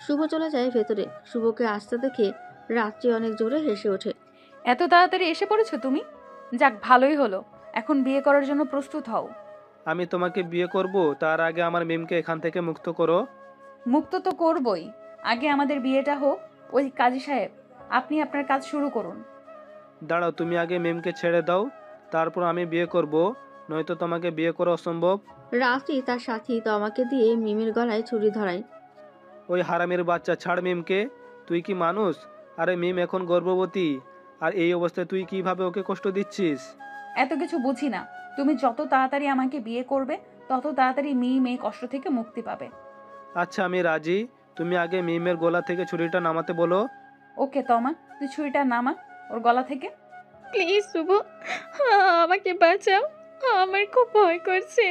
Shubho চলে যায় ভেতরে। শুভকে আসতে দেখে রাত্রি অনেক জোরে হেসে ওঠে। এত তাড়াতাড়ি এসে পড়েছো তুমি? যাক, ভালোই হলো। এখন বিয়ে করার জন্য প্রস্তুত হও। আমি তোমাকে বিয়ে করব, তার আগে আমার মিমকে এখান থেকে মুক্ত করো। মুক্ত তো করবই, আগে আমাদের বিয়েটা হোক। ওই কাজী সাহেব, আপনি আপনার কাজ শুরু করুন। দাঁড়াও, তুমি আগে মিমকে ছেড়ে দাও, তারপর আমি বিয়ে করব, নয়তো তোমাকে বিয়ে করা অসম্ভব। রাত্রি তার সাথী তমাকে দিয়ে মিমের গলায় ছুরি ধরায়। ওই হারামের বাচ্চা, ছাড় মিমকে। তুই কি মানুষ? আরে মিম এখন গর্ভবতী, আর এই অবস্থায় তুই কিভাবে ওকে কষ্ট দিচ্ছিস? এত কিছু বুঝি না। তুমি যত তাড়াতাড়ি আমাকে বিয়ে করবে, তত তাড়াতাড়ি মিম এই কষ্ট থেকে মুক্তি পাবে। আচ্ছা, আমি রাজি। তুমি আগে মিমের গলা থেকে ছুরিটা নামাতে বলো। ওকে তমা, তুই ছুরিটা নামা ওর গলা থেকে। প্লিজ শুভ, আমাকে বাঁচাও, আমার খুব ভয় করছে।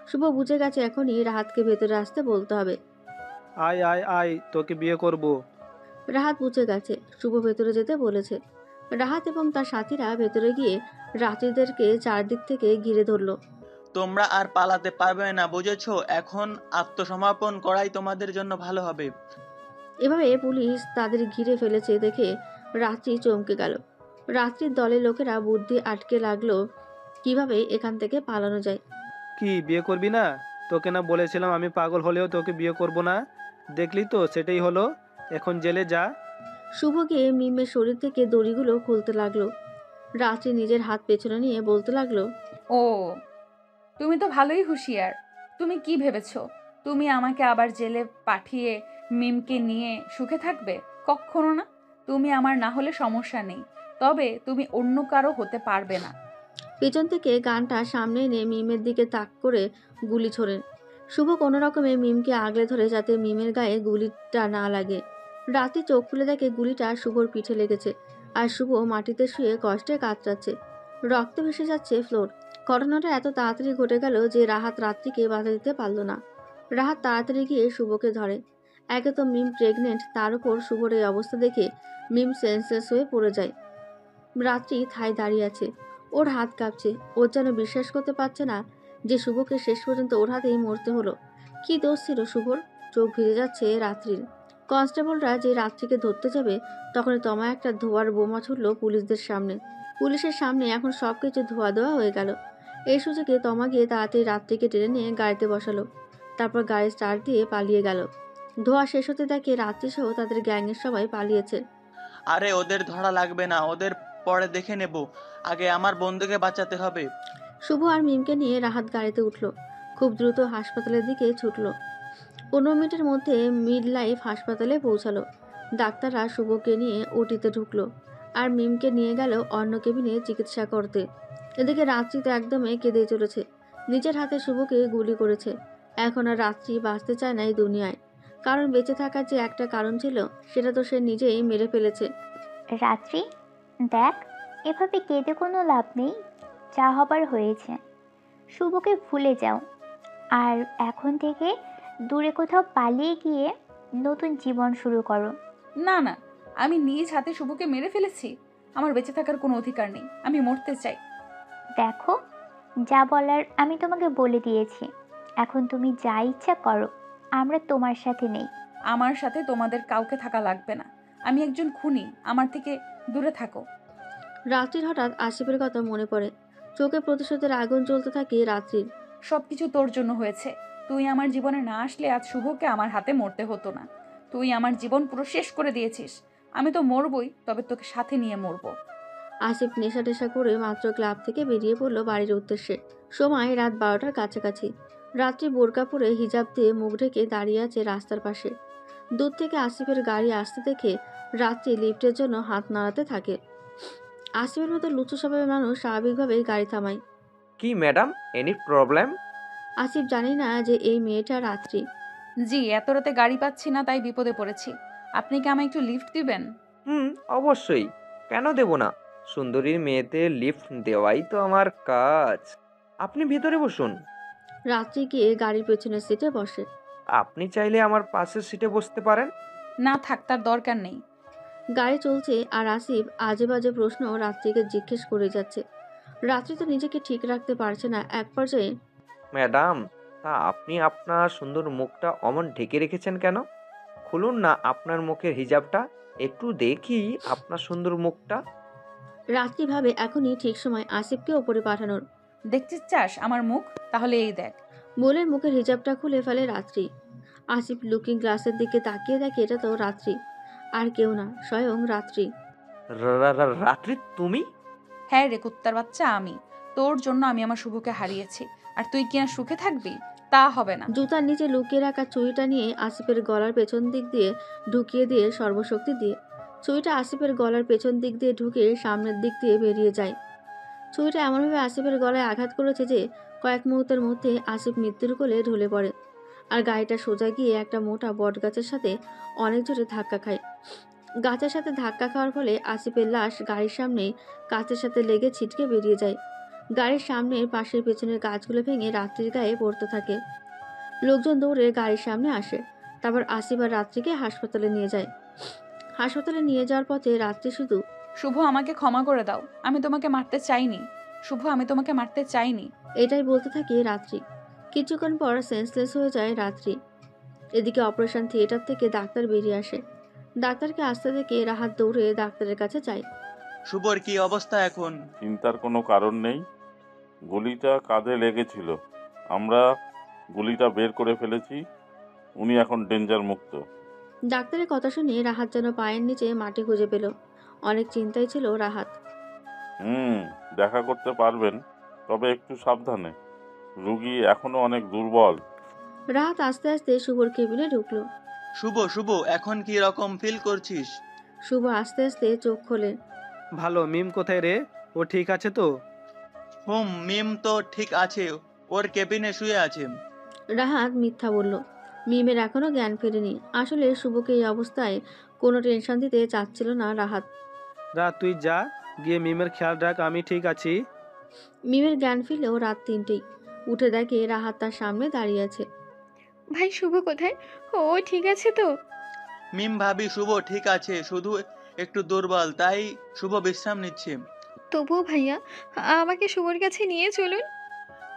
শুভ বুঝে গেছে এখনই রাহাতকে ভেতরে আসতে বলতে হবে। আয় আয় আয়, তোকে বিয়ে করব। রাহাত বুঝে গেছে শুভ ভেতরে যেতে বলেছে। রাহাত এবং তার সাথীরা ভেতরে গিয়ে রাত্রিদেরকে চারদিক থেকে ঘিরে ধরলো। তোমরা আর পালাতে পারবে না, বুঝেছো? এখন আত্মসমর্পণ করাই তোমাদের জন্য ভালো হবে। এভাবে পুলিশ তাদের ঘিরে ফেলেছে দেখে রাত্রি চমকে গেল। রাত্রির দলের লোকেরা বুদ্ধি আটকে লাগলো কিভাবে এখান থেকে পালানো যায়। কি বিয়ে করবি না? তোকে না বলেছিলাম আমি পাগল হলেও তোকে বিয়ে করব না? দেখলি তো, সেটাই হলো। এখন জেলে যা। শুভ গিয়ে মিমের শরীর থেকে দড়িগুলো খুলতে লাগলো। রাত্রি নিজের হাত পেছনে নিয়ে বলতে লাগলো, ও, তুমি তো ভালোই হুঁশিয়ার। তুমি কি ভেবেছো তুমি আমাকে আবার জেলে পাঠিয়ে মিমকে নিয়ে সুখে থাকবে? কখনো না। তুমি আমার না হলে সমস্যা নেই, তবে তুমি অন্য কারো হতে পারবে না। পেছন থেকে গানটা সামনে এনে মিমের দিকে তাক করে গুলি ছোড়েন। শুভ কোনো রকমে মিমকে আগলে ধরে যাতে মিমের গায়ে গুলিটা না লাগে। রাত্রি চোখ খুলে দেখে গুলিটা শুভর পিঠে লেগেছে, আর শুভ মাটিতে শুয়ে কষ্টে কাতরাচ্ছে। রক্ত ভেসে যাচ্ছে ফ্লোর। ঘটনাটা এত তাড়াতাড়ি ঘটে গেল যে রাহাত রাত্রিকে বাধা দিতে পারল না। রাহাত তাড়াতাড়ি গিয়ে শুভকে ধরে। একে তো মিম প্রেগনেন্ট, তার উপর শুভর এই অবস্থা দেখে মিম সেন্সলেস হয়ে পড়ে যায়। রাত্রি থাই দাঁড়িয়ে আছে, ওর হাত কাঁপছে। ওর যেন বিশ্বাস করতে পারছে না যে শুভকে শেষ পর্যন্ত ওর হাতেই মরতে হলো। কি দোষ ছিল শুভর? চোখ ভিজে যাচ্ছে রাত্রির। কনস্টেবলরা যে রাত্রিকে ধরতে যাবে, তখনই তমা একটা ধোয়ার বোমা ছুড়ল পুলিশদের সামনে। পুলিশের সামনে এখন সবকিছু ধোয়া দেওয়া হয়ে গেল। এই সুযোগে তমা গিয়ে তাড়াতাড়ি রাত্রিকে টেনে নিয়ে গাড়িতে বসালো। তারপর গাড়ি স্টার্ট দিয়ে পালিয়ে গেল। ধোয়া শেষ হতে দেখে রাত্রি সহ তাদের গ্যাংয়ের সবাই পালিয়েছে। আরে ওদের ধরা লাগবে না, ওদের পরে দেখে নেব, আগে আমার বন্ধুকে বাঁচাতে হবে। শুভ আর মিমকে নিয়ে রাহাত গাড়িতে উঠল। খুব দ্রুত হাসপাতালের দিকে ছুটল। 15 মিনিটের মধ্যে মিড লাইফ হাসপাতালে পৌঁছালো। ডাক্তাররা শুভকে নিয়ে ওটিতে ঢুকলো, আর মিমকে নিয়ে গেল অন্য কেবিনে চিকিৎসা করতে। এদিকে রাত্রি তো একদমই কেঁদে চলেছে। নিজের হাতে শুভকে গুলি করেছে। এখন আর রাত্রি বাঁচতে চায় না এই দুনিয়ায়। কারণ বেঁচে থাকার যে একটা কারণ ছিল সেটা তো সে নিজেই মেরে ফেলেছে। রাত্রি, দেখ, এভাবে কেঁদে কোনো লাভ নেই। যা হবার হয়েছে। শুভকে ভুলে যাও। আর এখন থেকে দূরে কোথাও পালিয়ে গিয়ে নতুন জীবন শুরু করো। না না, আমি নিজ হাতে শুভকে মেরে ফেলেছি। আমার বেঁচে থাকার কোনো অধিকার নেই। আমি মরতে চাই। দেখো, যা বলার আমি তোমাকে বলে দিয়েছি। এখন তুমি যা ইচ্ছা করো। আমরা তোমার সাথে নেই। আমার সাথে তোমাদের কাউকে থাকা লাগবে না। আমি একজন খুনি। আমার থেকে দূরে থাকো। রাত্রির হঠাৎ আসিফের কথা মনে পড়ে। চোখে প্রতিশোধের আগুন জ্বলতে থাকে রাত্রির। সবকিছু তোর জন্য হয়েছে। তুই আমার জীবনে না আসলে আজ শুভকে আমার হাতে মরতে হতো না। তুই আমার জীবন পুরো শেষ করে দিয়েছিস। আমি তো মরবই, তবে তোকে সাথে নিয়ে মরবো। আসিফ নেশা টেশা করে মাত্র ক্লাব থেকে বেরিয়ে পড়ল বাড়ির উদ্দেশ্যে। সময় রাত 12টার কাছাকাছি। রাত্রি বোরকা পরে হিজাব দিয়ে মুখ ঢেকে দাঁড়িয়ে আছে রাস্তার পাশে। দূর থেকে আসিফের গাড়ি আসতে দেখে রাত্রি লিফটের জন্য হাত নাড়াতে থাকে। আসিফের মতো লুচু স্বভাবের মানুষ স্বাভাবিকভাবেই গাড়ি থামায়। কি ম্যাডাম, এনি প্রবলেম? আসিফ জানি না যে এই মেয়েটা রাত্রি। জি, এত রাতে গাড়ি পাচ্ছি না, তাই বিপদে পড়েছি। আপনি কি আমায় একটু লিফট দিবেন? অবশ্যই, কেন দেব না? সুন্দরীর মেয়েতে লিফট দেওয়াই তো আমার কাজ। আপনি ভেতরে বসুন। রাত্রি গিয়ে গাড়ির পেছনের সিটে বসে। আপনি চাইলে আমার পাশের সিটে বসতে পারেন। না থাক, তার দরকার নেই। গাড়ি চলছে আর আসিফ আজে বাজে প্রশ্ন রাত্রিকে জিজ্ঞেস করে যাচ্ছে। রাত্রি তো নিজেকে ঠিক রাখতে পারছে না। এক পর্যায়ে, ম্যাডাম, তা আপনি আপনার সুন্দর মুখটা অমন ঢেকে রেখেছেন কেন? খুলুন না আপনার মুখের হিজাবটা, একটু দেখি আপনার সুন্দর মুখটা। রাত্রি ভাবে এখনই ঠিক সময় আসিফকে ওপরে পাঠানোর। দেখতে চাস আমার মুখ? তাহলে এই দেখ। বলে মুখের হিজাবটা খুলে ফেলে রাত্রি। আসিফ লুকিং গ্লাসের দিকে তাকিয়ে দেখে এটা তো রাত্রি, আর কেউ না, স্বয়ং রাত্রি। রাত্রি তুমি? হ্যাঁ রে কুত্তার বাচ্চা, আমি। তোর জন্য আমি আমার শুভকে হারিয়েছি, আর তুই কিনা সুখে থাকবি? তা হবে না। জুতার নিচে লুকিয়ে রাখা চুড়িটা নিয়ে আসিফের গলার পেছন দিক দিয়ে ঢুকিয়ে দিয়ে সর্বশক্তি দিয়ে চুড়িটা আসিফের গলার পেছন দিক দিয়ে ঢুকে সামনের দিক দিয়ে বেরিয়ে যায়। চুড়িটা এমনভাবে আসিফের গলায় আঘাত করেছে যে কয়েক মুহূর্তের মধ্যে আসিফ মৃত্যুর কোলে ঢলে পড়ে। আর গাড়িটা সোজা গিয়ে একটা মোটা বট গাছের সাথে অনেক জোরে ধাক্কা খায়। গাছের সাথে ধাক্কা খাওয়ার ফলে আসিফের লাশ গাড়ির সামনে কাচের সাথে লেগে ছিটকে বেরিয়ে যায়। গাড়ির সামনের পাশের পেছনের গাছগুলো ভেঙে রাত্রির গায়ে পড়তে থাকে। লোকজন দৌড়ে গাড়ির সামনে আসে। তারপর আসিফ আর রাত্রিকে হাসপাতালে নিয়ে যায়। হাসপাতালে নিয়ে যাওয়ার পথে রাত্রি শুধু, শুভ, আমাকে ক্ষমা করে দাও। আমি তোমাকে মারতে চাইনি। শুভ, আমি তোমাকে মারতে চাইনি। এটাই বলতে থাকে রাত্রি। কিছুক্ষণ পর সেন্সলেস হয়ে যায় রাত্রি। এদিকে অপারেশন থিয়েটার থেকে ডাক্তার বেরিয়ে আসে। ডাক্তারকে আসতে দেখে রাহাত দৌড়ে ডাক্তারের কাছে যায়। শুভর কি অবস্থা এখন? চিন্তার কোনো কারণ নেই। গুলিটা কাঁধে লেগেছিল, আমরা গুলিটা বের করে ফেলেছি। উনি এখন ডেঞ্জার মুক্ত। ডাক্তারের কথা শুনে রাহাত যেন পায়ের নিচে মাটি খুঁজে পেল। অনেক চিন্তায় ছিল রাহাত। দেখা করতে পারবেন, তবে একটু সাবধানে। রুগী এখনো অনেক দুর্বল। রাহাত আস্তে আস্তে শুভর কেবিনে ঢুকলো। শুভ, শুভ, এখন কি রকম ফিল করছিস? শুভ আস্তে আস্তে চোখ খোলে। ভালো। মিম কোথায় রে? ও ঠিক আছে তো? মিম তো ঠিক আছে, ওর কেবিনে শুয়ে আছে। রাহাত মিথ্যা বলল। মিমের এখনো জ্ঞান ফেরেনি। আসলে শুভকে এই অবস্থায় কোনো টেনশন দিতে চাচ্ছিল না রাহাত। রাত, তুই যা, গিয়ে মিমের খেয়াল রাখ, আমি ঠিক আছি। মিমের জ্ঞান ফিরলেও রাত 3টেই। উঠে দেখে রাহাত তার সামনে দাঁড়িয়ে আছে। ভাই শুভ কোথায়? ও ঠিক আছে তো? মিম ভাবি শুভ ঠিক আছে, শুধু একটু দুর্বল, তাই শুভ বিশ্রাম নিচ্ছে। তবুও ভাইয়া, আমাকে শুভর কাছে নিয়ে চলুন।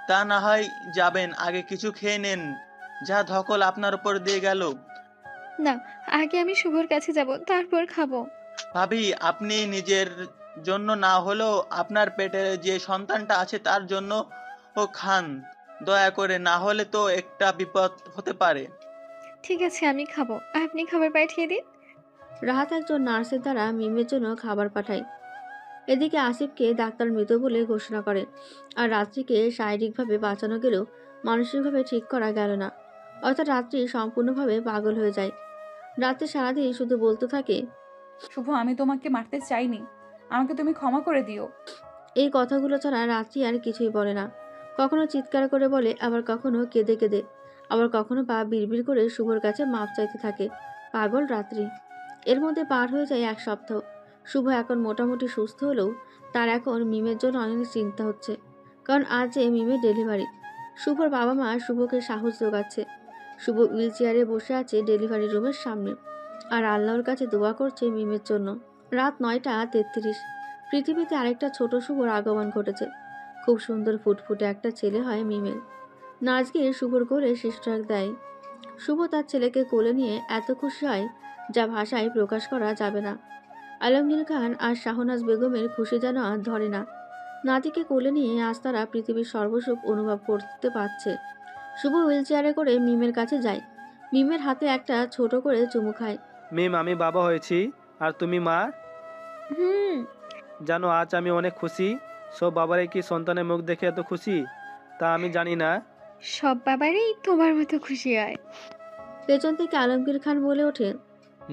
তা না হয় যাবেন, আগে কিছু খেয়ে নেন। যা ধকল আপনার উপর দিয়ে গেল। না, আগে আমি শুভর কাছে যাব, তারপর খাবো। ভাবি, আপনি নিজের জন্য না হলেও আপনার পেটে যে সন্তানটা আছে তার জন্য ও খান দয়া করে, না হলে তো একটা বিপদ হতে পারে। ঠিক আছে, আমি খাবো, আপনি খাবার পাঠিয়ে দিন। রাহাত একজন নার্সের দ্বারা মিমের জন্য খাবার পাঠায়। এদিকে আসিফকে ডাক্তার মৃত বলে ঘোষণা করে। আর রাত্রিকে শারীরিকভাবে বাঁচানো গেলেও মানসিকভাবে ঠিক করা গেল না। অর্থাৎ রাত্রি সম্পূর্ণভাবে পাগল হয়ে যায়। রাত্রি সারাদিন শুধু বলতে থাকে, শুভ, আমি তোমাকে মারতে চাইনি, আমাকে তুমি ক্ষমা করে দিও। এই কথাগুলো ছাড়া রাত্রি আর কিছুই বলে না। কখনো চিৎকার করে বলে, আবার কখনো কেঁদে কেঁদে, আবার কখনো বা বিড়বিড় করে শুভর কাছে মাপ চাইতে থাকে। পাগল রাত্রি। এর মধ্যে পার হয়ে যায় 1 সপ্তাহ। শুভ এখন মোটামুটি সুস্থ হলেও তার এখন মিমের জন্য অনেক চিন্তা হচ্ছে, কারণ আজ যে মিমের ডেলিভারি। শুভর বাবা মা শুভকে সাহস যোগাচ্ছে। শুভ হুইল চেয়ারে বসে আছে ডেলিভারি রুমের সামনে, আর আল্লাহর কাছে দোয়া করছে মিমের জন্য। রাত 9:33। পৃথিবীতে আরেকটা ছোট শুভর আগমন ঘটেছে। খুব সুন্দর ফুটফুটে একটা ছেলে হয় মিমের। নাচ গিয়ে শুভর কোলে শিশুরাক দেয়। শুভ তার ছেলেকে কোলে নিয়ে এত খুশি হয় যা ভাষায় প্রকাশ করা যাবে না। আলমগীর খান আর শাহনাজ বেগমের খুশি যেন আর ধরে না। নাতিকে কোলে নিয়ে আজ তারা পৃথিবীর সর্বসুখ অনুভব করতে পারছে। শুভ হুইল চেয়ারে করে মিমের কাছে যায়। মিমের হাতে একটা ছোট করে চুমু খায়। মিম, আমি বাবা হয়েছি আর তুমি মা। হুম। জানো আজ আমি অনেক খুশি। সব বাবারাই কি সন্তানের মুখ দেখে এত খুশি তা আমি জানি না। সব বাবারই তোমার মতো খুশি হয়। পেছন থেকে আলমগীর খান বলে ওঠে,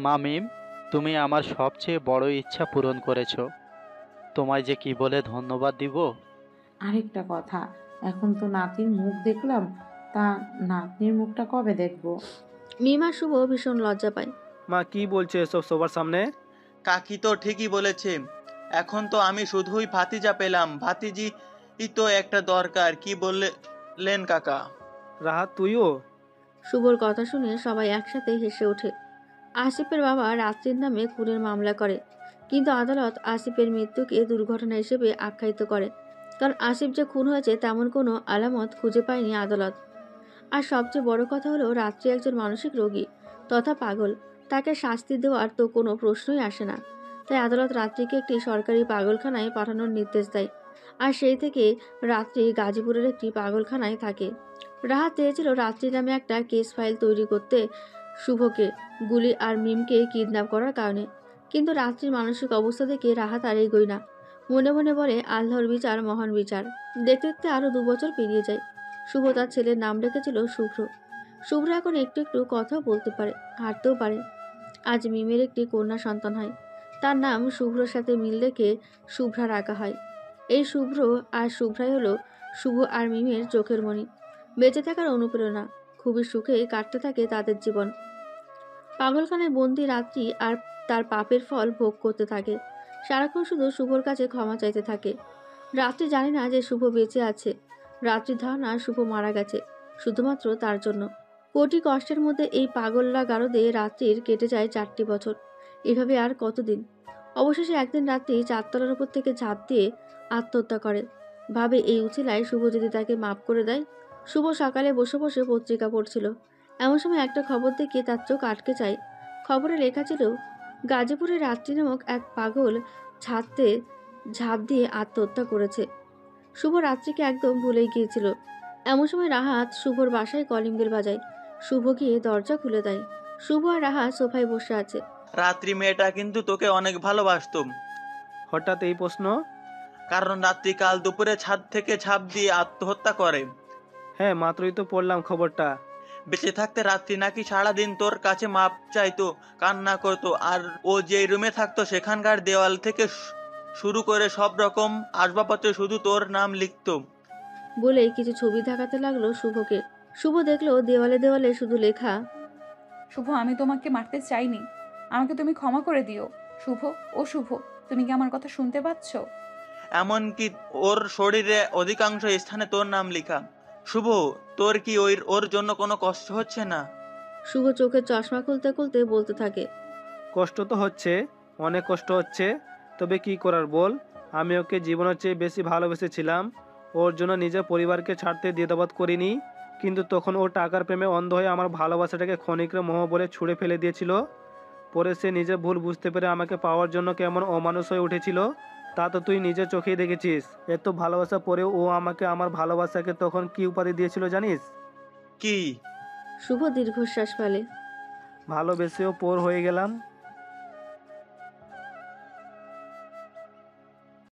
মা মিম, তুমি আমার সবচেয়ে বড় ইচ্ছা পূরণ করেছো। তোমায় যে কি বলে ধন্যবাদ দিব। আরেকটা কথা, এখন তো নাতির মুখ দেখলাম, তা নাতনির মুখটা কবে দেখবো? মিম আর শুভ ভীষণ লজ্জা পায়। মা কি বলছে এসব সবার সামনে? কাকি তো ঠিকই বলেছে। এখন তো আমি শুধুই ভাতিজা পেলাম, ভাতিজি তো একটা দরকার। কি বললেন কাকা? রাহাত তুইও? শুভর কথা শুনে সবাই একসাথে হেসে ওঠে। আসিফের বাবা রাত্রির নামে খুনের মামলা করে, কিন্তু আদালত আসিফের মৃত্যুকে দুর্ঘটনা হিসেবে আখ্যায়িত করে, কারণ আসিফ যে খুন হয়েছে তেমন কোনো আলামত খুঁজে পায়নি আদালত। আর সবচেয়ে বড় কথা হলো রাত্রি একজন মানসিক রোগী তথা পাগল, তাকে শাস্তি দেওয়ার তো কোনো প্রশ্নই আসে না। তাই আদালত রাত্রিকে একটি সরকারি পাগলখানায় পাঠানোর নির্দেশ দেয়, আর সেই থেকে রাত্রি গাজীপুরের একটি পাগলখানায় থাকে। রাহাত চেয়েছিল রাত্রি নামে একটা কেস ফাইল তৈরি করতে শুভকে, গুলি আর মিমকে কিডন্যাপ করার কারণে, কিন্তু রাত্রির মানসিক অবস্থা দেখে রাহাত আর এগোয় না। মনে মনে বলে আল্লাহর বিচার মহান বিচার। দেখতে দেখতে আরও 2 বছর পেরিয়ে যায়। শুভ তার ছেলের নাম রেখেছিল শুভ্র। শুভ্র এখন একটু একটু কথাও বলতে পারে, হাঁটতেও পারে। আজ মিমের একটি কন্যা সন্তান হয়। তার নাম শুভ্রর সাথে মিল রেখে শুভ্রা রাখা হয়। এই শুভ্র আর শুভ্রাই হলো শুভ আর মিমের চোখের মণি, বেঁচে থাকার অনুপ্রেরণা। খুবই সুখে কাটতে থাকে তাদের জীবন। পাগলখানায় বন্দি রাত্রি আর তার পাপের ফল ভোগ করতে থাকে। সারাক্ষণ শুধু শুভর কাছে ক্ষমা চাইতে থাকে। রাত্রি জানে না যে শুভ বেঁচে আছে। রাত্রির ধারণা শুভ মারা গেছে শুধুমাত্র তার জন্য। কোটি কষ্টের মধ্যে এই পাগলরা গারদে রাত্রির কেটে যায় 4টি বছর। এভাবে আর কতদিন? অবশেষে একদিন রাত্রি 4 তলার উপর থেকে ঝাঁপ দিয়ে আত্মহত্যা করে। ভাবে এই উচিলায় শুভ যদি তাকে মাফ করে দেয়। শুভ সকালে বসে বসে পত্রিকা পড়ছিল, এমন সময় একটা খবর দেখে তার চোখ আটকে যায়। খবরে লেখা ছিল গাজীপুরে রাত্রি নামক এক পাগল ছাদতে ঝাঁপ দিয়ে আত্মহত্যা করেছে। শুভ রাত্রিকে একদম ভুলেই গিয়েছিল। এমন সময় রাহাত শুভর বাসায় কলিং বেল বাজায়। শুভ গিয়ে দরজা খুলে দেয়। শুভ আর রাহাত সোফায় বসে আছে। রাত্রি মেয়েটা কিন্তু তোকে অনেক ভালোবাসতো। হঠাৎ এই প্রশ্ন? কারণ রাত্রি কাল দুপুরে ছাদ থেকে ঝাঁপ দিয়ে আত্মহত্যা করে। হ্যাঁ, মাত্রই তো পড়লাম খবরটা। বেঁচে থাকতে রাত্রি নাকি সারাদিন তোর কাছে মাপ চাইতো, কান্না করতো, আর ও যে রুমে থাকতো সেখানকার দেওয়াল থেকে শুরু করে সব রকম আসবাবপত্রে শুধু তোর নাম লিখতো। বলেই কিছু ছবি দেখাতে লাগলো শুভকে। শুভ দেখলো দেওয়ালে দেওয়ালে শুধু লেখা, শুভ, আমি তোমাকে মারতে চাইনি, আমাকে তুমি ক্ষমা করে দিও। শুভ, ও শুভ, তুমি কি আমার কথা শুনতে পাচ্ছ? এমনকি ওর শরীরে অধিকাংশ স্থানে তোর নাম লেখা। শুভ, তোর কি ওর জন্য কোনো কষ্ট হচ্ছে না? শুভ চোখের চশমা খুলতে খুলতে বলতে থাকে, কষ্ট তো হচ্ছে, অনেক কষ্ট হচ্ছে, তবে কি করার বল। আমি ওকে জীবনের চেয়ে বেশি ভালোবেসেছিলাম। ওর জন্য নিজের পরিবারকে ছাড়তে দ্বিধাবোধ করিনি, কিন্তু তখন ও টাকার প্রেমে অন্ধ হয়ে আমার ভালোবাসাটাকে ক্ষণিকের মোহ বলে ছুঁড়ে ফেলে দিয়েছিল। পরে সে নিজের ভুল বুঝতে পেরে আমাকে পাওয়ার জন্য কেমন অমানুষ হয়ে উঠেছিল তা তো তুই নিজের চোখেই দেখেছিস। এত ভালোবাসা পরেও ও আমাকে আমার ভালোবাসাকে তখন কি উপাধি দিয়েছিল জানিস? কি? শুভ দীর্ঘশ্বাস ফেলে। ভালোবেসেও পর হয়ে গেলাম।